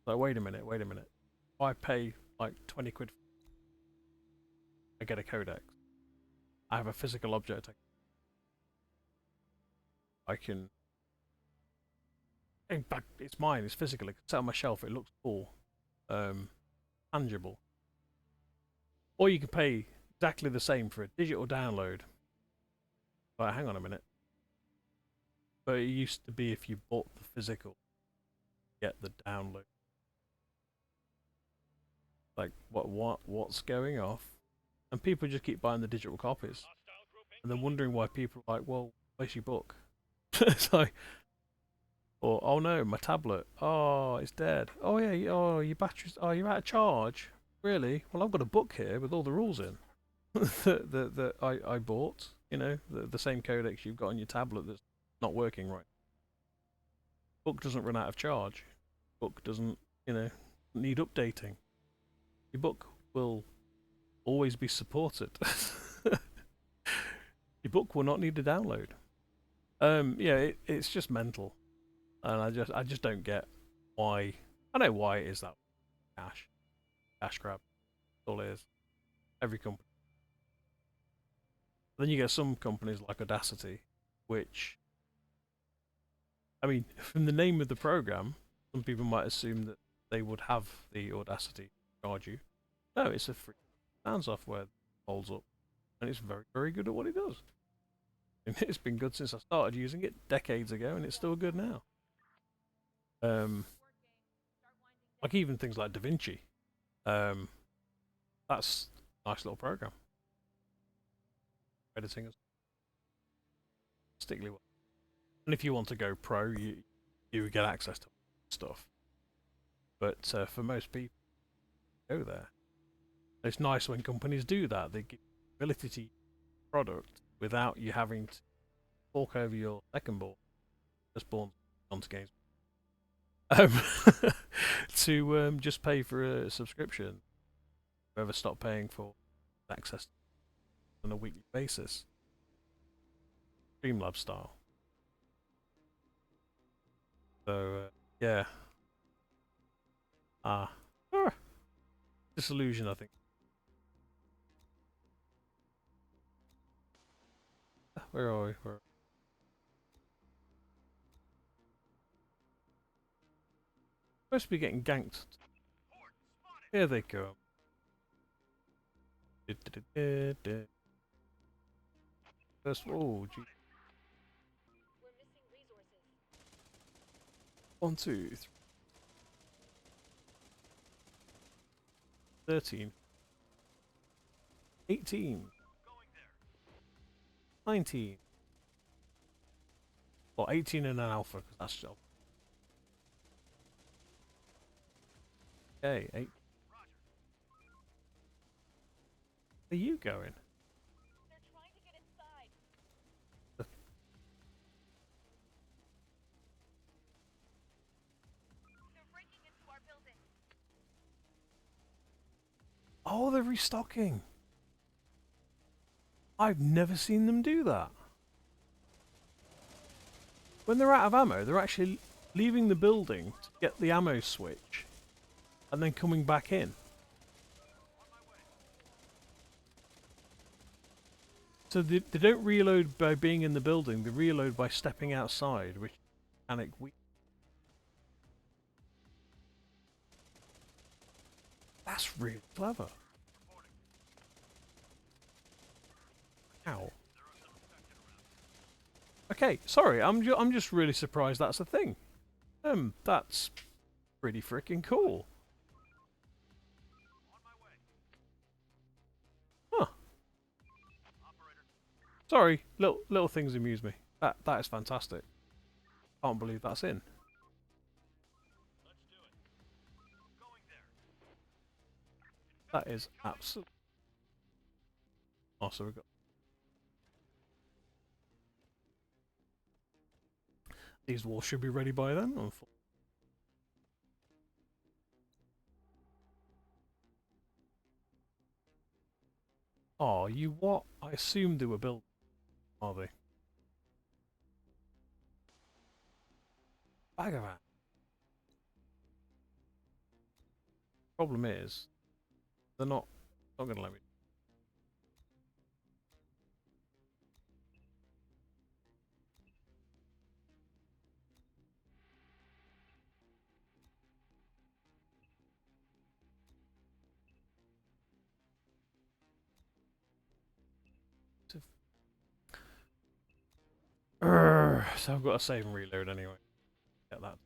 So wait a minute. If I pay like 20 quid, I get a codex. I have a physical object. I can. In fact, it's mine. It's physical. It can sit on my shelf. It looks cool, tangible. Or you can pay exactly the same for a digital download. But hang on a minute. But it used to be if you bought the physical, get the download. Like what's going off? And people just keep buying the digital copies, and they're wondering why people are like, well, where's your book? It's like, or oh no, my tablet. Oh, it's dead. Oh yeah. Oh, your battery's. Oh, you're out of charge. Really? Well, I've got a book here with all the rules in that I bought. You know, the same codex you've got on your tablet that's not working right. Book doesn't run out of charge. Book doesn't, need updating. Your book will always be supported. Your book will not need a download. Yeah, it's just mental, and I just don't get why. I know why it is that cash grab. That's all it is. Every company. Then you get some companies like Audacity which, I mean, from the name of the program, some people might assume that they would have the audacity to charge you. No, it's a free sound software that holds up, and it's very, very good at what it does. And it's been good since I started using it decades ago, and it's still good now. Like even things like DaVinci. That's a nice little program. Editing is particularly well. And if you want to go pro, you get access to stuff. But for most people, go there. It's nice when companies do that. They give you the ability to use the product without you having to fork over your second board, just born onto games, to just pay for a subscription. Whoever stopped paying for access on a weekly basis, Streamlabs style. So yeah, disillusion, I think. Where are we? Supposed to be getting ganked. Here they come. First, oh, gee. We're missing resources. 1, 2, 3. 13. 18. 19. Well, 18 and an alpha, because that's job. Okay, 8. Where are you going? They're trying to get inside. They're breaking into our building. Oh, they're restocking. I've never seen them do that. When they're out of ammo, they're actually leaving the building to get the ammo switch and then coming back in. So they don't reload by being in the building, they reload by stepping outside, which is mechanic weak. That's really clever. Ow. Okay, sorry, I'm just really surprised that's a thing. That's pretty freaking cool. Huh. Sorry, little things amuse me. That is fantastic. Can't believe that's in. That is absolutely. Oh, so we've got. These walls should be ready by then. Oh, you what? I assumed they were built. Are they? Bag of that. Problem is, they're not going to let me. So I've got to save and reload anyway. Get that.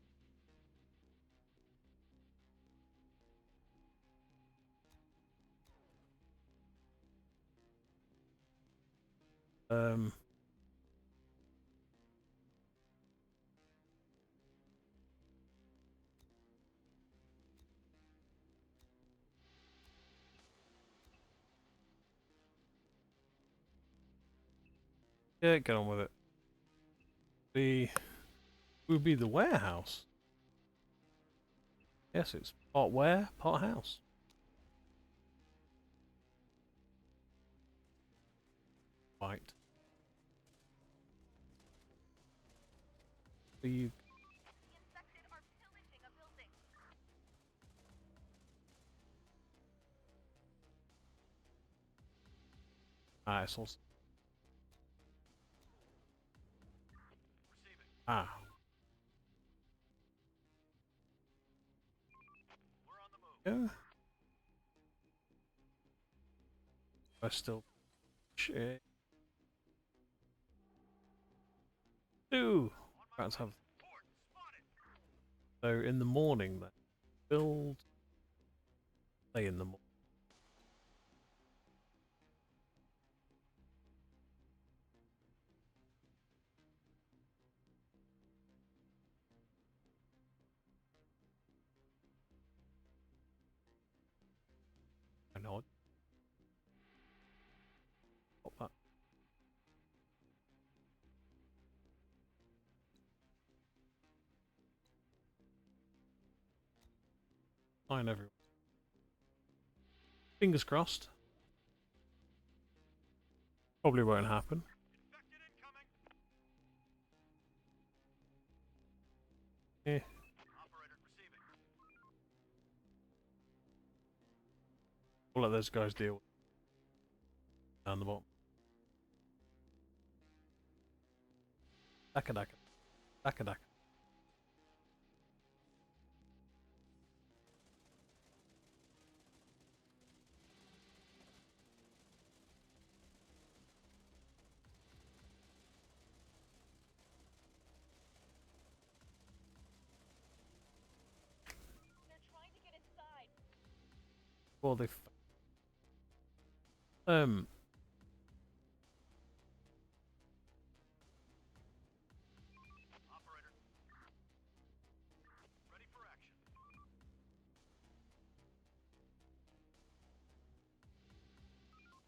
Yeah, get on with it. Would be the warehouse. Yes, it's part ware, part house. Right. So you. The infected are pillaging a building. Ah, it's awesome. Ah. We're on the move. Yeah. I still. Shit. Ooh. Let's have. Horde spotted. So in the morning then. Build. Say in the morning. I know it. Pop that. Fine, everyone. Fingers crossed. Probably won't happen. Infected incoming. Eh. Operator receiving. We'll let those guys deal with it. Down the bottom. Daka daka. Daka daka. They're trying to get inside. Well, they. Operator. Ready for action.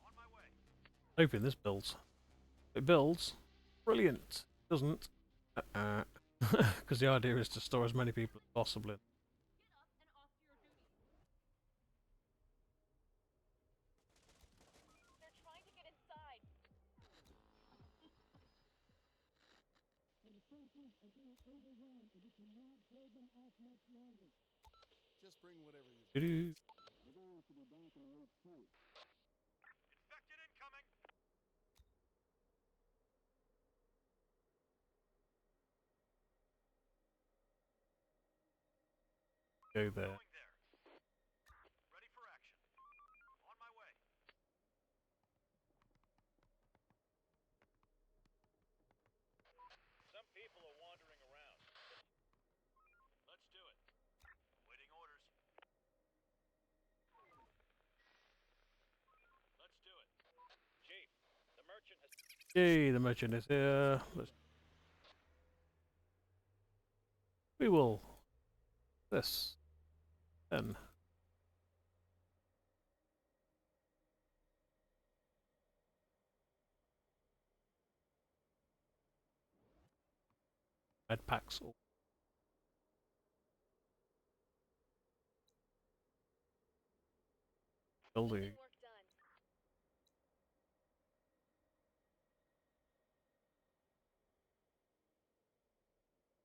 On my way. Hoping this builds. If it builds. Brilliant. Doesn't. Because the idea is to store as many people as possible in. Get up and off to your duty. They're trying to get inside. Just bring whatever you've got. Doo-doo. Infected incoming. Go there. Going there. Ready for action. On my way. Some people are wandering around. Let's do it. Waiting orders. Let's do it. Chief, the merchant has... Yay, the merchant is here. We will. This. Then. Med packs. Building. Building work done.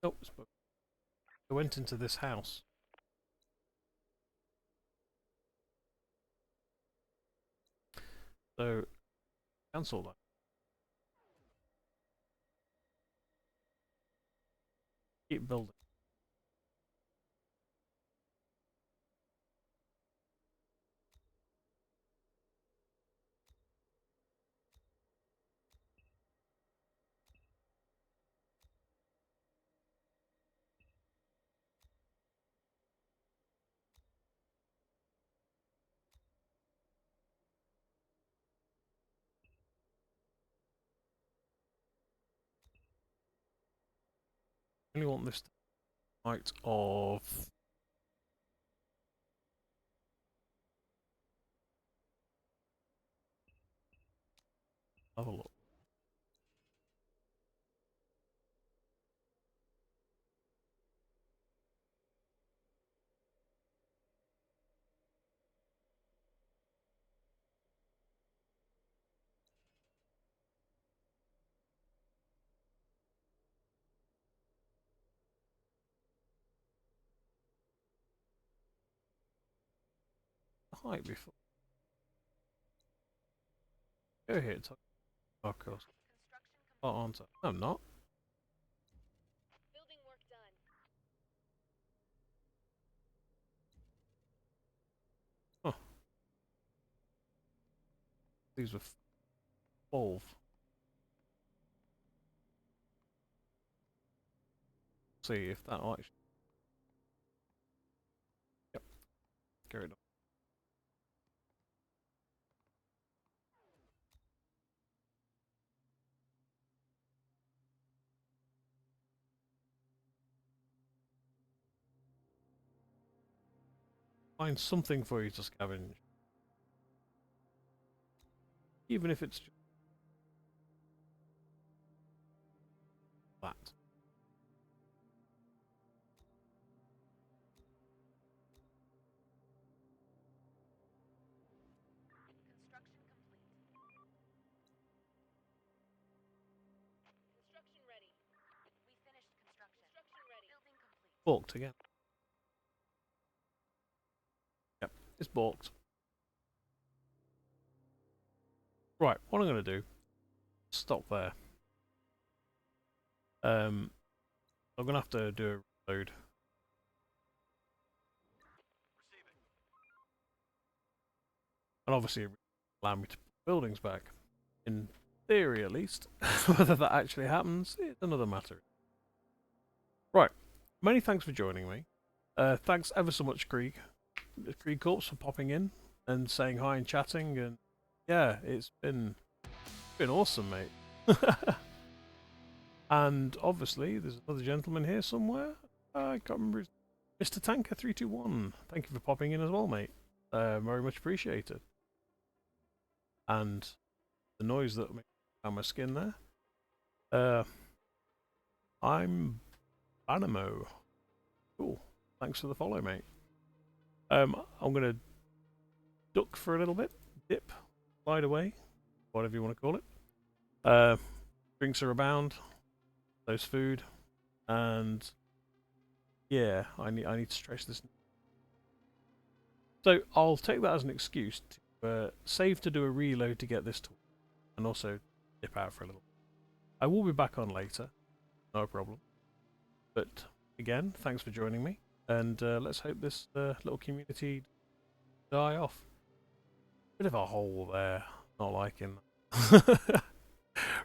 Nope. I went into this house. So, cancel that. Keep building. I only want this height of. Have a look. Height before. Go here, talk. Oh, of course. Construction Oh, complete. answer. No, I'm not. These were 12. See if that actually. Yep. Carry it on. Find something for you to scavenge. Even if it's just that. Construction complete. Construction ready. We finished construction. Construction ready. Building complete. Balked again. Yep, it's balked. Right, what I'm going to do, stop there. I'm going to have to do a reload. And obviously allow me to put buildings back. In theory, at least. Whether that actually happens, is another matter. Right, many thanks for joining me. Thanks ever so much, Krieg Corpse, for popping in and saying hi and chatting, and yeah, it's been awesome, mate. And obviously, there's another gentleman here somewhere. I can't remember his Mr. Tanker 321. Thank you for popping in as well, mate. Very much appreciated. And the noise that makes my skin there. I'm Animo. Cool. Thanks for the follow, mate. I'm gonna duck for a little bit, dip, slide away, whatever you want to call it. Drinks are abound. There's food, and yeah, I need to stretch this. So I'll take that as an excuse to save to do a reload to get this tool, and also dip out for a little. I will be back on later, no problem. But again, thanks for joining me, and let's hope this little community die off. Bit of a hole there, not liking that.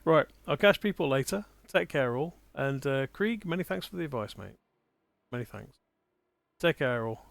Right, I'll catch people later. Take care all, and Krieg, many thanks for the advice, mate. Many thanks. Take care all.